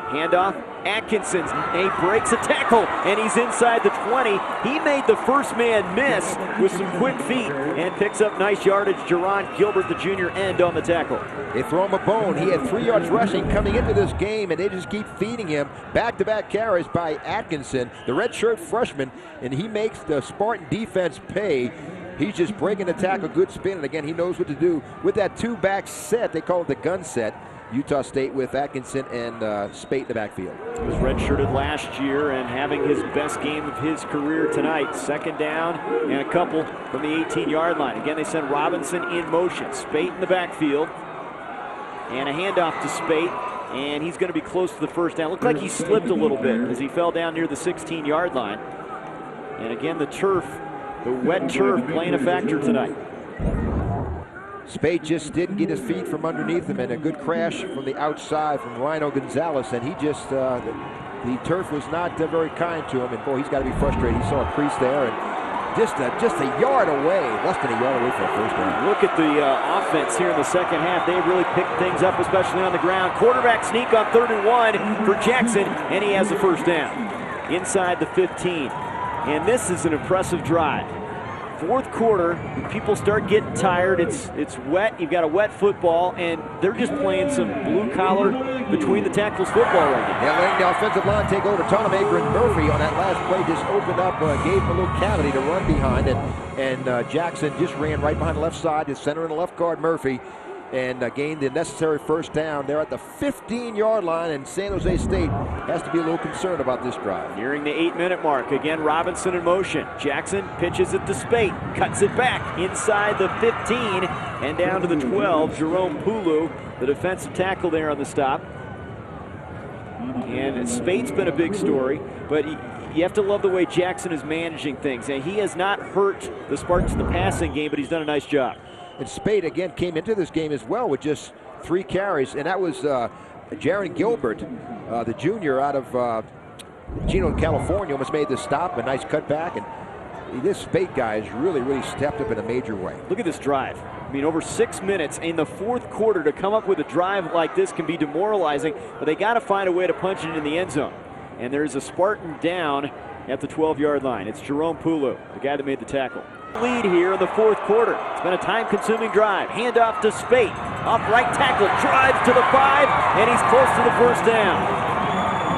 Handoff, Atkinson, he breaks a tackle, and he's inside the 20. He made the first man miss with some quick feet and picks up nice yardage. Jerron Gilbert, the junior end, on the tackle. They throw him a bone. He had 3 yards rushing coming into this game, and they just keep feeding him back-to-back carries by Atkinson, the redshirt freshman, and he makes the Spartan defense pay. He's just breaking the tackle, good spin, and again, he knows what to do with that two-back set. They call it the gun set. Utah State with Atkinson and Spate in the backfield. He was redshirted last year and having his best game of his career tonight. Second down and a couple from the 18-yard line. Again, they send Robinson in motion. Spate in the backfield. And a handoff to Spate. And he's going to be close to the first down. Looked like he slipped a little bit as he fell down near the 16-yard line. And again, the turf, the wet turf, playing a factor tonight. Spate just didn't get his feet from underneath him, and a good crash from the outside from Rhino Gonzalez, and he just, the turf was not very kind to him, and boy, he's got to be frustrated. He saw a crease there, and just a yard away, less than a yard away for a first down. Look at the offense here in the second half. They really picked things up, especially on the ground. Quarterback sneak on 3rd and 1 for Jackson, and he has the first down inside the 15. And this is an impressive drive. Fourth quarter, people start getting tired. It's wet. You've got a wet football, and they're just playing some blue-collar between the tackles football right now. Yeah, letting the offensive line take over. Tonemaker and Murphy on that last play just opened up, gave him a little cavity to run behind, and Jackson just ran right behind the left side, the center and the left guard Murphy, and gained the necessary first down. They're at the 15-yard line, and San Jose State has to be a little concerned about this drive. Nearing the 8-minute mark. Again, Robinson in motion. Jackson pitches it to Spate, cuts it back inside the 15 and down to the 12. Jerome Pulu, the defensive tackle there on the stop. And Spate's been a big story, but you have to love the way Jackson is managing things. And he has not hurt the Spartans in the passing game, but he's done a nice job. And Spate, again, came into this game as well with just 3 carries, and that was Jaron Gilbert, the junior out of Chino, California, almost made the stop, a nice cutback, and this Spate guy has really, really stepped up in a major way. Look at this drive. I mean, over 6 minutes in the fourth quarter to come up with a drive like this can be demoralizing, but they got to find a way to punch it in the end zone. And there's a Spartan down at the 12-yard line. It's Jerome Pulu, the guy that made the tackle. Lead here in the fourth quarter. It's been a time-consuming drive. Handoff to Spate. Off right tackle. Drives to the 5, and he's close to the first down.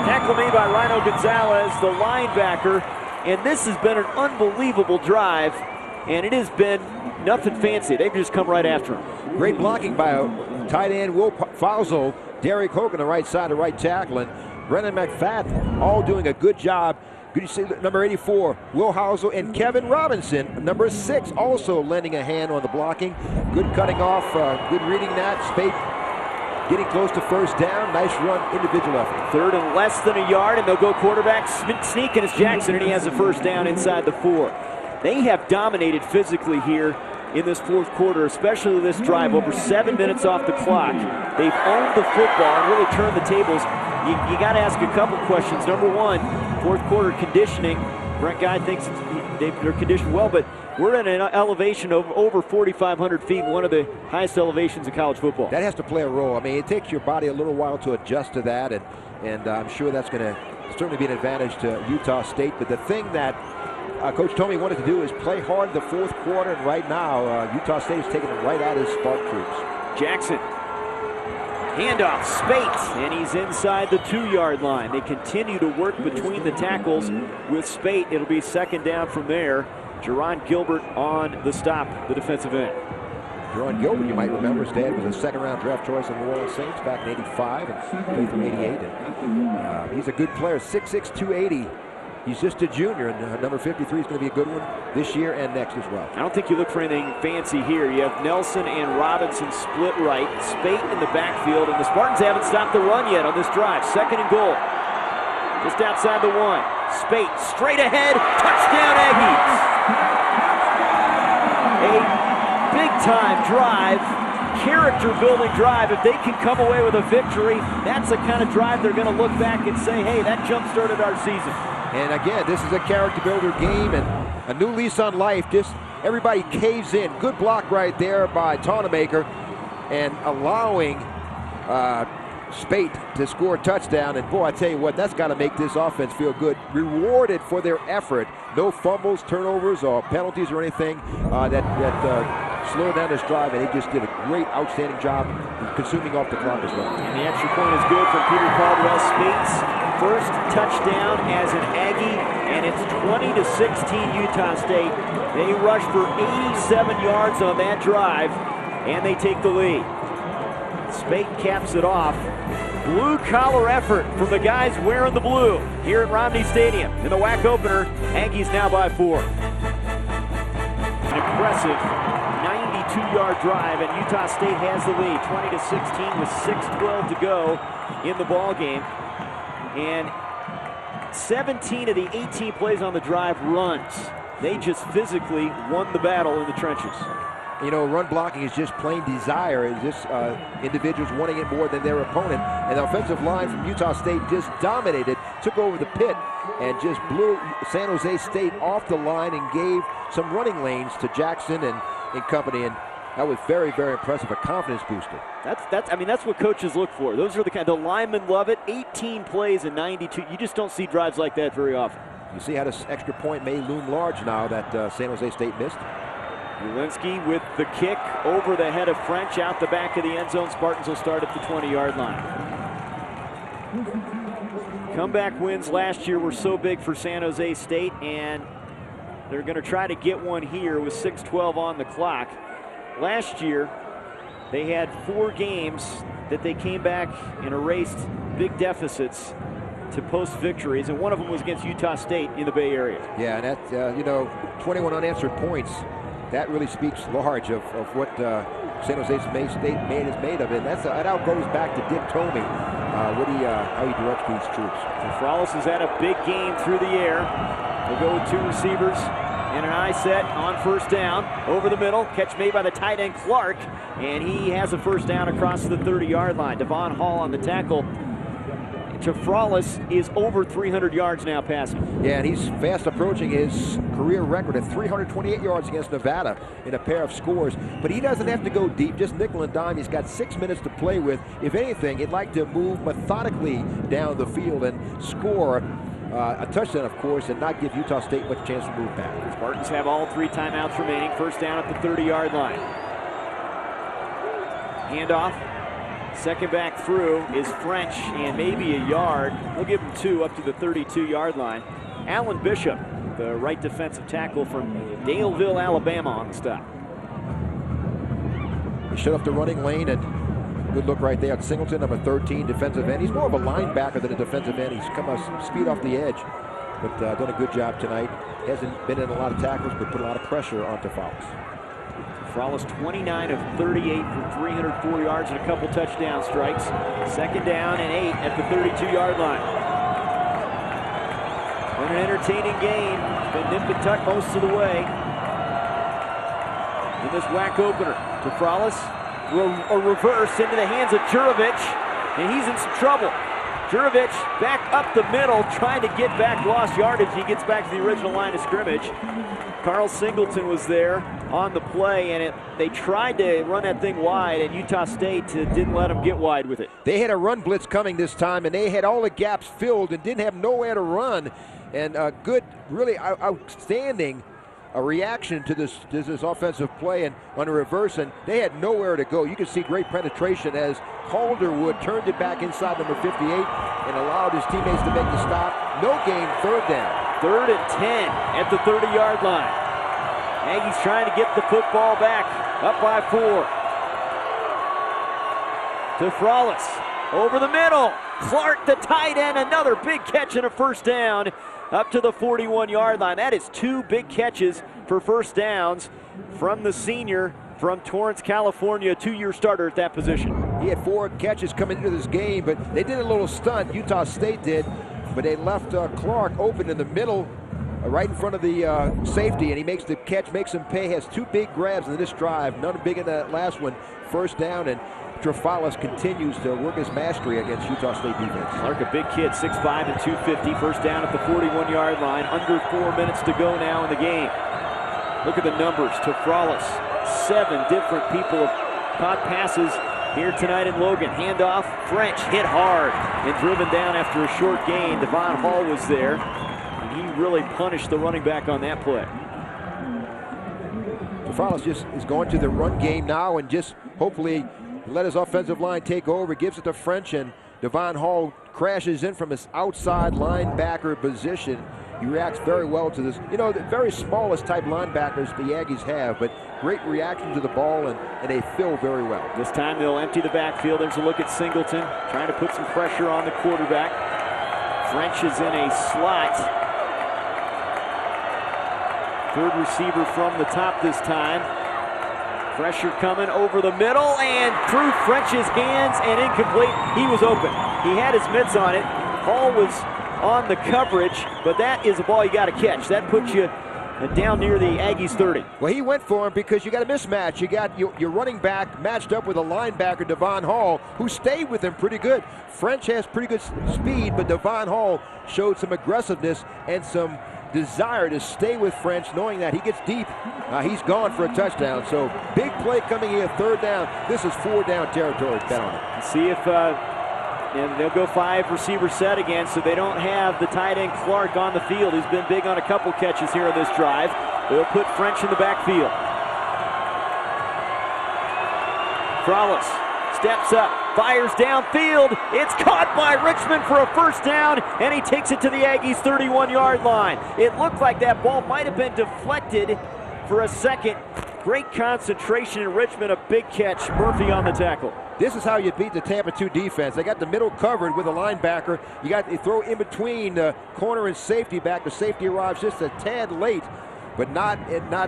Tackle made by Rhino Gonzalez, the linebacker. And this has been an unbelievable drive, and it has been nothing fancy. They've just come right after him. Great blocking by tight end Will Fausel, Derek Hogan on the right side, the right tackle, and Brennan McFadden all doing a good job. Good to see number 84, Will Housel, and Kevin Robinson, number 6, also lending a hand on the blocking. Good cutting off, good reading that. Spate getting close to first down. Nice run, individual effort. 3rd and less than a yard, and they'll go quarterback sneak, and it's Jackson, and he has the first down inside the 4. They have dominated physically here in this fourth quarter, especially this drive. Over 7 minutes off the clock. They've owned the football and really turned the tables. You got to ask a couple questions. Number one, fourth quarter conditioning. Brent Guy thinks they're conditioned well, but we're at an elevation of over 4,500 feet, one of the highest elevations in college football. That has to play a role. I mean, it takes your body a little while to adjust to that, and I'm sure that's going to certainly be an advantage to Utah State. But the thing that Coach told me he wanted to do is play hard in the fourth quarter, and right now, Utah State is taking it right out of his Spark troops. Jackson. Handoff, Spate, and he's inside the 2-yard line. They continue to work between the tackles with Spate. It'll be second down from there. Jerron Gilbert on the stop, the defensive end. Jerron Gilbert, you might remember, his dad was a second-round draft choice in the New Orleans Saints back in '85 and played through '88. And, he's a good player, 6'6", 280. He's just a junior, and number 53 is going to be a good one this year and next as well. I don't think you look for anything fancy here. You have Nelson and Robinson split right, Spate in the backfield, and the Spartans haven't stopped the run yet on this drive. Second and goal. Just outside the 1. Spate straight ahead, touchdown Aggies. A big-time drive, character-building drive. If they can come away with a victory, that's the kind of drive they're going to look back and say, hey, that jump-started our season. And again, this is a character builder game and a new lease on life. Just everybody caves in. Good block right there by Tonemaker and allowing Spate to score a touchdown. And boy, I tell you what, that's got to make this offense feel good. Rewarded for their effort. No fumbles, turnovers, or penalties or anything that slowed down this drive. And he just did a great, outstanding job consuming off the clock as well. And the extra point is good from Peter Caldwell. Spate's first touchdown as an Aggie, and it's 20-16 Utah State. They rush for 87 yards on that drive, and they take the lead. Spate caps it off. Blue-collar effort from the guys wearing the blue here at Romney Stadium. In the WAC opener, Aggies now by 4. An impressive 92-yard drive, and Utah State has the lead, 20-16 with 6:12 to go in the ball game. And 17 of the 18 plays on the drive runs. They just physically won the battle in the trenches. You know, run blocking is just plain desire. It's just individuals wanting it more than their opponent. And the offensive line from Utah State just dominated, took over the pit, and just blew San Jose State off the line and gave some running lanes to Jackson and company. And that was very, very impressive, a confidence booster. That's what coaches look for. Those are the linemen love it. 18 plays in 92. You just don't see drives like that very often. You see how this extra point may loom large now that San Jose State missed. Ulinski with the kick over the head of French out the back of the end zone. Spartans will start at the 20-yard line. Comeback wins last year were so big for San Jose State, and they're going to try to get one here with 6:12 on the clock. Last year, they had 4 games that they came back and erased big deficits to post victories, and one of them was against Utah State in the Bay Area. Yeah, and that, 21 unanswered points, that really speaks large of what San Jose State is made of. And that all goes back to Dick Tomey, how he directs these troops. Frollis has had a big game through the air. They'll go with 2 receivers and an eye set on first down. Over the middle, catch made by the tight end Clark, and he has a first down across the 30-yard line. Devon Hall on the tackle. Frollis is over 300 yards now passing. Yeah, and he's fast approaching his career record at 328 yards against Nevada in a pair of scores. But he doesn't have to go deep, just nickel and dime. He's got 6 minutes to play with. If anything, he'd like to move methodically down the field and score a touchdown, of course, and not give Utah State much chance to move back. Spartans have all 3 timeouts remaining. First down at the 30-yard line. Handoff. Second back through is French, and maybe a yard. We'll give him 2 up to the 32-yard line. Alan Bishop, the right defensive tackle from Daleville, Alabama, on the stop. He shut up the running lane, and good look right there at Singleton, number 13, defensive end. He's more of a linebacker than a defensive end. He's come a speed off the edge, but done a good job tonight. Hasn't been in a lot of tackles, but put a lot of pressure onto Frollis. Frollis 29 of 38 for 304 yards and a couple touchdown strikes. Second down and 8 at the 32-yard line. Been an entertaining game. Been nip and tuck most of the way. In this WAC opener to Frollis. A reverse into the hands of Jurovich, and he's in some trouble. Jurovich back up the middle, trying to get back lost yardage. He gets back to the original line of scrimmage. Carl Singleton was there on the play, and they tried to run that thing wide, and Utah State didn't let them get wide with it. They had a run blitz coming this time, and they had all the gaps filled and didn't have nowhere to run. And a good, really outstanding reaction to this offensive play and on a reverse, and they had nowhere to go. You can see great penetration as Calderwood turned it back inside number 58 and allowed his teammates to make the stop. No gain, third down. 3rd and 10 at the 30-yard line. Aggies trying to get the football back, up by 4. To Frollis, over the middle. Clark, the tight end, another big catch and a first down up to the 41-yard line. That is 2 big catches for first downs from the senior from Torrance, California, 2-year starter at that position. He had 4 catches coming into this game, but they did a little stunt, Utah State did, but they left Clark open in the middle, right in front of the safety, and he makes the catch, makes him pay, has 2 big grabs in this drive, none big in that last one, first down, and Trafalis continues to work his mastery against Utah State defense. Clark, a big kid, 6'5" and 250, first down at the 41-yard line, under 4 minutes to go now in the game. Look at the numbers. Trafalis, 7 different people have caught passes here tonight in Logan. Handoff, French hit hard and driven down after a short gain. Devon Hall was there, and he really punished the running back on that play. Trafalis just is going to the run game now and just hopefully let his offensive line take over, gives it to French, and Devon Hall crashes in from his outside linebacker position. He reacts very well to this. You know, the very smallest type linebackers the Aggies have, but great reaction to the ball, and they fill very well. This time they'll empty the backfield. There's a look at Singleton, trying to put some pressure on the quarterback. French is in a slot. 3rd receiver from the top this time. Pressure coming over the middle and through French's hands and incomplete. He was open. He had his mitts on it. Hall was on the coverage, but that is a ball you got to catch. That puts you down near the Aggies 30. Well, he went for him because you got a mismatch. You got your running back matched up with a linebacker, Devon Hall, who stayed with him pretty good. French has pretty good speed, but Devon Hall showed some aggressiveness and some desire to stay with French, knowing that he gets deep, he's gone for a touchdown. So big play coming here, 3rd down. This is 4-down territory. Bet on it. See if and they'll go 5 receiver set again, so they don't have the tight end Clark on the field. He's been big on a couple catches here in this drive. They'll put French in the backfield. Frollis steps up, fires downfield. It's caught by Richmond for a first down, and he takes it to the Aggies' 31-yard line. It looked like that ball might have been deflected for a second. Great concentration in Richmond, a big catch. Murphy on the tackle. This is how you beat the Tampa 2 defense. They got the middle covered with a linebacker. You throw in between corner and safety back. The safety arrives just a tad late, but not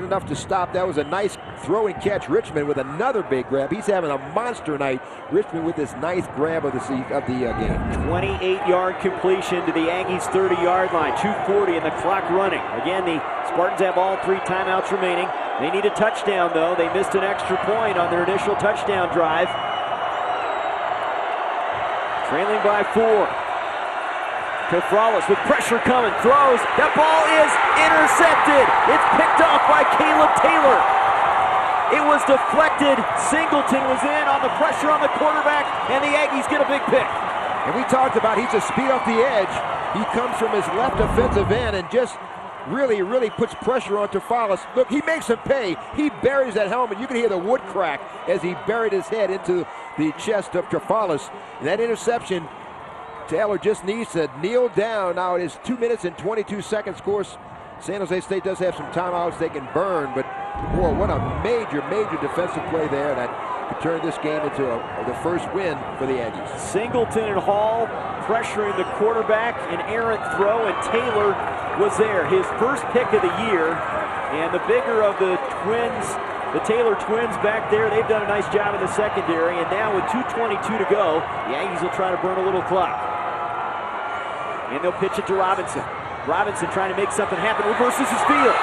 enough to stop. That was a nice throw and catch. Richmond with another big grab. He's having a monster night. Richmond with this nice grab of the game. 28-yard completion to the Aggies' 30-yard line. 2:40 and the clock running. Again, the Spartans have all 3 timeouts remaining. They need a touchdown, though. They missed an extra point on their initial touchdown drive. Trailing by 4. Kefralis with pressure coming, throws. That ball is intercepted. It's picked off by Caleb Taylor. It was deflected. Singleton was in on the pressure on the quarterback, and the Aggies get a big pick. And we talked about he's a speed off the edge. He comes from his left defensive end and just really puts pressure on Trafalis. Look, he makes him pay. He buries that helmet. You can hear the wood crack as he buried his head into the chest of Trafalis. And that interception, Taylor just needs to kneel down. Now it is 2 minutes and 22 seconds. Of course, San Jose State does have some timeouts they can burn, but boy, what a major defensive play there that could turn this game into the first win for the Aggies. Singleton and Hall pressuring the quarterback, an errant throw, and Taylor was there. His first pick of the year, and the bigger of the twins, the Taylor twins back there, they've done a nice job in the secondary, and now with 2:22 to go, the Aggies will try to burn a little clock. And they'll pitch it to Robinson. Robinson trying to make something happen, reverses his field.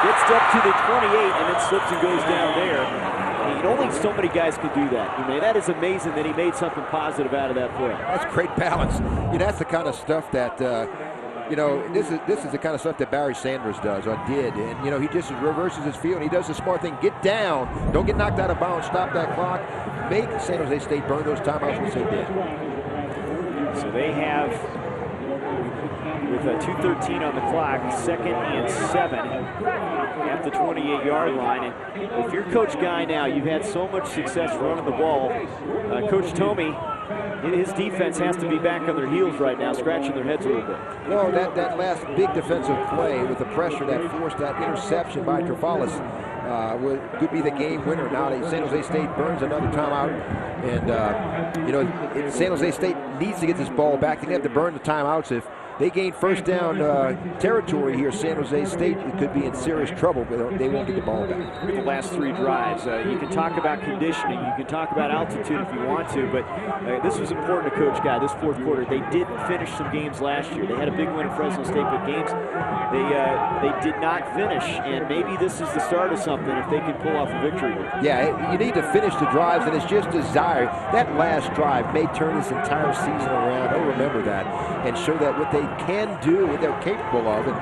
Gets up to the 28 and then slips and goes down there. And only so many guys can do that. I mean, that is amazing that he made something positive out of that play. That's great balance. That's the kind of stuff that, this is the kind of stuff that Barry Sanders does or did. And, he just reverses his field. He does the smart thing. Get down. Don't get knocked out of bounds. Stop that clock. Make San Jose State burn those timeouts, which they did. So they have, with 2:13 on the clock, 2nd and 7 at the 28-yard line. And if you're Coach Guy now, you've had so much success running the ball. Coach Tomey, his defense has to be back on their heels right now, scratching their heads a little bit. Well, that last big defensive play with the pressure that forced that interception by Travalis could be the game winner. Now San Jose State burns another timeout. And, San Jose State needs to get this ball back. They have to burn the timeouts. If they gain first down territory here, San Jose State could be in serious trouble, but they won't get the ball back. Look at the last 3 drives. You can talk about conditioning, you can talk about altitude if you want to, but this was important to Coach Guy, this 4th quarter. They didn't finish some games last year. They had a big win at Fresno State, but games they did not finish, and maybe this is the start of something if they can pull off a victory here. Yeah, you need to finish the drives, and it's just desire. That last drive may turn this entire season around. They'll remember that and show that what they can do, what they're capable of, and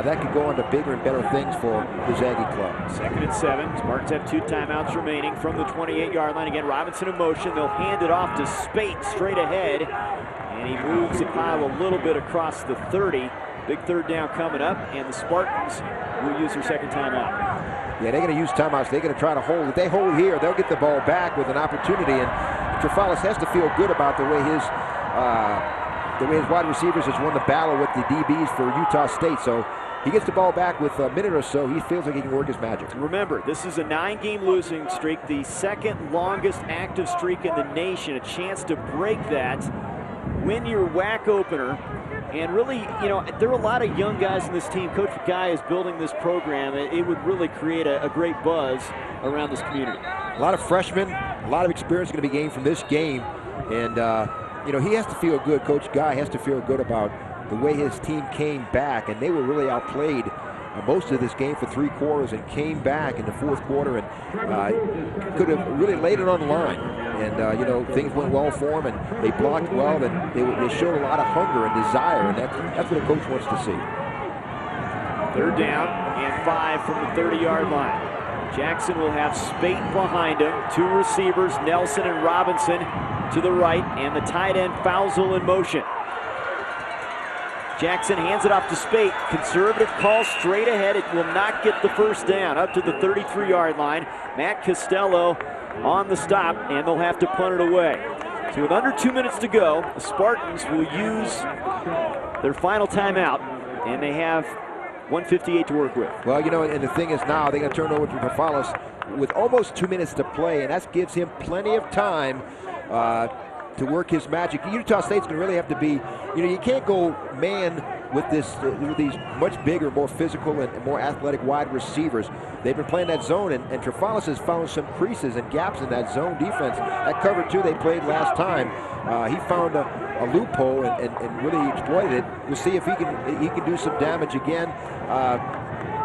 that could go on to bigger and better things for the Aggie club. 2nd and 7. Spartans have 2 timeouts remaining from the 28-yard line. Again, Robinson in motion. They'll hand it off to Spate straight ahead, and he moves the pile a little bit across the 30. Big 3rd down coming up, and the Spartans will use their 2nd timeout. Yeah, they're going to use timeouts. They're going to try to hold. If they hold here, they'll get the ball back with an opportunity, and Travalis has to feel good about the way his wide receivers has won the battle with the DBs for Utah State. So he gets the ball back with a minute or so. He feels like he can work his magic. Remember, this is a 9-game losing streak, the 2nd longest active streak in the nation. A chance to break that, win your WAC opener. And really, there are a lot of young guys in this team. Coach Guy is building this program. It would really create a great buzz around this community. A lot of freshmen, a lot of experience going to be gained from this game. And, he has to feel good. Coach Guy has to feel good about the way his team came back. And they were really outplayed most of this game for 3 quarters and came back in the 4th quarter and could have really laid it on the line. And, things went well for them, and they blocked well, and they showed a lot of hunger and desire, and that's what a coach wants to see. 3rd down and 5 from the 30-yard line. Jackson will have Spate behind him. 2 receivers, Nelson and Robinson to the right, and the tight end Fausel in motion. Jackson hands it off to Spate. Conservative call straight ahead. It will not get the first down. Up to the 33-yard line. Matt Costello on the stop, and they'll have to punt it away. So with under 2 minutes to go, the Spartans will use their final timeout, and they have 1:58 to work with. Well, and the thing is now they're going to turn over to Travalis with almost 2 minutes to play, and that gives him plenty of time to work his magic. Utah State's going to really have to be, you can't go man with these much bigger, more physical and more athletic wide receivers. They've been playing that zone, and Travalis has found some creases and gaps in that zone defense. That cover 2 they played last time, he found a loophole and really exploited it. We'll see if he can do some damage again.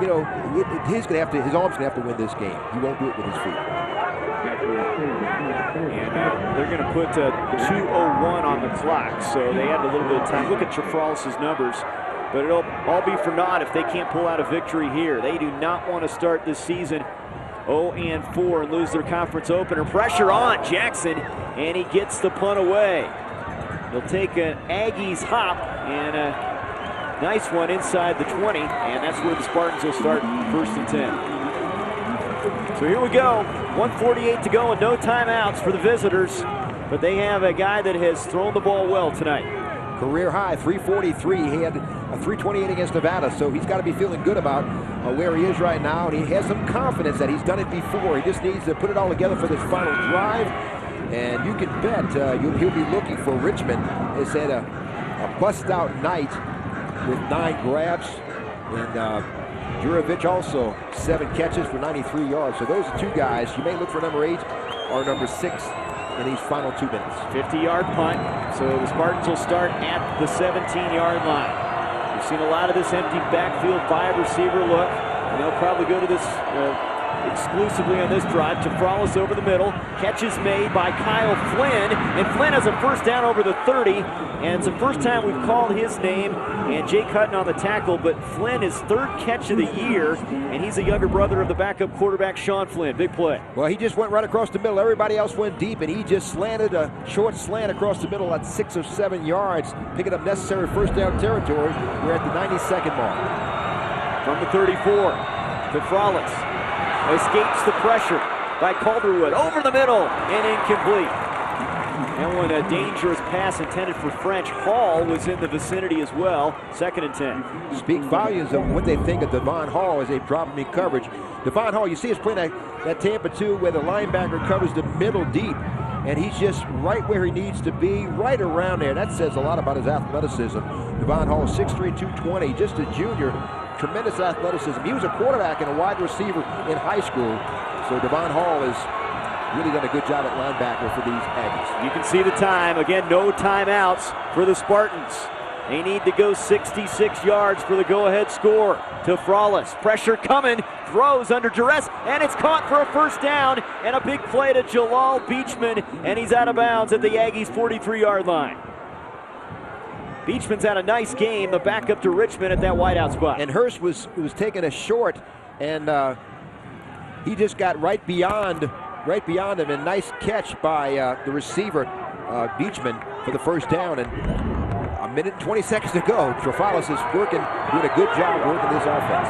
His arm's gonna have to win this game. He won't do it with his feet. And they're going to put 2:01 on the clock, so they had a little bit of time. Look at Travalis' numbers, but it'll all be for naught if they can't pull out a victory here. They do not want to start this season 0-4 and lose their conference opener. Pressure on Jackson, and he gets the punt away. They'll take an Aggies hop and a nice one inside the 20, and that's where the Spartans will start 1st and 10. So here we go, 1:48 to go and no timeouts for the visitors, but they have a guy that has thrown the ball well tonight. Career high, 343. He had a 328 against Nevada, so he's got to be feeling good about where he is right now, and he has some confidence that he's done it before. He just needs to put it all together for this final drive, and you can bet he'll be looking for Richmond. It's had a bust-out night with 9 grabs, and Jurovic also 7 catches for 93 yards. So those are 2 guys. You may look for number 8 or number 6 in these final 2 minutes. 50-yard punt. So the Spartans will start at the 17-yard line. We've seen a lot of this empty backfield 5 receiver look. And they'll probably go to this exclusively on this drive. Tafralis over the middle. Catch is made by Kyle Flynn. And Flynn has a first down over the 30. And it's the first time we've called his name. And Jake Hutton on the tackle. But Flynn is third catch of the year. And he's a younger brother of the backup quarterback, Sean Flynn. Big play. Well, he just went right across the middle. Everybody else went deep. And he just slanted a short slant across the middle at 6 or 7 yards, picking up necessary first down territory. We're at the 92nd mark. From the 34, Tafralis escapes the pressure by Calderwood. Over the middle and incomplete. And when a dangerous pass intended for French, Hall was in the vicinity as well. 2nd and 10. Speak volumes of what they think of Devon Hall as they drop him in coverage. Devon Hall, you see us playing that Tampa 2 where the linebacker covers the middle deep. And he's just right where he needs to be, right around there. That says a lot about his athleticism. Devon Hall, 6'3", 220, just a junior. Tremendous athleticism. He was a quarterback and a wide receiver in high school. So Devon Hall has really done a good job at linebacker for these Aggies. You can see the time. Again, no timeouts for the Spartans. They need to go 66 yards for the go-ahead score. Tafralis, pressure coming, throws under duress, and it's caught for a first down, and a big play to Jalal Beachman, and he's out of bounds at the Aggies' 43-yard line. Beachman's had a nice game, the backup to Richmond at that wideout spot. And Hurst was taking a short, and he just got right beyond him, and nice catch by the receiver, Beachman, for the first down. And a minute and 20 seconds to go. Tafralis is doing a good job working this offense.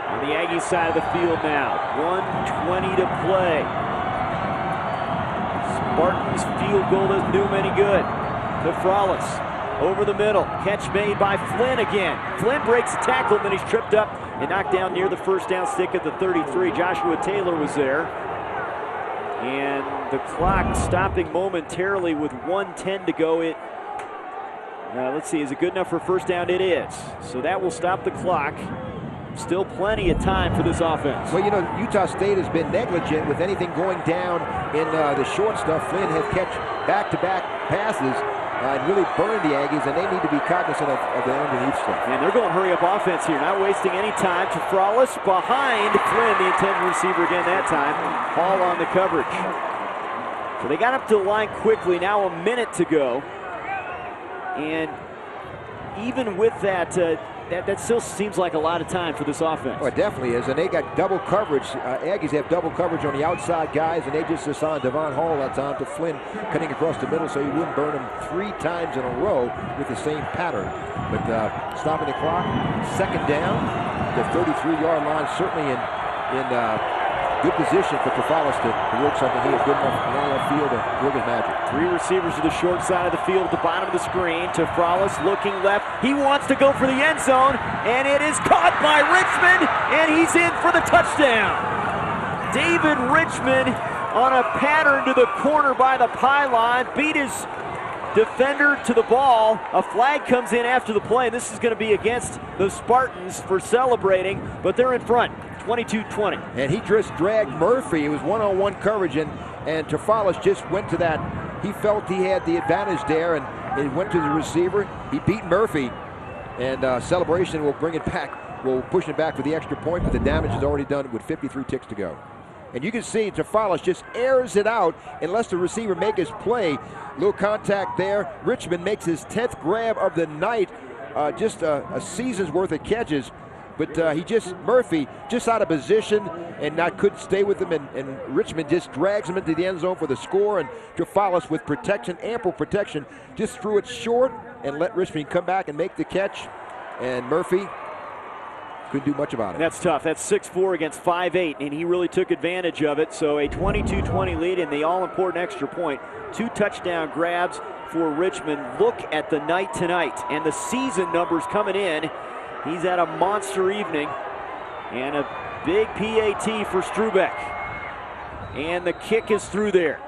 On the Aggies side of the field now, 1:20 to play. Spartans field goal doesn't do him any good. Tafralis over the middle, catch made by Flynn again. Flynn breaks the tackle, and then he's tripped up and knocked down near the first down stick at the 33. Joshua Taylor was there. And the clock stopping momentarily with 1:10 to go. Let's see, is it good enough for first down? It is. So that will stop the clock. Still plenty of time for this offense. Well, you know, Utah State has been negligent with anything going down in the short stuff. Flynn has catch back-to-back passes and really burned the Aggies, and they need to be cognizant of the underneath stuff. And they're going hurry-up offense here, not wasting any time. Tafralis behind Flynn, the intended receiver again that time. Hall on the coverage. So they got up to the line quickly. Now a minute to go. And even with that, that still seems like a lot of time for this offense. Oh, it definitely is, and they got double coverage. Aggies have double coverage on the outside guys, and they just assigned Devon Hall that time to Flynn, cutting across the middle so he wouldn't burn him 3 times in a row with the same pattern. But stopping the clock, 2nd down, the 33-yard line, certainly in good position for Tafralis to work something. He is good enough on the field to work his magic. 3 receivers to the short side of the field at the bottom of the screen. Tafralis looking left. He wants to go for the end zone, and it is caught by Richmond, and he's in for the touchdown. David Richmond on a pattern to the corner by the pylon, beat his defender to the ball. A flag comes in after the play, and this is going to be against the Spartans for celebrating, but they're in front. 22-20. And he just dragged Murphy. It was one-on-one coverage, and Tafralis just went to that. He felt he had the advantage there, and he went to the receiver. He beat Murphy, and celebration will bring it back. Will push it back for the extra point, but the damage is already done with 53 ticks to go. And you can see Tafralis just airs it out and lets the receiver make his play. Little contact there. Richmond makes his 10th grab of the night. Just a season's worth of catches. But Murphy just out of position and couldn't stay with him, and Richmond just drags him into the end zone for the score, and Tafralis with protection, ample protection, just threw it short and let Richmond come back and make the catch, and Murphy couldn't do much about it. That's tough. That's 6'4" against 5'8", and he really took advantage of it. So a 22-20 lead and the all-important extra point. 2 touchdown grabs for Richmond. Look at the night tonight and the season numbers coming in. He's had a monster evening and a big PAT for Strubeck. And the kick is through there.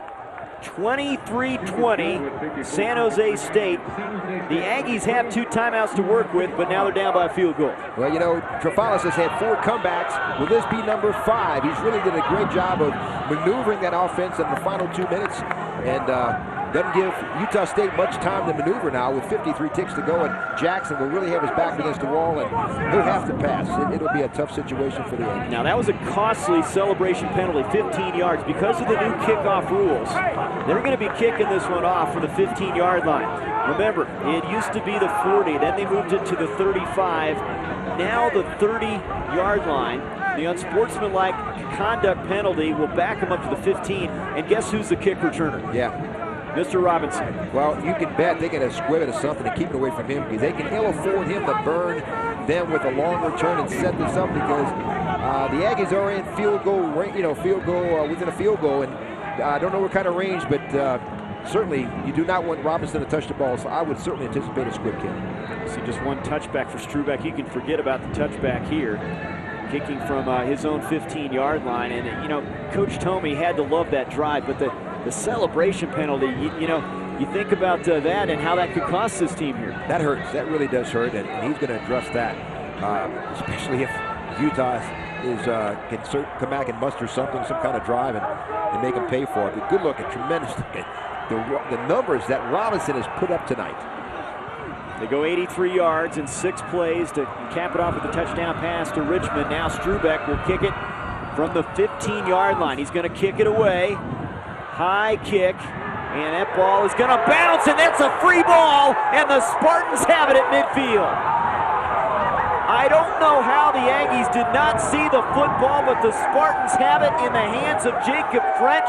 23-20, San Jose State. The Aggies have 2 timeouts to work with, but now they're down by a field goal. Well, you know, Tafralis has had 4 comebacks. Will this be number 5? He's really did a great job of maneuvering that offense in the final 2 minutes. And Doesn't give Utah State much time to maneuver now with 53 ticks to go, and Jackson will really have his back against the wall, and he'll have to pass. It'll be a tough situation for the Aggies. Now that was a costly celebration penalty, 15 yards. Because of the new kickoff rules, they're going to be kicking this one off for the 15-yard line. Remember, it used to be the 40, then they moved it to the 35, now the 30-yard line. The unsportsmanlike conduct penalty will back them up to the 15, and guess who's the kick returner? Yeah. Mr. Robinson. Well, you can bet they're going to squib it or something to keep it away from him, because they can ill afford him to burn them with a long return and set this up, because the Aggies are in field goal, within a field goal, and I don't know what kind of range, but certainly you do not want Robinson to touch the ball, so I would certainly anticipate a squib kick. See just one touchback for Strubeck. You can forget about the touchback here. Kicking from his own 15-yard line, and Coach Tomey had to love that drive, but the celebration penalty, you think about that and how that could cost this team here. That hurts. That really does hurt, and he's going to address that, especially if Utah can come back and muster some kind of drive and make them pay for it. But good look at tremendous look at the numbers that Robinson has put up tonight. They go 83 yards in 6 plays to cap it off with a touchdown pass to Richmond. Now Strubeck will kick it from the 15-yard line. He's going to kick it away. High kick, and that ball is going to bounce, and that's a free ball, and the Spartans have it at midfield. I don't know how the Aggies did not see the football, but the Spartans have it in the hands of Jacob French,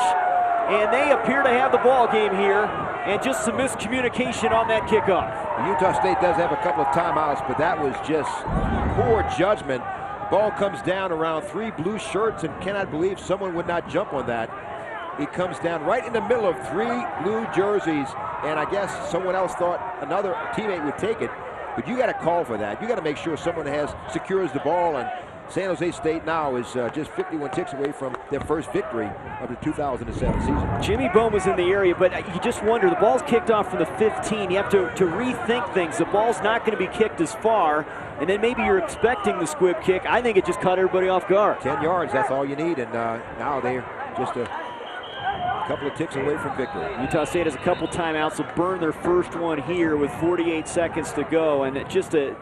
and they appear to have the ball game here, and just some miscommunication on that kickoff. Utah State does have a couple of timeouts, but that was just poor judgment. Ball comes down around 3 blue shirts, and cannot believe someone would not jump on that. It comes down right in the middle of 3 blue jerseys, and I guess someone else thought another teammate would take it, but you got to call for that. You got to make sure someone secures the ball, and San Jose State now is just 51 ticks away from their first victory of the 2007 season. Jimmy Bohm was in the area, but you just wonder, the ball's kicked off from the 15. You have to rethink things. The ball's not going to be kicked as far, and then maybe you're expecting the squib kick. I think it just caught everybody off guard. 10 yards, that's all you need, and now they're just a couple of ticks away from victory. Utah State has a couple timeouts to burn their first one here with 48 seconds to go, and just a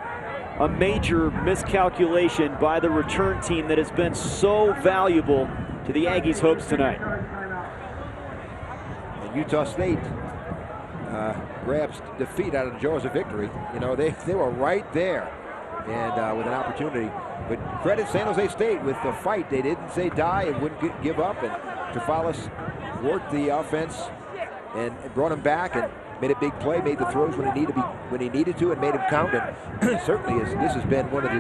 major miscalculation by the return team that has been so valuable to the Aggies' hopes tonight. And Utah State grabs defeat out of the jaws of victory. They were right there, and with an opportunity. But credit San Jose State with the fight. They didn't say die and wouldn't give up, and Trafalis worked the offense and brought him back and made a big play, made the throws when he needed to, and made him count. And certainly this has been one of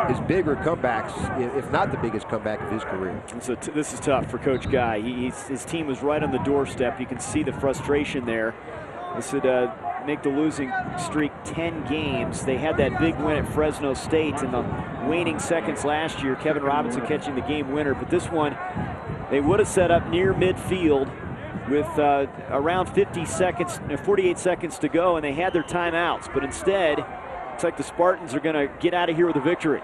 his bigger comebacks, if not the biggest comeback of his career. So this is tough for Coach Guy. His team was right on the doorstep. You can see the frustration there. This would make the losing streak 10 games. They had that big win at Fresno State in the waning seconds last year. Kevin Robinson catching the game winner. But this one, they would have set up near midfield with around 48 seconds to go, and they had their timeouts. But instead, looks like the Spartans are going to get out of here with a victory.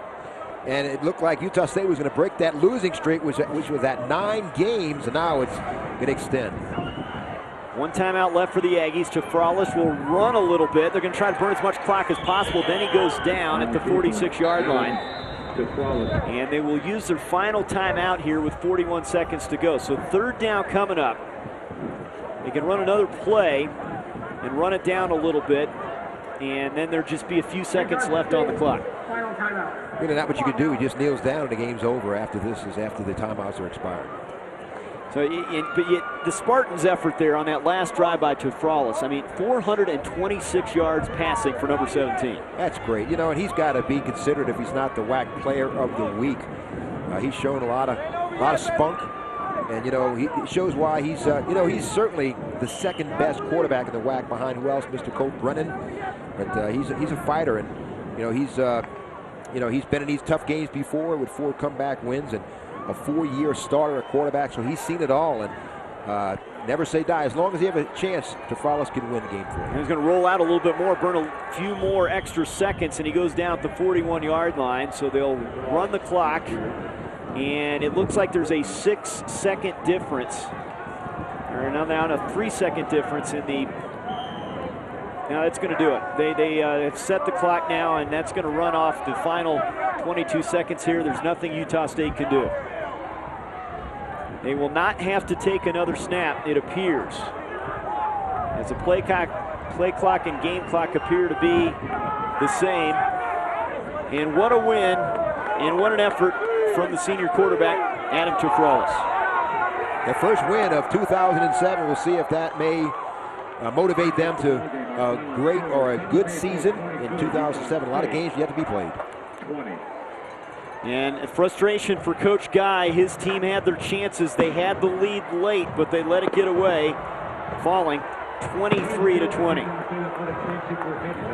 And it looked like Utah State was going to break that losing streak, which was at 9 games, and now it's going to extend. One timeout left for the Aggies. Trafalis will run a little bit. They're going to try to burn as much clock as possible. Then he goes down at the 46-yard line. And they will use their final timeout here with 41 seconds to go. So third down coming up. They can run another play and run it down a little bit, and then there'll just be a few seconds left on the clock. Really not what you can do. He just kneels down and the game's over after the timeouts are expired. So, but yet the Spartans' effort there on that last drive by Trafalis, 426 yards passing for number 17. That's great. And he's got to be considered if he's not the WAC player of the week. He's shown a lot of spunk. And, he shows why he's certainly the second best quarterback in the WAC behind who else? Mr. Colt Brennan. But he's a fighter, and, he's been in these tough games before with 4 comeback wins and a 4-year starter at quarterback, so he's seen it all. And never say die. As long as you have a chance, Trafalis can win the game for you. He's going to roll out a little bit more, burn a few more extra seconds, and he goes down at the 41-yard line. So they'll run the clock. And it looks like there's a 6-second difference They're now down a 3-second difference in the. Now that's going to do it. They have set the clock now, and that's going to run off the final 22 seconds here. There's nothing Utah State can do. They will not have to take another snap, it appears, as the play clock and game clock appear to be the same. And what a win, and what an effort from the senior quarterback, Adam Tafralis. The first win of 2007. We'll see if that may motivate them to a great or a good season in 2007. A lot of games yet to be played. And frustration for Coach Guy. His team had their chances. They had the lead late, but they let it get away, falling 23-20.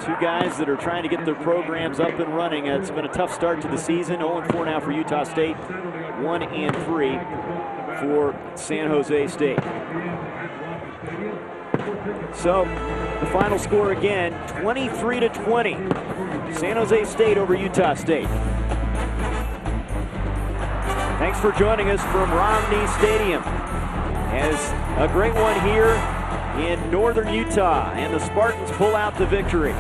Two guys that are trying to get their programs up and running. It's been a tough start to the season. 0-4 now for Utah State. 1-3 for San Jose State. So the final score again, 23-20. San Jose State over Utah State. Thanks for joining us from Romney Stadium. As a great one here in northern Utah, and the Spartans pull out the victory.